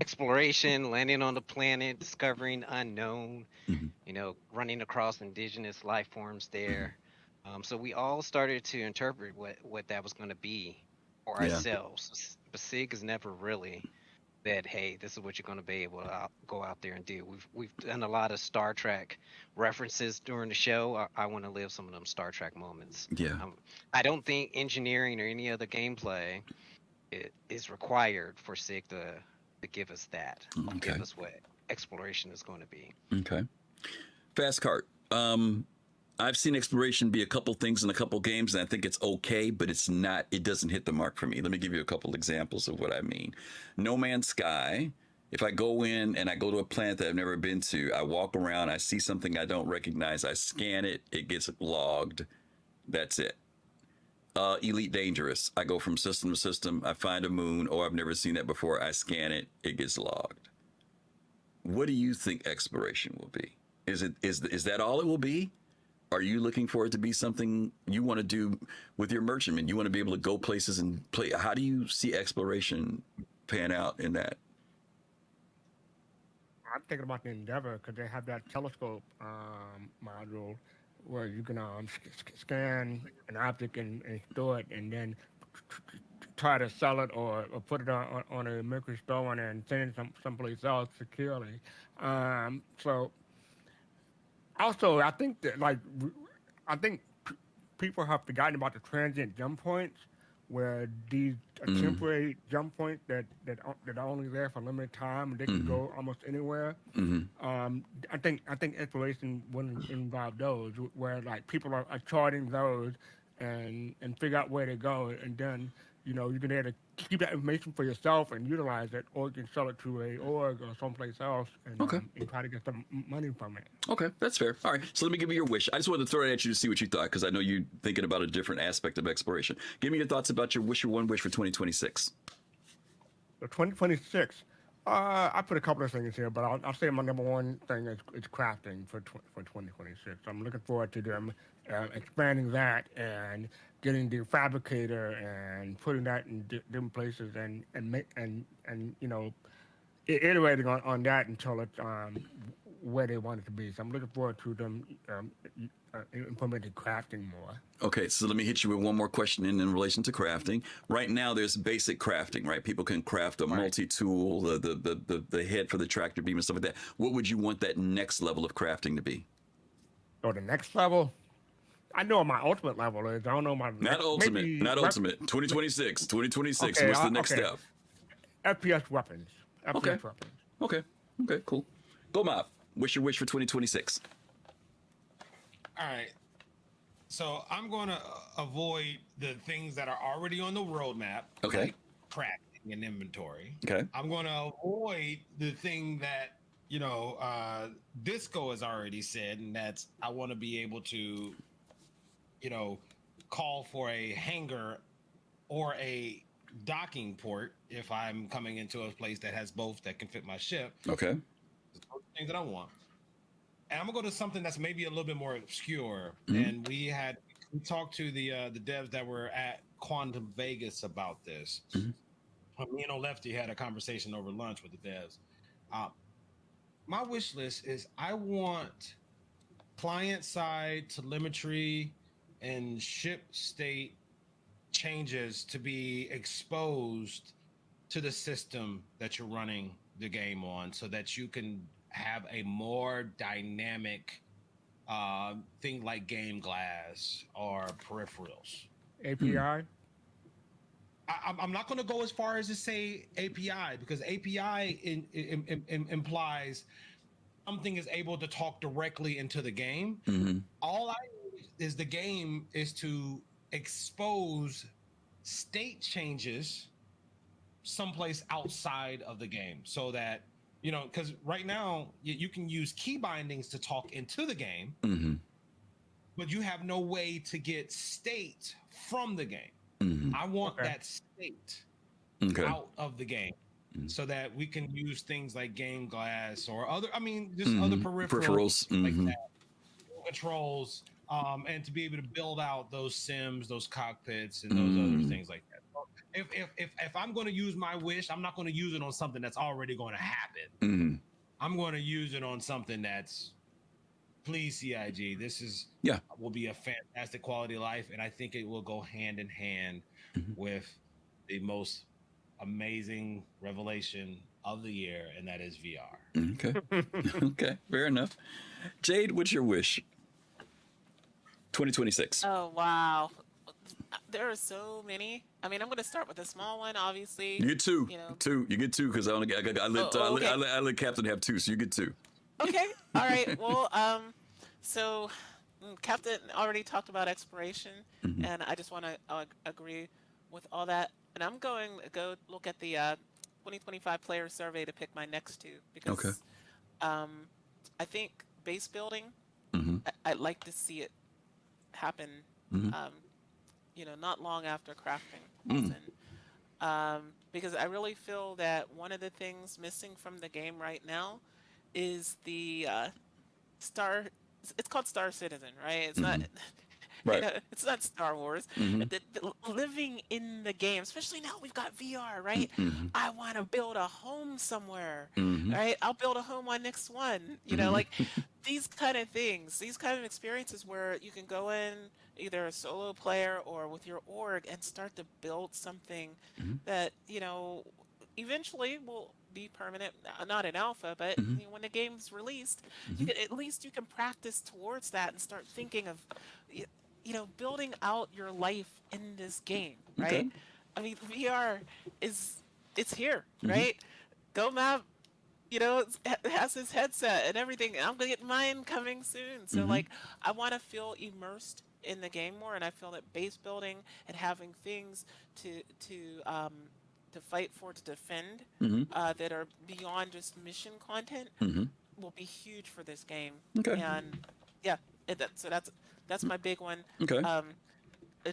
Exploration, landing on the planet, discovering unknown. Running across indigenous life forms there. So we all started to interpret what that was going to be for ourselves. But SIG has never really said, "Hey, this is what you're going to be able to go out there and do." We've done a lot of Star Trek references during the show. I want to live some of them Star Trek moments. Yeah. I don't think engineering or any other gameplay is required for SIG to give us that. Okay. Give us what exploration is going to be. Okay. Fastcart. I've seen exploration be a couple things in a couple games, and I think it's okay, but it's not. It doesn't hit the mark for me. Let me give you a couple examples of what I mean. No Man's Sky. If I go in and I go to a planet that I've never been to, I walk around, I see something I don't recognize, I scan it, it gets logged. That's it. Elite Dangerous. I go from system to system, I find a moon, or I've never seen that before, I scan it, it gets logged. What do you think exploration will be? Is that all it will be? Are you looking for it to be something you want to do with your merchantmen? You want to be able to go places and play. How do you see exploration pan out in that? I'm thinking about the Endeavor because they have that telescope module where you can scan an object and store it, and then try to sell it or put it on a Mercury store and send it someplace else securely. So also, I think that people have forgotten about the transient jump points, where these temporary jump points that are only there for a limited time and they can go almost anywhere. I think exploration wouldn't involve those, where like people are charting those and figure out where to go, and then you can either keep that information for yourself and utilize it, or you can sell it to a org or someplace else and try to get some money from it. Okay, that's fair. All right, so let me give you your wish. I just wanted to throw it at you to see what you thought, because I know you're thinking about a different aspect of exploration. Give me your thoughts about your one wish for 2026. So 2026, I put a couple of things here, but I'll say my number one thing is crafting for 2026. I'm looking forward to them expanding that and getting the fabricator and putting that in different places and iterating on that until it's where they want it to be. So I'm looking forward to them implementing crafting more. Okay, so let me hit you with one more question in relation to crafting. Right now, there's basic crafting, right? People can craft a multi-tool, the head for the tractor beam and stuff like that. What would you want that next level of crafting to be? Oh, the next level? I know what my ultimate level is. I don't know my... Not ultimate. 2026. 2026. Okay, what's the next step? FPS weapons. Okay, cool. Gomab, what's your wish for 2026? All right. So I'm going to avoid the things that are already on the roadmap. Okay. Like crafting and inventory. Okay. I'm going to avoid the thing that, Disco has already said, and that's I want to be able to, call for a hangar or a docking port if I'm coming into a place that has both that can fit my ship. Okay. Those things that I want. And I'm gonna go to something that's maybe a little bit more obscure. And we talked to the devs that were at Quantum Vegas about this. Me and Lefty had a conversation over lunch with the devs. My wish list is I want client side telemetry and ship state changes to be exposed to the system that you're running the game on, so that you can have a more dynamic thing like game glass or peripherals. API? I'm not going to go as far as to say API, because API implies something is able to talk directly into the game. All I need is the game is to expose state changes someplace outside of the game, so that because right now you can use key bindings to talk into the game, but you have no way to get state from the game. I want that state out of the game, so that we can use things like game glass or other other peripherals like that, controls, and to be able to build out those sims, those cockpits, and those other things like that. If I'm going to use my wish, I'm not going to use it on something that's already going to happen. I'm going to use it on something that's, please, CIG, this will be a fantastic quality of life, and I think it will go hand in hand with the most amazing revelation of the year, and that is VR. Okay. Okay, fair enough. Jade, what's your wish? 2026. Oh, wow. There are so many. I mean, I'm going to start with a small one, obviously. You get two. You get two, because I let Captain have two, so you get two. Okay. All right. Well, so Captain already talked about exploration, and I just want to agree with all that. And I'm going to go look at the 2025 player survey to pick my next two Okay. because I think base building, Mm-hmm. I'd like to see it happen, Mhm. Not long after crafting. Mm. Because I really feel that one of the things missing from the game right now is the Star. It's called Star Citizen, right? It's not. Right. It's not Star Wars. Mhm. Living in the game, especially now we've got VR, right? Mhm. I want to build a home somewhere, Mhm. right? I'll build a home on next one. Like these kind of things, these kind of experiences where you can go in either a solo player or with your org and start to build something Mhm. that eventually will be permanent, not in alpha, but Mhm. when the game's released, Mhm. at least you can practice towards that and start thinking of building out your life in this game, Okay. right? I mean, VR it's here, Mhm. right? GoMab, has his headset and everything. And I'm gonna get mine coming soon. So Mhm. I want to feel immersed in the game more, and I feel that base building and having things to fight for, to defend, Mhm. that are beyond just mission content Mhm. will be huge for this game. Okay. And yeah, so that's my big one. Okay.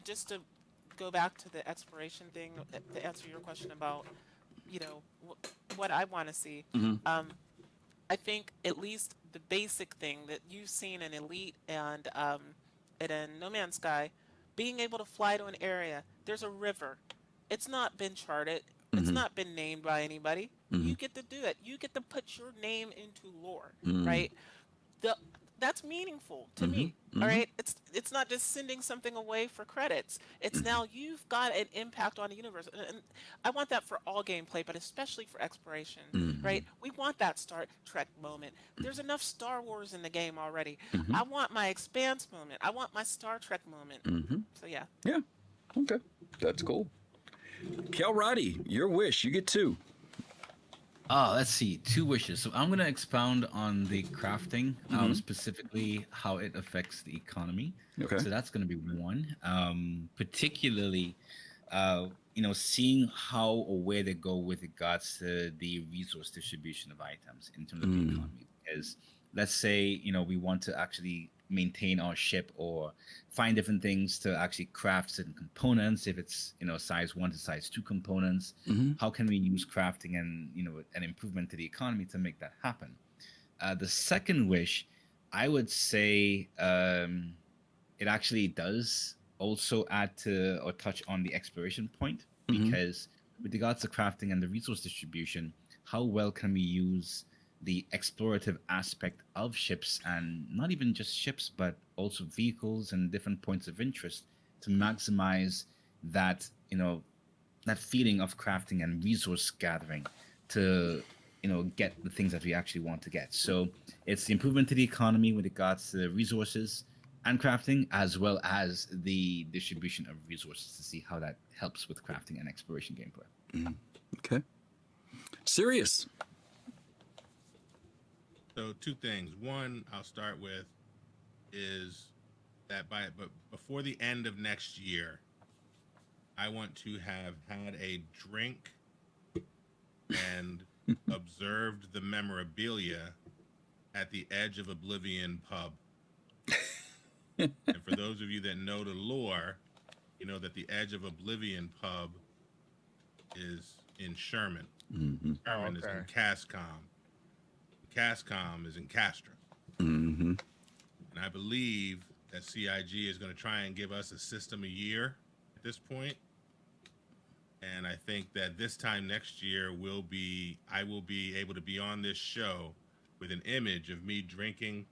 Just to go back to the exploration thing, to answer your question about what I want to see. Mhm. I think at least the basic thing that you've seen in Elite and in No Man's Sky, being able to fly to an area. There's a river. It's not been charted. It's Mhm. not been named by anybody. Mhm. You get to do it. You get to put your name into lore, Mhm. right? The That's meaningful to Mhm. me. All Mhm. right, it's not just sending something away for credits. It's now you've got an impact on the universe, and I want that for all gameplay, but especially for exploration. Mhm. Right? We want that Star Trek moment. There's enough Star Wars in the game already. Mhm. I want my Expanse moment. I want my Star Trek moment. Mhm. So yeah. Yeah. Okay. That's cool. Kalrati, your wish. You get two. Let's see, two wishes. So I'm gonna expound on the crafting, specifically how it affects the economy. Okay. So that's gonna be one. Particularly, seeing how or where they go with regards to the resource distribution of items in terms of the economy. Because let's say we want to actually maintain our ship or find different things to actually craft certain components. If it's size 1 to size 2 components, how can we use crafting and an improvement to the economy to make that happen? The second wish, I would say, it actually does also add to or touch on the exploration point, because with regards to crafting and the resource distribution, how well can we use the explorative aspect of ships, and not even just ships, but also vehicles and different points of interest, to maximize that that feeling of crafting and resource gathering to get the things that we actually want to get. So it's the improvement to the economy with regards to the resources and crafting, as well as the distribution of resources, to see how that helps with crafting and exploration gameplay. Okay. Serious. So two things. One, I'll start with is that but before the end of next year, I want to have had a drink and observed the memorabilia at the Edge of Oblivion pub. And for those of you that know the lore, you know that the Edge of Oblivion pub is in Sherman. Sherman is in Cascom. Cascom is in Castra. And I believe that CIG is going to try and give us a system a year at this point. And I think that this time next year I will be able to be on this show with an image of me drinking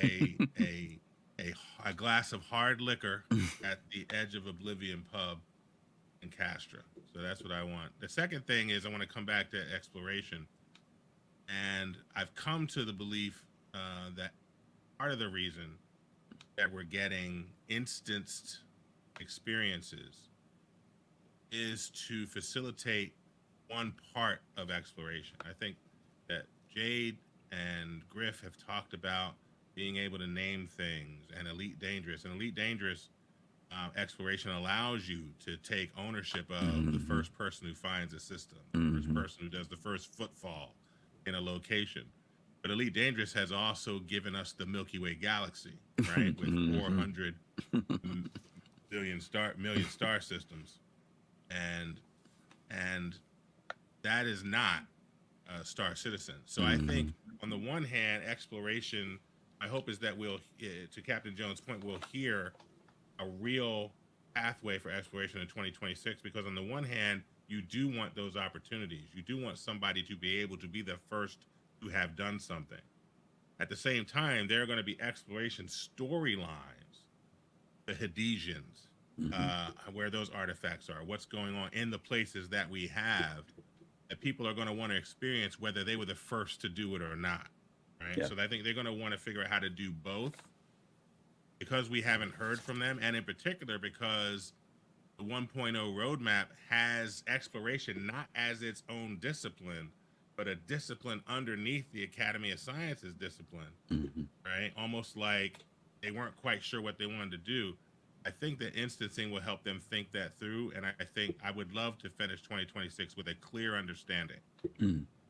a glass of hard liquor at the Edge of Oblivion pub in Castra. So that's what I want. The second thing is I want to come back to exploration. And I've come to the belief that part of the reason that we're getting instanced experiences is to facilitate one part of exploration. I think that Jade and Griff have talked about being able to name things, and Elite Dangerous. And Elite Dangerous exploration allows you to take ownership of the first person who finds a system, the first person who does the first footfall in a location. But Elite Dangerous has also given us the Milky Way galaxy, right, with 400 million star systems, and that is not Star Citizen. So I think on the one hand, exploration, my hope is that we'll, to Captain Jones' point, we'll hear a real pathway for exploration in 2026, because on the one hand, you do want those opportunities. You do want somebody to be able to be the first to have done something. At the same time, there are going to be exploration storylines, the Hadesians, where those artifacts are, what's going on in the places that we have, that people are going to want to experience, whether they were the first to do it or not, right? Yeah. So I think they're going to want to figure out how to do both, because we haven't heard from them, and in particular because the 1.0 roadmap has exploration not as its own discipline, but a discipline underneath the Academy of Sciences discipline, right? Almost like they weren't quite sure what they wanted to do. I think that instancing will help them think that through, and I think I would love to finish 2026 with a clear understanding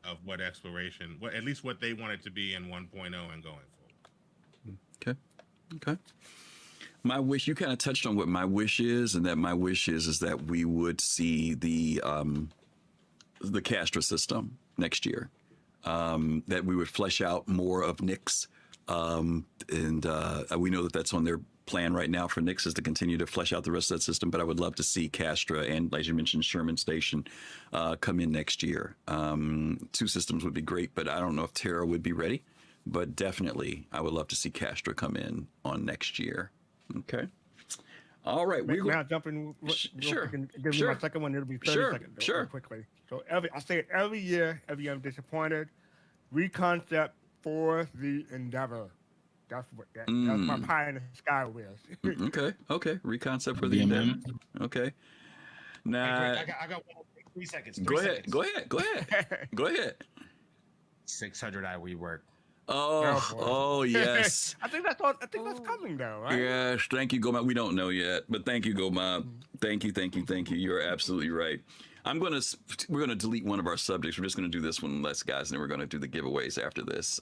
of what exploration, at least what they want it to be in 1.0 and going forward. Okay. My wish, you kind of touched on what my wish is, and that my wish is that we would see the Castra system next year, that we would flesh out more of Nyx, and we know that that's on their plan right now for Nyx, is to continue to flesh out the rest of that system. But I would love to see Castra and, as you mentioned, Sherman Station come in next year. 2 systems would be great, but I don't know if Terra would be ready. But definitely, I would love to see Castra come in on next year. Okay. All right. We're going to jump in. Sure. Give me my second one. It'll be 30 seconds. Sure. Quickly. So I say it every year I'm disappointed. Reconcept for the Endeavor. That's what that's my pie in the sky with. Okay. Reconcept for the Endeavor. Okay. Now, I got 3 seconds. Go ahead. 600 IWE work. Oh yes. I think that's coming though, right? Yes, thank you, Gomab. We don't know yet, but thank you, Gomab. Thank you. You're absolutely right. We're gonna delete one of our subjects. We're just gonna do this one less, guys, and then we're gonna do the giveaways after this.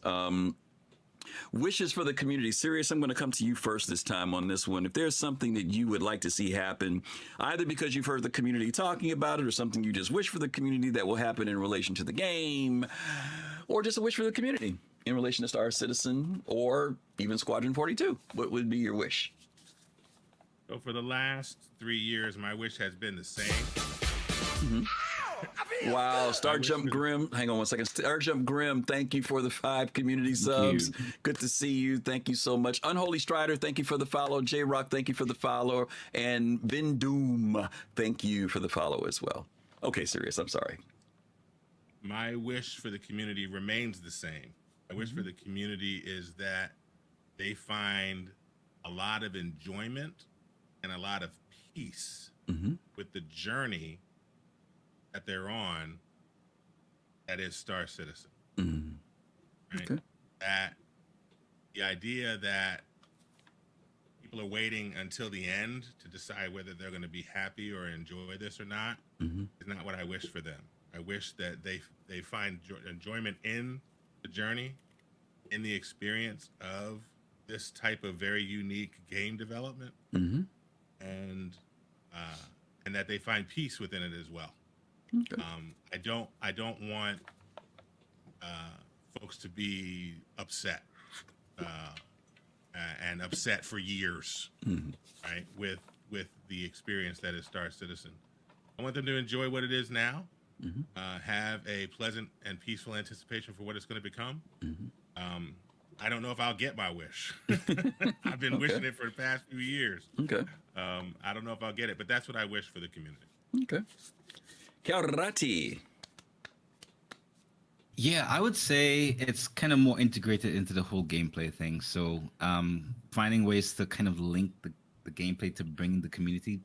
Wishes for the community. Serious, I'm going to come to you first this time on this one. If there's something that you would like to see happen, either because you've heard the community talking about it, or something you just wish for the community that will happen in relation to the game, or just a wish for the community in relation to Star Citizen or even Squadron 42, what would be your wish? So for the last 3 years, my wish has been the same. Wow, Star Jump Grim. Hang on one second. Star Jump Grim, thank you for the 5 community subs. Good to see you. Thank you so much. Unholy Strider, thank you for the follow. J Rock, thank you for the follow. And Vin Doom, thank you for the follow as well. Okay, Serious, I'm sorry. My wish for the community remains the same. My wish for the community is that they find a lot of enjoyment and a lot of peace with the journey that they're on, that is Star Citizen. Right? Okay. That the idea that people are waiting until the end to decide whether they're going to be happy or enjoy this or not is not what I wish for them. I wish that they find enjoyment in the journey, in the experience of this type of very unique game development, and that they find peace within it as well. Okay. I don't want folks to be upset and upset for years, right? With the experience that is Star Citizen. I want them to enjoy what it is now, have a pleasant and peaceful anticipation for what it's going to become. I don't know if I'll get my wish. I've been wishing it for the past few years. Okay. I don't know if I'll get it, but that's what I wish for the community. Okay. Kalrati. Yeah, I would say it's kind of more integrated into the whole gameplay thing. So finding ways to kind of link the gameplay to bring the community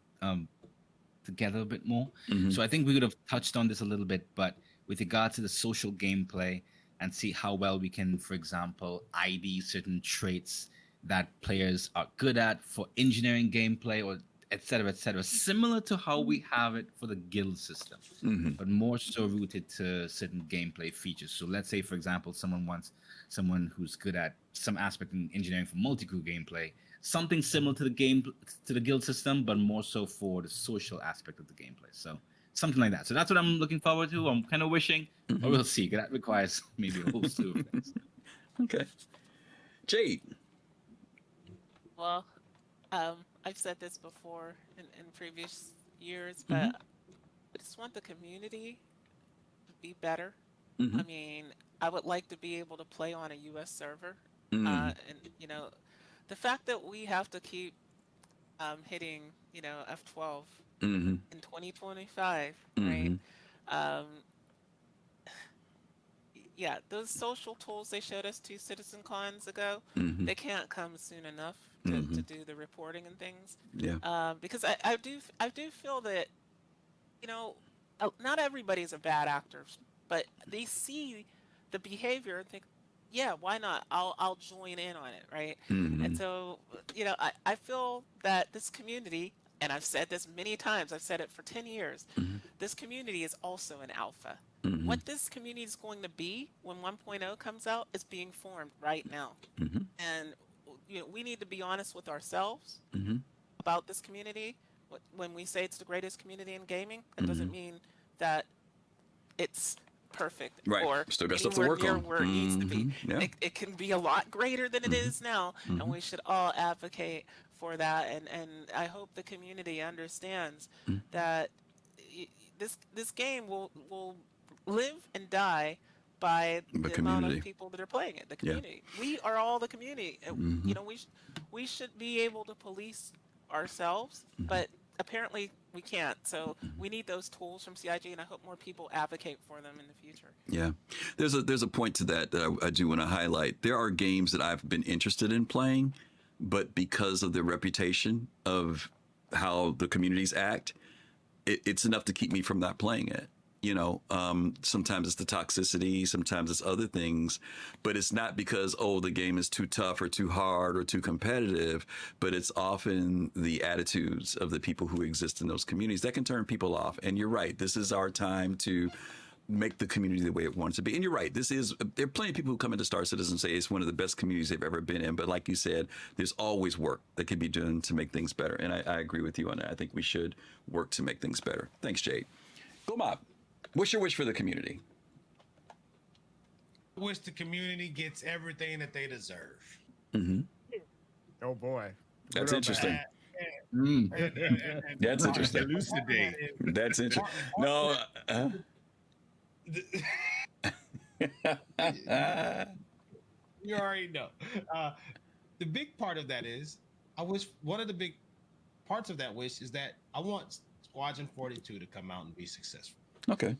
together a bit more. So I think we would have touched on this a little bit, but with regard to the social gameplay, and see how well we can, for example, ID certain traits that players are good at for engineering gameplay, or et cetera, similar to how we have it for the guild system, but more so rooted to certain gameplay features. So let's say, for example, someone wants someone who's good at some aspect in engineering for multi-crew gameplay, something similar to the guild system, but more so for the social aspect of the gameplay. So something like that. So that's what I'm looking forward to. I'm kind of wishing, but we'll see. That requires maybe a whole slew of things. Okay. Jade. Well, I've said this before in previous years, but I just want the community to be better. I mean, I would like to be able to play on a U.S. server, and you know, the fact that we have to keep hitting, you know, F12 in 2025, right? Yeah, those social tools they showed us 2 citizen cons ago, they can't come soon enough to do the reporting and things. Yeah. Because I do feel that, you know, not everybody's a bad actor, but they see the behavior and think, yeah, why not? I'll join in on it, right? And so, you know, I feel that this community, and I've said this many times, I've said it for 10 years, this community is also an alpha. What this community is going to be when 1.0 comes out is being formed right now. And you know, we need to be honest with ourselves about this community. When we say it's the greatest community in gaming, it doesn't mean that it's perfect or still got stuff to anywhere work near on where it needs to be. Yeah. It can be a lot greater than it is now, and we should all advocate for that. And I hope the community understands that this game will live and die by the amount of people that are playing it. The community. We are all the community. You know, we should be able to police ourselves, but apparently we can't. So we need those tools from CIG, and I hope more people advocate for them in the future. Yeah, there's a point to that I do want to highlight. There are games that I've been interested in playing, but because of the reputation of how the communities act, it's enough to keep me from not playing it. You know, sometimes it's the toxicity, sometimes it's other things, but it's not because, oh, the game is too tough or too hard or too competitive, but it's often the attitudes of the people who exist in those communities that can turn people off. And you're right, this is our time to make the community the way it wants to be. And you're right, there are plenty of people who come into Star Citizen and say it's one of the best communities they've ever been in. But like you said, there's always work that can be done to make things better. And I agree with you on that. I think we should work to make things better. Thanks, Jade. Gomab. What's your wish for the community? I wish the community gets everything that they deserve. Oh boy, that's interesting. That's interesting. Elucidate. That's interesting. No. You already know. The big part of that is, I wish one of the big parts of that wish is that I want Squadron 42 to come out and be successful. Okay.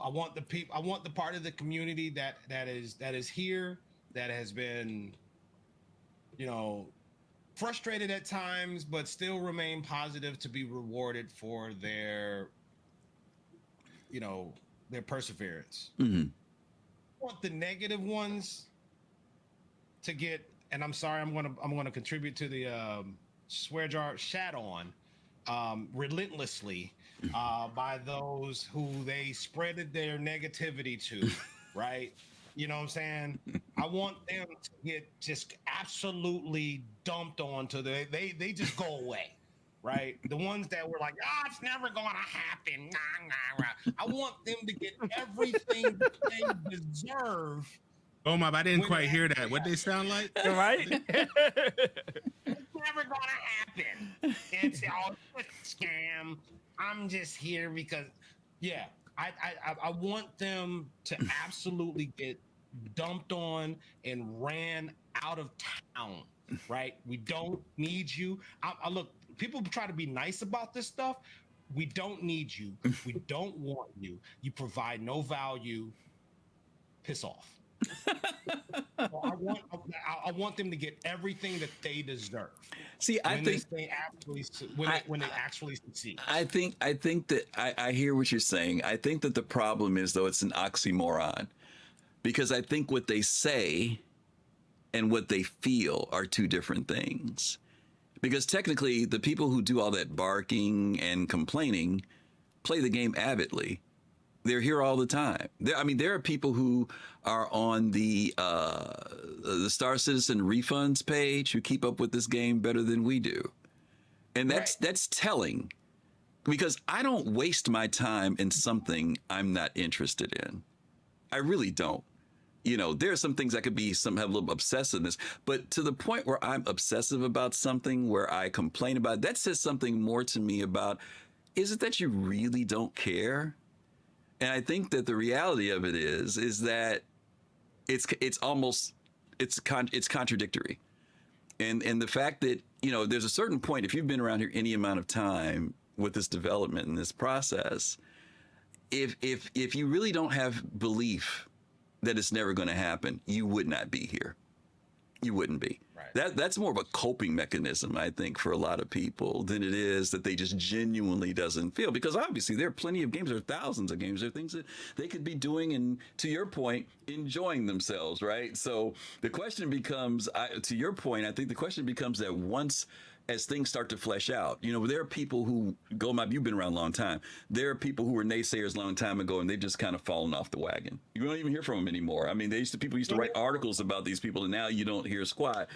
I want the people. I want the part of the community that is here, that has been, you know, frustrated at times, but still remain positive, to be rewarded for their, you know, their perseverance. I want the negative ones to get, and I'm sorry, I'm gonna contribute to the swear jar, shat on relentlessly by those who they spreaded their negativity to, right? You know what I'm saying? I want them to get just absolutely dumped on to they just go away, right? The ones that were like, it's never gonna happen. I want them to get everything that they deserve. Oh my! I didn't quite hear that. What they sound like? Right? It's never gonna happen. It's all a scam. I'm just here because, yeah, I want them to absolutely get dumped on and ran out of town, right? We don't need you. I look, people try to be nice about this stuff. We don't need you. We don't want you. You provide no value. Piss off. I want them to get everything that they deserve. See, I think when it actually succeeds. I think that I hear what you're saying. I think that the problem is, though, it's an oxymoron, because I think what they say and what they feel are two different things. Because technically, the people who do all that barking and complaining play the game avidly. They're here all the time. There are people who are on the Star Citizen refunds page who keep up with this game better than we do, and that's telling. Because I don't waste my time in something I'm not interested in. I really don't. You know, there are some things that could be have a little obsessiveness, but to the point where I'm obsessive about something, where I complain about it, that says something more to me about, is it that you really don't care? And I think that the reality of it is that it's contradictory. And the fact that, you know, there's a certain point, if you've been around here any amount of time with this development and this process, if you really don't have belief that it's never going to happen, you would not be here. You wouldn't be. Right. That's more of a coping mechanism, I think, for a lot of people than it is that they just genuinely doesn't feel. Because obviously there are plenty of games, there are thousands of games, there are things that they could be doing and, to your point, enjoying themselves, right? So the question becomes, to your point, I think the question becomes that once as things start to flesh out, you know, there are people who, you've been around a long time. There are people who were naysayers a long time ago, and they've just kind of fallen off the wagon. You don't even hear from them anymore. I mean, people used to write articles about these people, and now you don't hear squat.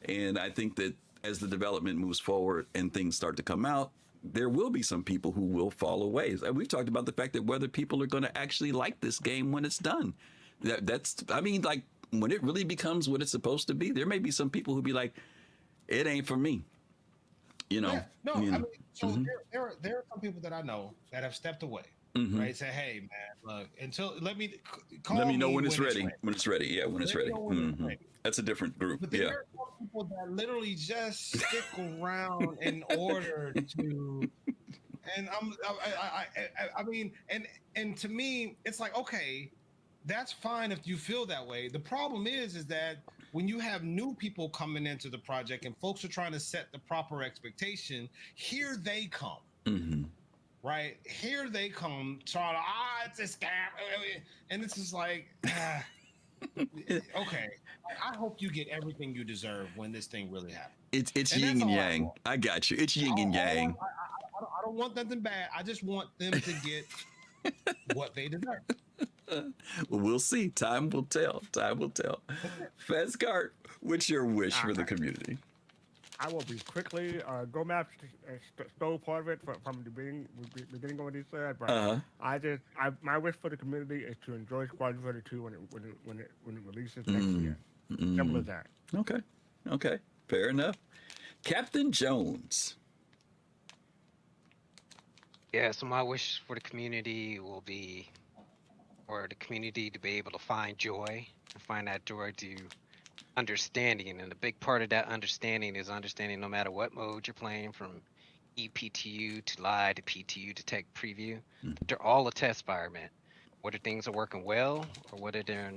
And I think that as the development moves forward and things start to come out, there will be some people who will fall away. We've talked about the fact that whether people are going to actually like this game when it's done. Like when it really becomes what it's supposed to be, there may be some people who be like, it ain't for me. You know, mm-hmm. there are some people that I know that have stepped away, mm-hmm. right? Say, hey, man, look, let me know when it's ready. When it's ready, yeah, when it's ready. Mm-hmm. That's a different group. But there are some people that literally just stick around in order to, and and to me, it's like, okay, that's fine if you feel that way. The problem is that when you have new people coming into the project and folks are trying to set the proper expectation, here they come, mm-hmm. right? Here they come trying to, it's a scam. And it's just like, okay, I hope you get everything you deserve when this thing really happens. It's yin and yang. I got you. It's yin and yang. I don't want nothing bad. I just want them to get what they deserve. Well, we'll see. Time will tell. Time will tell. Fastcart, what's your wish for the community? I will be quickly. GomAP stole part of it from the beginning of what he said, but my wish for the community is to enjoy Squadron 32 when it releases next year. Simple as that. Okay. Fair enough. Captain Jones. Yeah, so my wish for the community will be for the community to be able to find joy and find that joy to understanding. And a big part of that understanding is understanding no matter what mode you're playing, from EPTU to live to PTU to tech preview, they're all a test environment. Whether things are working well or whether they're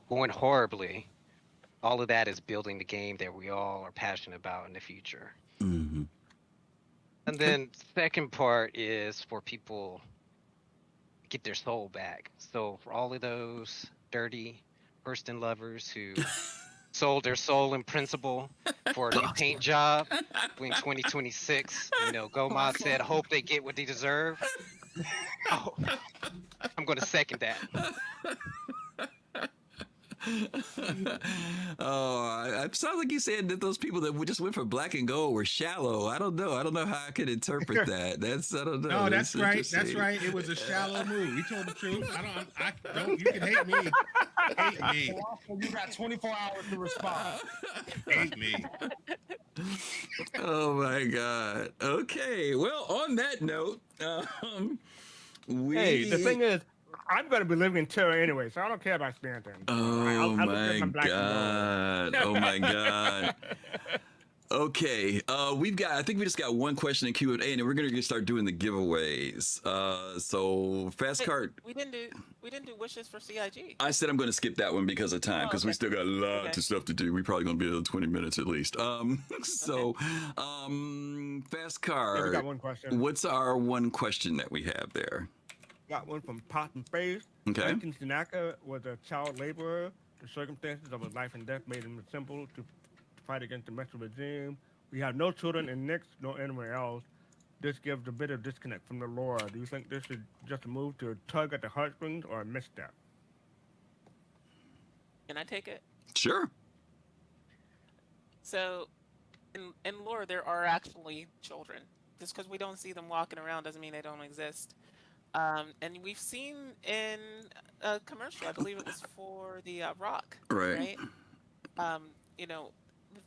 going horribly, all of that is building the game that we all are passionate about in the future. Mm-hmm. And then second part is for people to get their soul back. So for all of those dirty person lovers who sold their soul in principle for a new paint job in 2026, GomABATL said, hope they get what they deserve. Oh, I'm going to second that. It sounds like you said that those people that just went for black and gold were shallow. I don't know how I could interpret that. I don't know. No, that's right. That's right. It was a shallow move. We told the truth. I don't. You can hate me. Hate me. You got 24 hours to respond. Hate me. Oh my God. Okay. Well, on that note, Hey, the thing is, I'm going to be living in terror anyway, so I don't care about Stanton. Oh my God. Oh my God. Okay. I think we just got one question in Q&A, and then we're going to start doing the giveaways. So Fastcart. We didn't we didn't do wishes for CIG. I said I'm going to skip that one because of time, because we still got a lot of stuff to do. We're probably going to be another 20 minutes at least. Fast Card. Yeah, we got one question. What's our one question that we have there? Got one from Pop and Face. Okay. Lincoln Sinaka was a child laborer. The circumstances of his life and death made him simple to fight against the Mexican regime. We have no children in Nix nor anywhere else. This gives a bit of disconnect from the lore. Do you think this is just a move to tug at the heartstrings or a misstep? Can I take it? Sure. So, in lore, there are actually children. Just because we don't see them walking around doesn't mean they don't exist. And we've seen in a commercial, I believe it was for the Rock, Right. You know,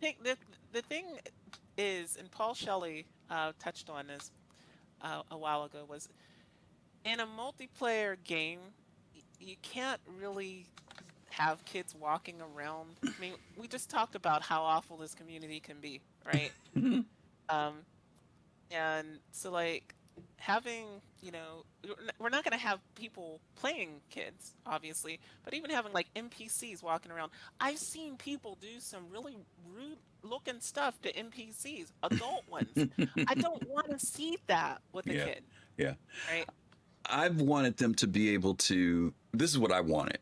the thing is, and Paul Shelley touched on this a while ago, was in a multiplayer game, you can't really have kids walking around. I mean, we just talked about how awful this community can be, right? And so, like, having, you know, we're not going to have people playing kids, obviously, but even having like NPCs walking around. I've seen people do some really rude looking stuff to NPCs, adult ones. I don't want to see that with a kid. Yeah. Right. I've wanted them to be able to, this is what I wanted.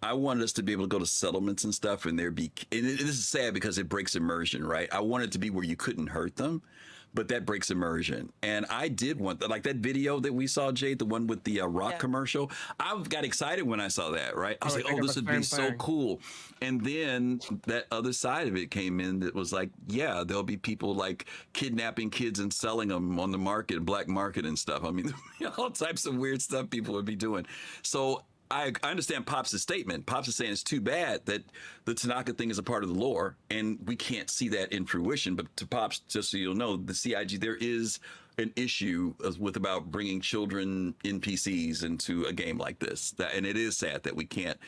I wanted us to be able to go to settlements and stuff, and this is sad because it breaks immersion, right? I wanted it to be where you couldn't hurt them, but that breaks immersion. And I did want that, like that video that we saw, Jade, the one with the Rock commercial. I got excited when I saw that, right? I was like, oh, this would be so cool. And then that other side of it came in that was like, yeah, there'll be people like kidnapping kids and selling them on the market, black market and stuff. I mean, all types of weird stuff people would be doing. So I understand Pops' statement. Pops is saying it's too bad that the Tanaka thing is a part of the lore and we can't see that in fruition. But to Pops, just so you'll know, the CIG, there is an issue with about bringing children NPCs into a game like this. And it is sad that we can't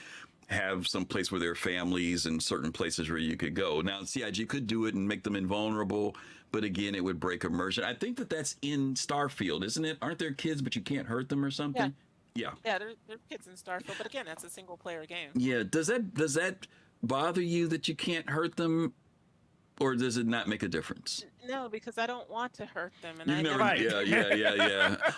have some place where there are families and certain places where you could go. Now, CIG could do it and make them invulnerable, but again, it would break immersion. I think that's in Starfield, isn't it? Aren't there kids, but you can't hurt them or something? Yeah. Yeah, there's kids in Starfield, but again, that's a single player game. Yeah. Does that bother you that you can't hurt them, or does it not make a difference? No, because I don't want to hurt them, and Yeah.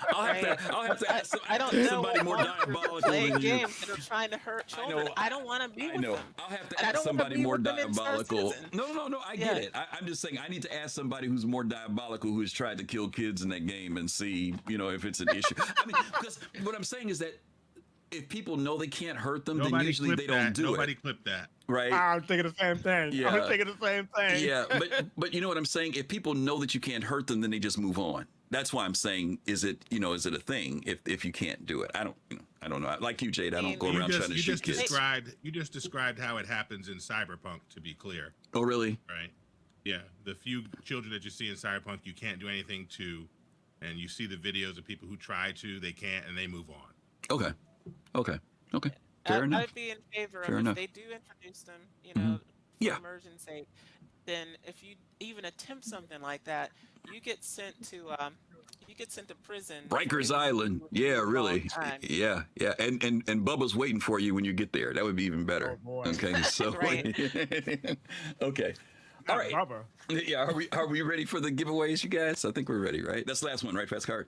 I'll have to ask somebody more diabolical playing than you. games that are trying to hurt children. I don't want to be with them. I'll have to ask somebody more diabolical. No. I get it. I'm just saying I need to ask somebody who's more diabolical, who has tried to kill kids in that game, and see, if it's an issue. I mean, because what I'm saying is that if people know they can't hurt them, then usually they don't do it. Nobody clipped that. Right. I'm thinking the same thing. Yeah. I'm thinking the same thing. Yeah, but you know what I'm saying? If people know that you can't hurt them, then they just move on. That's why I'm saying, is it a thing if you can't do it? I don't know. Like you, Jade, I don't go around trying to shoot kids. You just described how it happens in Cyberpunk, to be clear. Oh, really? Right. Yeah. The few children that you see in Cyberpunk, you can't do anything to, and you see the videos of people who try to, they can't, and they move on. Okay. Fair enough. I'd be in favor of if they do introduce them, for immersion's sake. Then if you even attempt something like that, you get sent to prison. Rikers Island. Yeah, really. Yeah. And Bubba's waiting for you when you get there. That would be even better. Oh, boy. Okay. So okay. All right. Bubba. Yeah. Are we ready for the giveaways, you guys? I think we're ready, right? That's the last one, right? Fast Card.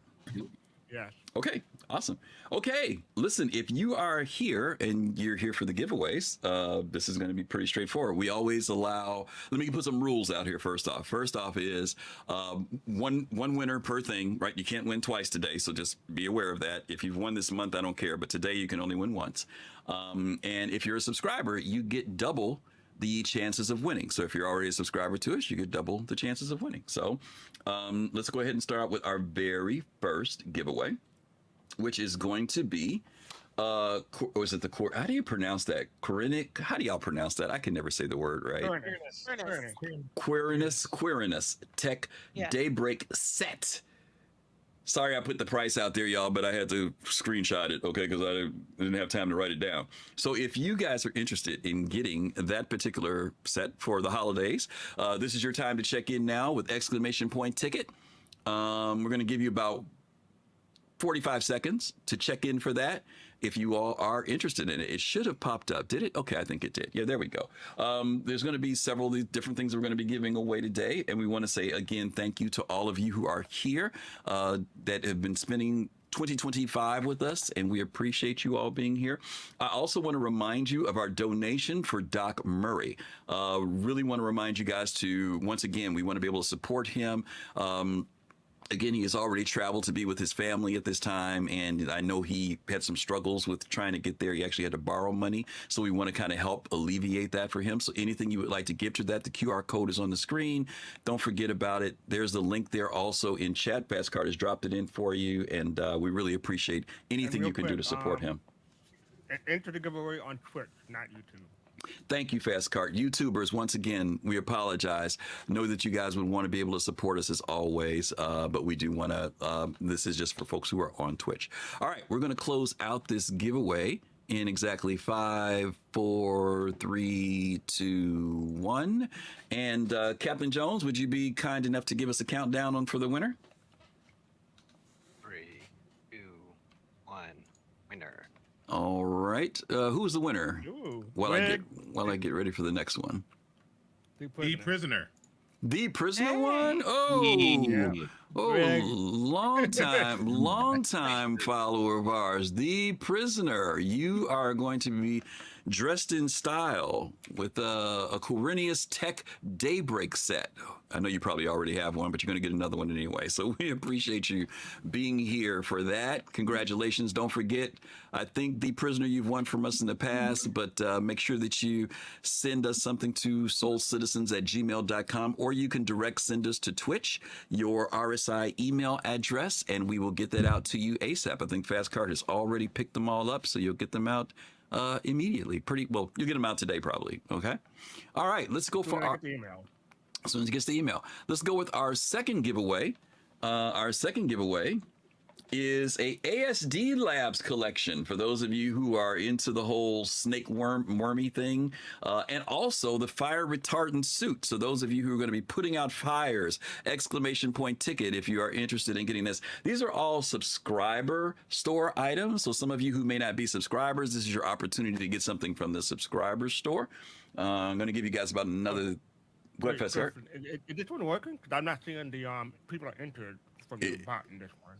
Yes. Okay, awesome. Okay, listen, if you are here and you're here for the giveaways, this is going to be pretty straightforward. We always allow, let me put some rules out here first off. First off is one winner per thing, right? You can't win twice today, so just be aware of that. If you've won this month, I don't care, but today you can only win once. And if you're a subscriber, you get double the chances of winning. So if you're already a subscriber to us, you get double the chances of winning. So let's go ahead and start out with our very first giveaway, which is going to be, how do you pronounce that? Quirinic? How do y'all pronounce that? I can never say the word right. Quirinus Tech Daybreak Set. Sorry I put the price out there, y'all, but I had to screenshot it, okay, because I didn't have time to write it down. So if you guys are interested in getting that particular set for the holidays, this is your time to check in now with ! Ticket. We're going to give you about 45 seconds to check in for that. If you all are interested in it, it should have popped up. Did it? Okay, I think it did. Yeah, there we go. There's going to be several of these different things we're going to be giving away today. And we want to say, again, thank you to all of you who are here that have been spending 2025 with us, and we appreciate you all being here. I also want to remind you of our donation for Doc Murray. Really want to remind you guys to, once again, we want to be able to support him. Again, he has already traveled to be with his family at this time, and I know he had some struggles with trying to get there. He actually had to borrow money, so we want to kind of help alleviate that for him. So anything you would like to give to that, the QR code is on the screen. Don't forget about it. There's the link there also in chat. Fastcart has dropped it in for you, and we really appreciate anything you can do to support him. Enter the giveaway on Twitch, not YouTube. Thank you, Fastcart. YouTubers, once again, we apologize. Know that you guys would want to be able to support us as always, but we do want to, this is just for folks who are on Twitch. All right, we're going to close out this giveaway in exactly 5, 4, 3, 2, 1. And Captain Jones, would you be kind enough to give us a countdown for the winner? 3, 2, 1, winner. All right. Who's the winner? Ooh, While I get ready for the next one. The prisoner. The prisoner one? Oh, Yeah. oh, long time follower of ours. The prisoner. You are going to be dressed in style with a Quirinius Tech Daybreak set. I know you probably already have one, but you're going to get another one anyway. So we appreciate you being here for that. Congratulations. Don't forget, I think The Prisoner you've won from us in the past, but make sure that you send us something to soulcitizens@gmail.com, or you can direct send us to Twitch, your RSI email address, and we will get that out to you ASAP. I think Fastcart has already picked them all up, so you'll get them out immediately. You'll get them out today probably. Okay. All right, let's go for our email. As soon as it gets the email, let's go with our second giveaway. Our second giveaway is a ASD Labs collection for those of you who are into the whole snake wormy thing, and also the fire retardant suit. So those of you who are going to be putting out fires, exclamation point ticket if you are interested in getting this. These are all subscriber store items. So some of you who may not be subscribers, this is your opportunity to get something from the subscriber store. I'm going to give you guys about another. What, Fastcart? Is this one working? Because I'm not seeing the people are entered from the bot in this one.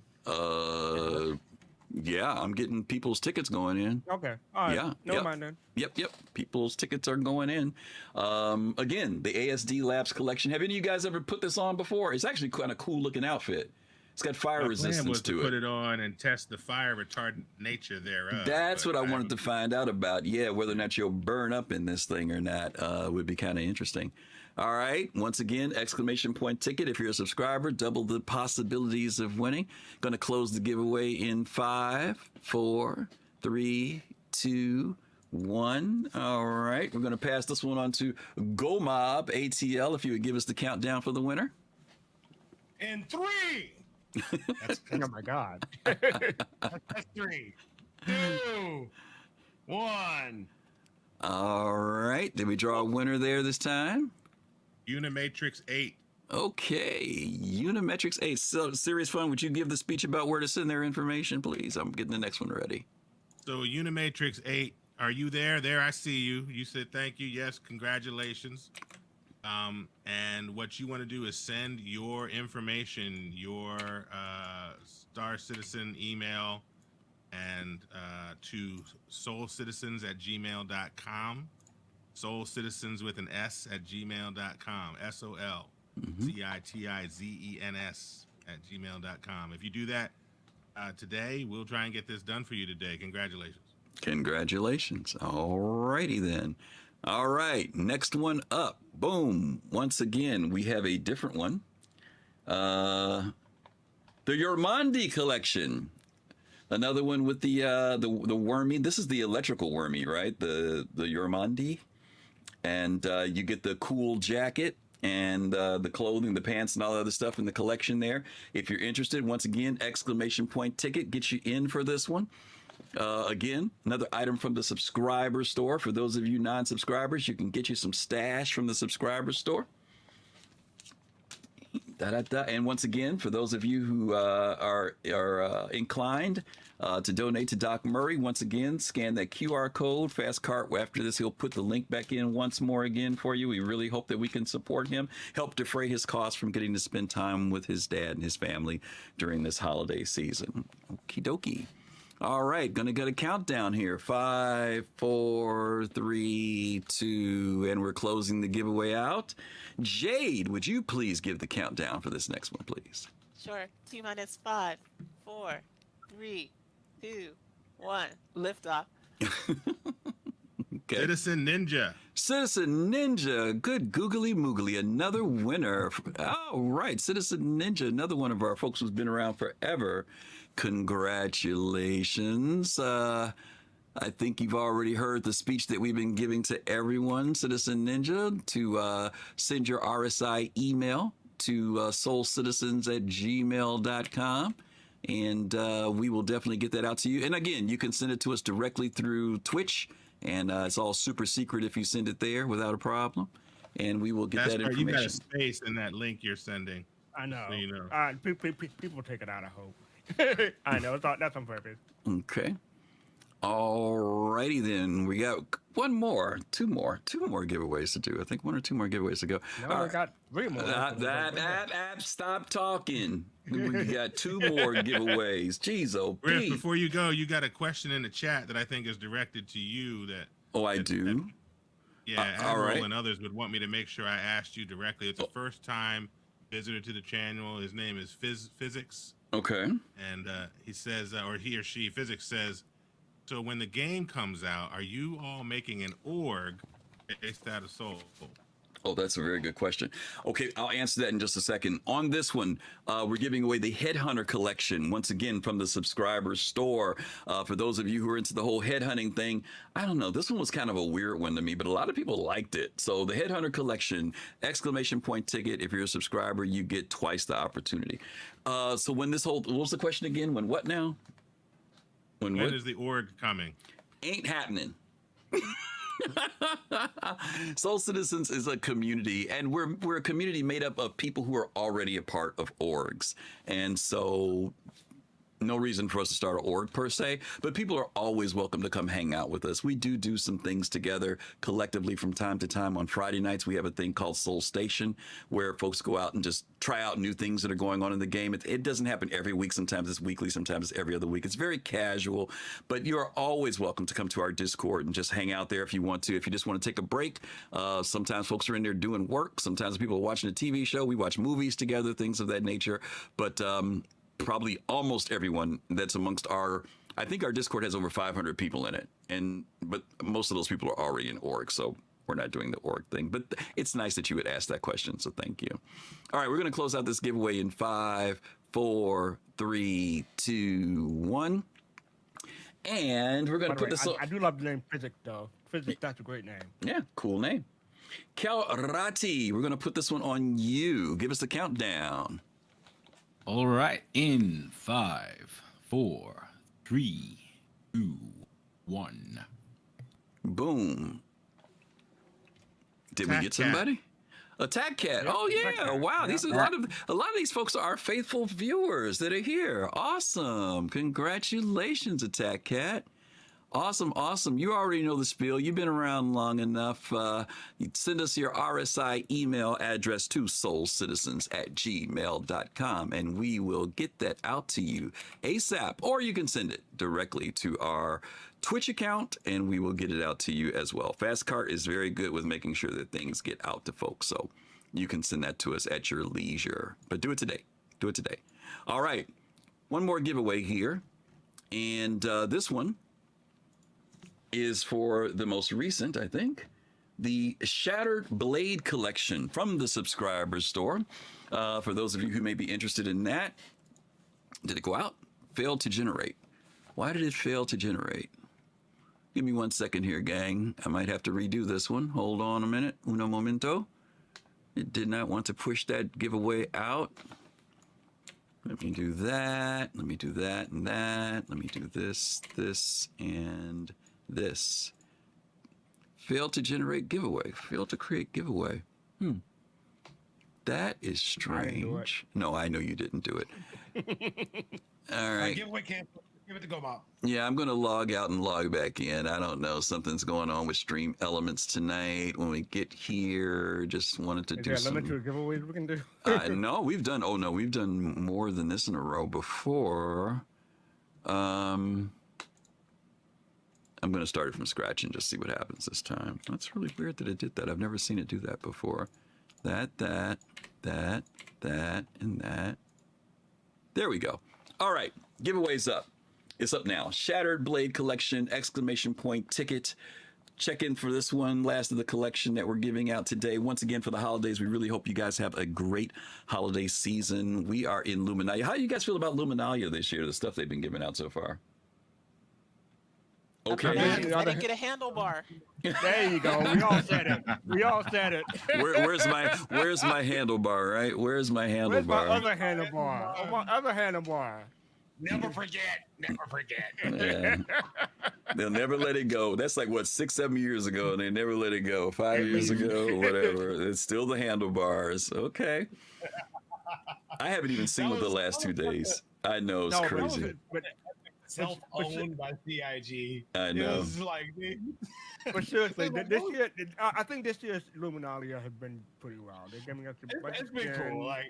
Yeah, I'm getting people's tickets going in. Okay. All right. Yeah. Never mind then. Yep. People's tickets are going in. Again, the ASD Labs collection. Have any of you guys ever put this on before? It's actually kind of cool looking outfit. It's got fire resistance to it. Put it on and test the fire retardant nature thereof. That's what I wanted to find out about. Yeah, whether or not you'll burn up in this thing or not would be kind of interesting. All right. Once again, exclamation point ticket. If you're a subscriber, double the possibilities of winning. Going to close the giveaway in 5, 4, 3, 2, 1. All right. We're going to pass this one on to GomabATL. If you would give us the countdown for the winner. And 3. Oh my God. That's 3, 2, 1. All right. Did we draw a winner there this time? Unimatrix 8. Okay, Unimatrix 8. So, SeriousFun, would you give the speech about where to send their information, please? I'm getting the next one ready. So, Unimatrix 8, are you there? There, I see you. You said thank you. Yes, congratulations. And what you want to do is send your information, your Star Citizen email, and to soulcitizens@gmail.com. SoulCitizens with an S @gmail.com. SoulCitizens@gmail.com. If you do that today, we'll try and get this done for you today. Congratulations. Congratulations. All righty then. All right. Next one up. Boom. Once again, we have a different one. The Yormandi collection. Another one with the wormy. This is the electrical wormy, right? The Yormandi. And you get the cool jacket and the clothing, the pants, and all the other stuff in the collection there. If you're interested, once again, exclamation point ticket gets you in for this one. Again, another item from the subscriber store. For those of you non-subscribers, you can get you some stash from the subscriber store. And once again, for those of you who are inclined to donate to Doc Murray, once again, scan that QR code, fastcart. After this, he'll put the link back in once more again for you. We really hope that we can support him, help defray his costs from getting to spend time with his dad and his family during this holiday season. Okie dokie. All right, gonna get a countdown here. 5, 4, 3, 2, and we're closing the giveaway out. Jade, would you please give the countdown for this next one, please? Sure. T-minus 5, 4, 3, 2, 1. Liftoff. Okay. Citizen Ninja. Citizen Ninja, good googly moogly, another winner. All right, Citizen Ninja, another one of our folks who's been around forever. Congratulations. I think you've already heard the speech that we've been giving to everyone, Citizen Ninja, to send your RSI email to soulcitizens@gmail.com. And we will definitely get that out to you. And again, you can send it to us directly through Twitch. And it's all super secret if you send it there without a problem. And we will get that information. You got a space in that link you're sending. I know. So you know. People take it out, I hope. I know. That's on purpose. Okay. All righty then. We got two more giveaways to do. I think 1 or 2 more giveaways to go. No, we got 3 more. Stop talking. We got 2 more giveaways. Jeez, Griff, before you go, you got a question in the chat that I think is directed to you. I do? Admiral right. And others would want me to make sure I asked you directly. It's a first-time visitor to the channel. His name is Physics. Okay. And he says, or he or she, Physics says, so when the game comes out, are you all making an org based out of Soul? Oh, that's a very good question. Okay, I'll answer that in just a second. On this one, we're giving away the Headhunter collection, once again, from the subscribers store. For those of you who are into the whole headhunting thing, I don't know, this one was kind of a weird one to me, but a lot of people liked it. So the Headhunter collection, exclamation point ticket. If you're a subscriber, you get twice the opportunity. So when what was the question again? When what now? When is the org coming? Ain't happening. Soul Citizens is a community, and we're a community made up of people who are already a part of orgs. And so no reason for us to start an org per se, but people are always welcome to come hang out with us. We do some things together collectively from time to time. On Friday nights, we have a thing called Soul Station, where folks go out and just try out new things that are going on in the game. It doesn't happen every week. Sometimes it's weekly, sometimes it's every other week. It's very casual, but you're always welcome to come to our Discord and just hang out there if you want to. If you just want to take a break, sometimes folks are in there doing work. Sometimes people are watching a TV show. We watch movies together, things of that nature. But probably almost everyone that's amongst I think our Discord has over 500 people in it, but most of those people are already in org, so we're not doing the org thing. But it's nice that you would ask that question, so thank you. All right, we're going to close out this giveaway in 5, 4, 3, 2, 1, and we're going to put this. I do love the name Physics, though. Physics, that's a great name. Yeah, cool name. Kalrati, we're going to put this one on you. Give us the countdown. All right, in 5, 4, 3, 2, 1. Boom. Did we get somebody? Attack Cat. Yep. Oh yeah! Wow, these are a lot of these folks are our faithful viewers that are here. Awesome! Congratulations, Attack Cat. Awesome. You already know the spiel. You've been around long enough. You send us your RSI email address to soulcitizens@gmail.com, and we will get that out to you ASAP. Or you can send it directly to our Twitch account, and we will get it out to you as well. Fastcart is very good with making sure that things get out to folks, so you can send that to us at your leisure. But do it today. All right. One more giveaway here, and this one is for the most recent, I think, the Shattered Blade collection from the subscribers store. For those of you who may be interested in that, did it go out? Failed to generate. Why did it fail to generate? Give me 1 second here, gang. I might have to redo this one. Hold on a minute. Uno momento. It did not want to push that giveaway out. Let me do that. Let me do that and that. Let me do this, and this. Failed to generate giveaway. Failed to create giveaway. That is strange. No, I know you didn't do it. All right. Giveaway cancel. Give it to Gomab. Yeah, I'm going to log out and log back in. I don't know. Something's going on with Stream Elements tonight. When we get here, just wanted to do some. Is there a limit to giveaways we can do? No, we've done. Oh no, we've done more than this in a row before. I'm going to start it from scratch and just see what happens this time. That's really weird that it did that. I've never seen it do that before. That, and that. There we go. All right, giveaways up. It's up now. Shattered Blade Collection, ! Ticket. Check in for this one, last of the collection that we're giving out today. Once again, for the holidays, we really hope you guys have a great holiday season. We are in Luminalia. How do you guys feel about Luminalia this year, the stuff they've been giving out so far? Okay. I didn't get a handlebar. There you go. We all said it. We all said it. Where's my handlebar, right? Where's my handlebar? Where's my other handlebar? My other handlebar. Never forget. Never forget. Yeah. They'll never let it go. That's like, what, 6-7 years ago, and they never let it go. 5 years ago, whatever. It's still the handlebars. Okay. I haven't even seen what the last 2 days. I know, it's crazy. Self-owned by CIG. I know. It was like, but seriously, this year, I think this year's Luminalia has been pretty wild. They're giving us it's been cool. Like,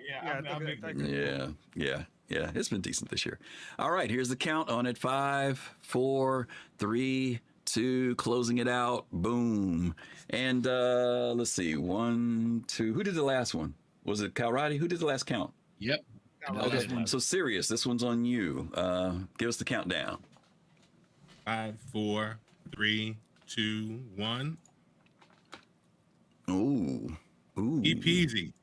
Yeah, it's been decent this year. All right, here's the count on it. 5, 4, 3, 2, closing it out. Boom. And let's see. 1, 2. Who did the last one? Was it Kalrati? Who did the last count? Yep. Okay, so Sirius, this one's on you. Give us the countdown. 5, 4, 3, 2, 1. Ooh. Easy.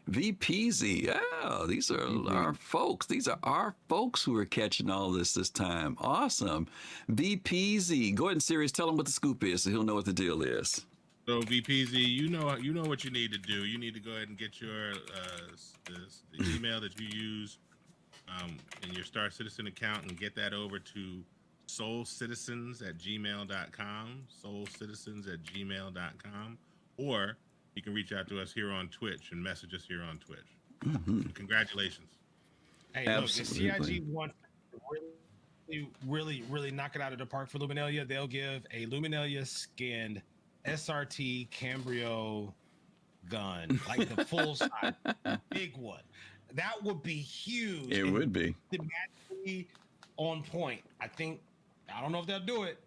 VPZ. Oh, these are our folks. These are our folks who are catching all this time. Awesome. VPZ. Go ahead and Sirius, tell him what the scoop is so he'll know what the deal is. So VPZ, you know what you need to do. You need to go ahead and get your the email that you use in your Star Citizen account and get that over to soulcitizens@gmail.com, soulcitizens@gmail.com, or you can reach out to us here on Twitch and message us here on Twitch. Mm-hmm. Congratulations. Hey, absolutely. Look, if CIG wants to really knock it out of the park for Luminalia, they'll give a Luminalia skinned SRT Cambrio gun, like the full size, big one. That would be huge. It would be. Thematically on point. I don't know if they'll do it,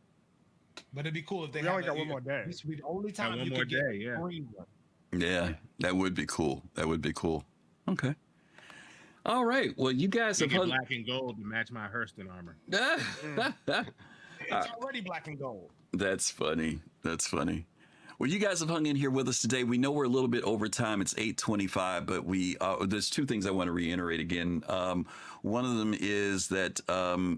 but it'd be cool if they only got one more day. This would be the only time one you more could day, get yeah. a green one. Yeah, that would be cool. Okay. All right. Well, you guys You have get black and gold to match my Hurston armor. It's already black and gold. That's funny. Well, you guys have hung in here with us today. We know we're a little bit over time. It's 8:25, but there's 2 things I want to reiterate again. One of them is that,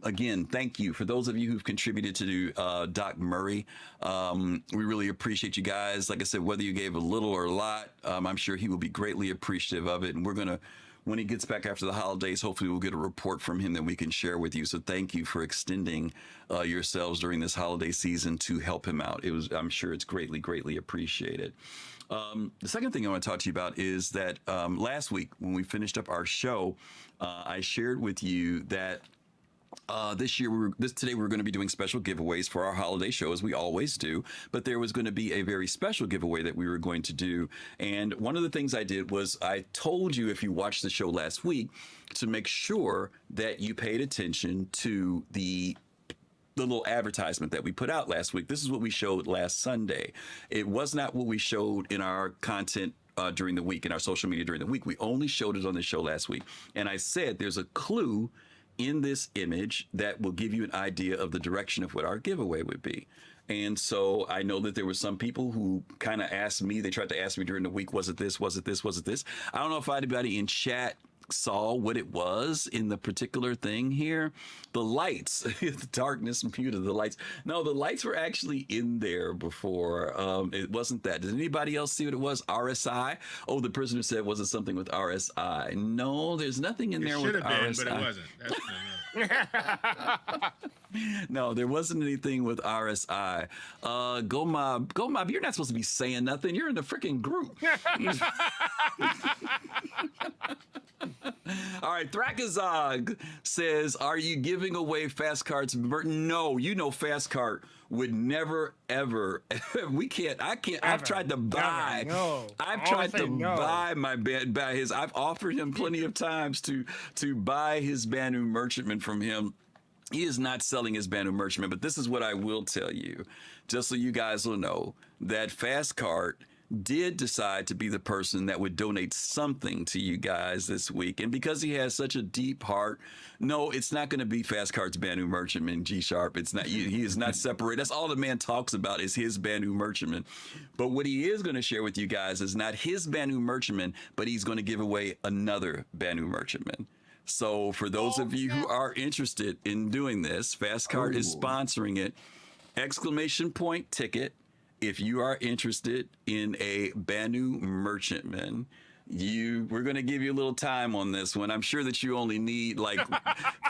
again, thank you for those of you who've contributed to Doc Murray. We really appreciate you guys. Like I said, whether you gave a little or a lot, I'm sure he will be greatly appreciative of it. And we're going to, when he gets back after the holidays, hopefully we'll get a report from him that we can share with you. So thank you for extending yourselves during this holiday season to help him out. I'm sure it's greatly appreciated. The second thing I want to talk to you about is that last week when we finished up our show, I shared with you that today we're going to be doing special giveaways for our holiday show, as we always do, but there was going to be a very special giveaway that we were going to do. And one of the things I did was I told you, if you watched the show last week, to make sure that you paid attention to the little advertisement that we put out last week. This is what we showed last Sunday. It was not what we showed in our content during the week, in our social media during the week. We only showed it on the show last week. And I said there's a clue in this image that will give you an idea of the direction of what our giveaway would be. And so I know that there were some people who kind of asked me, they tried to ask me during the week, was it this, was it this, was it this? I don't know if anybody in chat saw what it was in the particular thing here. The lights, the darkness muted the lights. No, the lights were actually in there before. It wasn't that. Did anybody else see what it was? RSI? Oh, the person who said, was it something with RSI? No, there's nothing in there with RSI. It should have been, but it wasn't. No, there wasn't anything with RSI. Gomab, you're not supposed to be saying nothing. You're in the freaking group. All right, Thrakazog says, are you giving away fast carts? No, you know fast cart would never ever we can't I can't ever. I've tried to buy I've tried to buy my buy his I've offered him plenty of times to buy his Banu merchantman from him. He is not selling his Banu merchantman, but this is what I will tell you, just so you guys will know, that fast cart did decide to be the person that would donate something to you guys this week. And because he has such a deep heart, no, it's not going to be Fast Cart's Banu Merchantman, G-Sharp. It's not, he is not separated. That's all the man talks about is his Banu Merchantman. But what he is going to share with you guys is not his Banu Merchantman, but he's going to give away another Banu Merchantman. So for those of you who are interested in doing this, Fast Cart is sponsoring it. Exclamation point ticket. If you are interested in a Banu merchantman, we're going to give you a little time on this one. I'm sure that you only need like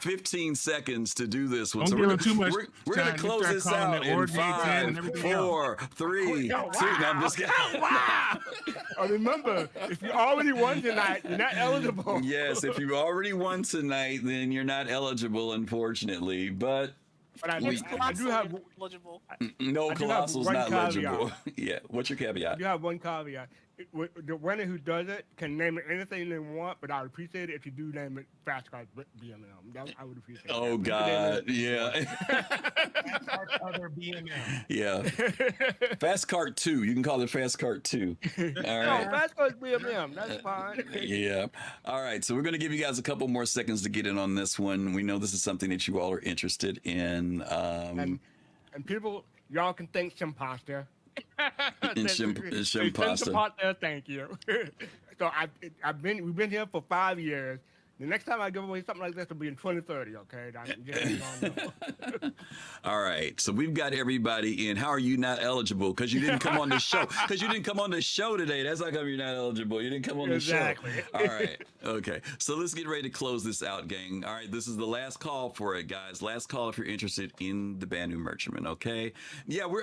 15 seconds to do this one. Don't so give we're going to close this out in 5, 4, 3, 2. No, I'm just kidding. Remember, if you already won tonight, you're not eligible. Yes, if you already won tonight, then you're not eligible, unfortunately. But I do have eligible. No, Colossal's not eligible. Yeah, what's your caveat? You have one caveat. The winner who does it can name it anything they want, but I would appreciate it if you do name it Fast Cart BMM. I would appreciate it. Oh, God. Yeah. Fast Cart other BMM. Yeah. Fast Cart 2. You can call it Fast Cart 2. All right. No, Fast Cart BMM. That's fine. Yeah. All right. So we're going to give you guys a couple more seconds to get in on this one. We know this is something that you all are interested in. And people, y'all can thank Shimpasta. Shimpasta. Thank you. So we've been here for 5 years. The next time I give away something like this will be in 2030, okay? All right. So we've got everybody in. How are you not eligible? Because you didn't come on the show. Because you didn't come on the show today. That's how come you're not eligible. You didn't come on the show. All right. Okay. So let's get ready to close this out, gang. All right. This is the last call for it, guys. Last call if you're interested in the Banu merchantman, okay? Yeah, we're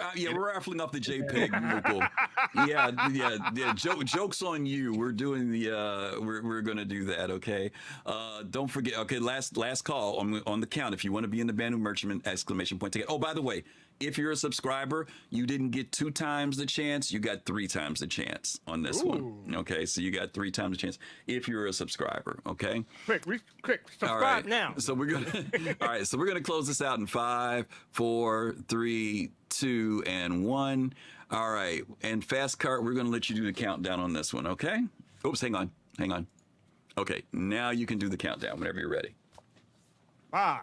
raffling off the JPEG Moogle. Yeah. Joke's on you. We're doing the we're gonna do that, okay? Don't forget. Okay, last call on the count. If you want to be in the Banu merchantman, exclamation point ticket. Oh, by the way, if you're a subscriber, you didn't get 2 times the chance. You got 3 times the chance on this one. Okay, so you got 3 times the chance if you're a subscriber. Okay. Quick, subscribe now. So we're gonna. All right, so we're gonna close this out in 5, 4, 3, 2, and 1. All right, and Fast Cart, we're gonna let you do the countdown on this one. Okay. Oops, hang on. Okay, now you can do the countdown whenever you're ready. 5,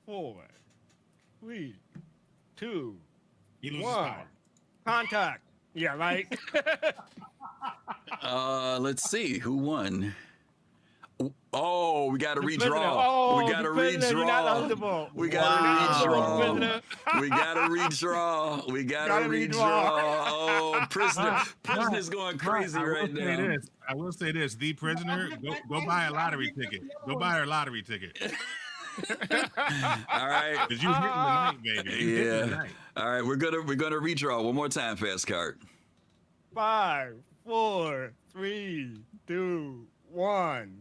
4, 3, 2, 1. Contact. Yeah, right. Let's see who won. Oh, we got to redraw. Oh, we got to redraw. We got to redraw. Oh, prisoner's going crazy right now. I will say this: the prisoner, go buy a lottery ticket. Go buy her lottery ticket. All right, because you hitting the night, baby. Yeah. All right, we're gonna redraw one more time. Fast Cart. 5, 4, 3, 2, 1.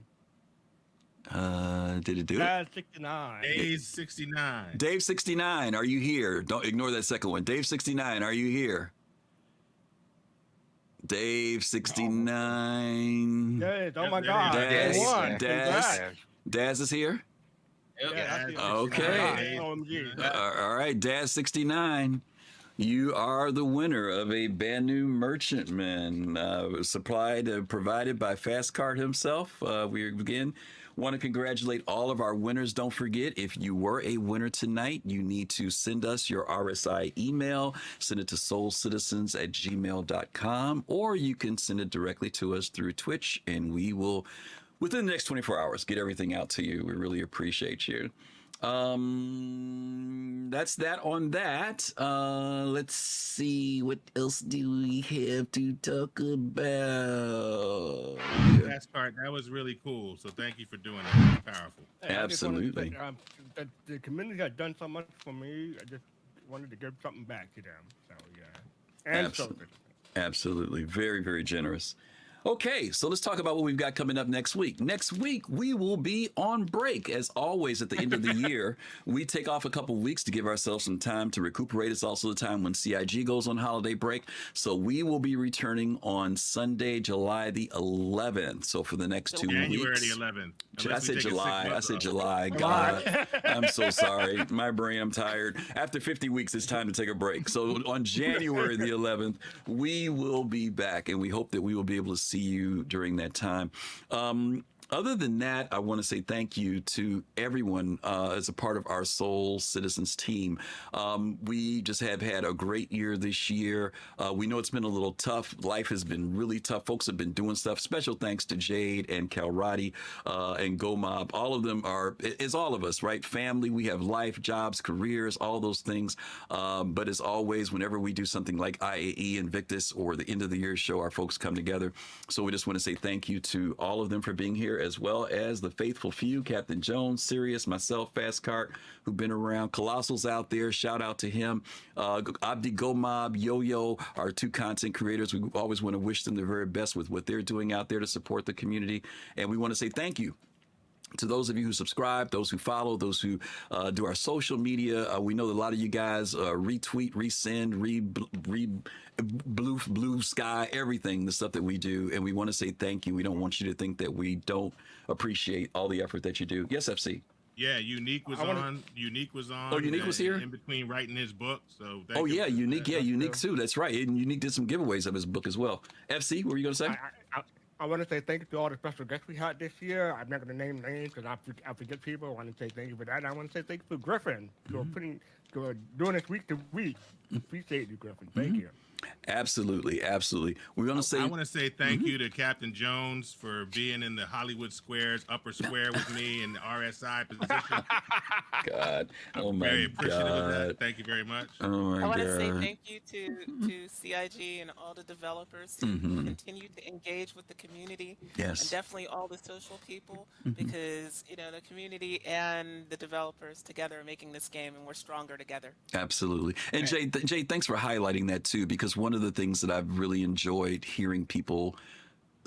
Did it do it? 69. Dave 69. Dave 69, are you here? Don't ignore that second one. Dave 69, are you here? Dave 69. Dave, oh my God. Daz is here? Yeah, okay. All right, Daz 69. You are the winner of a Banu merchantman, provided by Fast Cart himself. We again want to congratulate all of our winners. Don't forget, if you were a winner tonight, you need to send us your RSI email. Send it to soulcitizens@gmail.com, or you can send it directly to us through Twitch, and we will, within the next 24 hours, get everything out to you. We really appreciate you. that's that on that. Let's see, what else do we have to talk about? Fastcart, that was really cool. So thank you for doing that. Powerful. Hey, I just wanted to Absolutely. say, the community has done so much for me. I just wanted to give something back to them. So yeah, and Absolutely. Absolutely. Very, very generous. Okay, so let's talk about what we've got coming up next week. Next week, we will be on break. As always, at the end of the year, we take off a couple weeks to give ourselves some time to recuperate. It's also the time when CIG goes on holiday break. So we will be returning on Sunday, July the 11th. So for the next 2 weeks. January the 11th. I said July. I said July. God, I'm so sorry. My brain, I'm tired. After 50 weeks, it's time to take a break. So on January the 11th, we will be back, and we hope that we will be able to see you during that time. Other than that, I want to say thank you to everyone as a part of our Soul Citizens team. We just have had a great year this year. We know it's been a little tough. Life has been really tough. Folks have been doing stuff. Special thanks to Jade and Kalrati and Gomab. All of them are, it's all of us, right? Family, we have life, jobs, careers, all those things. But as always, whenever we do something like IAE, Invictus, or the end of the year show, our folks come together. So we just want to say thank you to all of them for being here, as well as the faithful few, Captain Jones, Sirius, myself, Fastcart, who've been around. Colossal's out there. Shout out to him. Abdi Gomab, Yo-Yo, our two content creators. We always want to wish them the very best with what they're doing out there to support the community. And we want to say thank you to those of you who subscribe, those who follow, those who do our social media. We know that a lot of you guys retweet, resend, blue sky, everything, the stuff that we do. And we want to say thank you. We don't want you to think that we don't appreciate all the effort that you do. Yes, FC. Yeah, Unique was on. Unique was on. Oh, Unique was here? In between writing his book. So oh, yeah, Unique. Yeah, Unique too. That's right. And Unique did some giveaways of his book as well. FC, what were you going to say? I want to say thank you to all the special guests we had this year. I'm not going to name names because I forget people. I want to say thank you for that. I want to say thank you to Griffin for doing this week to week. Appreciate you, Griffin. Thank you. Absolutely, absolutely. We're going to say. I want to say thank you to Captain Jones for being in the Hollywood Squares upper square with me in the RSI position. God, oh my very appreciative God. of that. Thank you very much. Oh my God. I want to say thank you to CIG and all the developers to continue to engage with the community. Yes. And definitely all the social people, because the community and the developers together are making this game, and we're stronger together. Absolutely. And Jay, thanks for highlighting that too, because one of the things that I've really enjoyed hearing people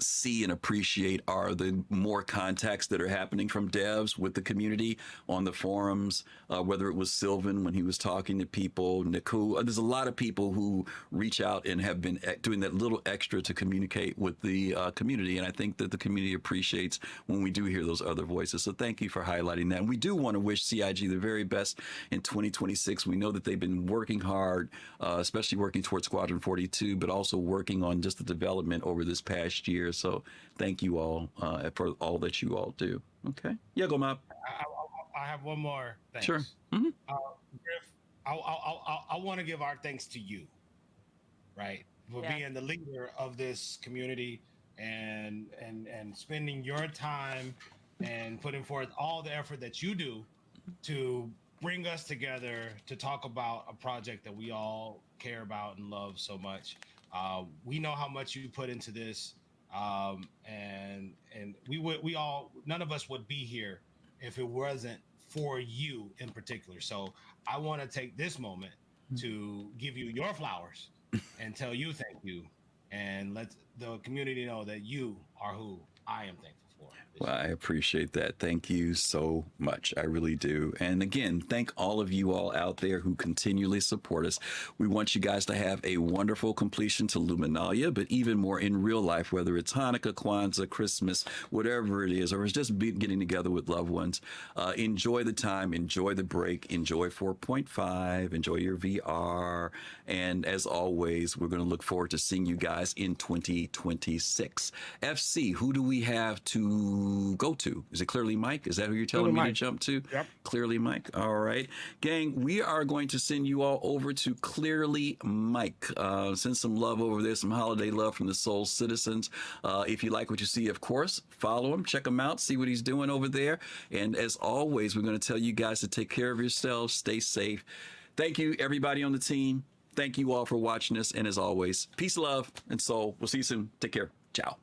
see and appreciate are the more contacts that are happening from devs with the community on the forums, whether it was Sylvan when he was talking to people, Niku. There's a lot of people who reach out and have been doing that little extra to communicate with the community. And I think that the community appreciates when we do hear those other voices. So thank you for highlighting that. And we do want to wish CIG the very best in 2026. We know that they've been working hard, especially working towards Squadron 42, but also working on just the development over this past year. So thank you all for all that you all do. Okay. Yeah, Gomab. I have one more thing. Sure. Griff, I want to give our thanks to you, right, for being the leader of this community and spending your time and putting forth all the effort that you do to bring us together to talk about a project that we all care about and love so much. We know how much you put into this. And we all, none of us would be here if it wasn't for you in particular. So I want to take this moment to give you your flowers and tell you thank you, and let the community know that you are who I am thankful for. Well, I appreciate that. Thank you so much. I really do. And again, thank all of you all out there who continually support us. We want you guys to have a wonderful completion to Luminalia, but even more in real life, whether it's Hanukkah, Kwanzaa, Christmas, whatever it is, or it's just getting together with loved ones. Enjoy the time, enjoy the break, enjoy 4.5, enjoy your VR. And as always, we're going to look forward to seeing you guys in 2026. FC, who do we have to to go to? Is it Clearly Mike? Is that who you're telling Clearly me to Mike. jump to? Yep. Clearly Mike. All right. Gang, we are going to send you all over to Clearly Mike. Send some love over there, some holiday love from the Soul Citizens. If you like what you see, of course, follow him, check him out, see what he's doing over there. And as always, we're going to tell you guys to take care of yourselves, stay safe. Thank you, everybody on the team. Thank you all for watching us. And as always, peace, love, and soul. We'll see you soon. Take care. Ciao.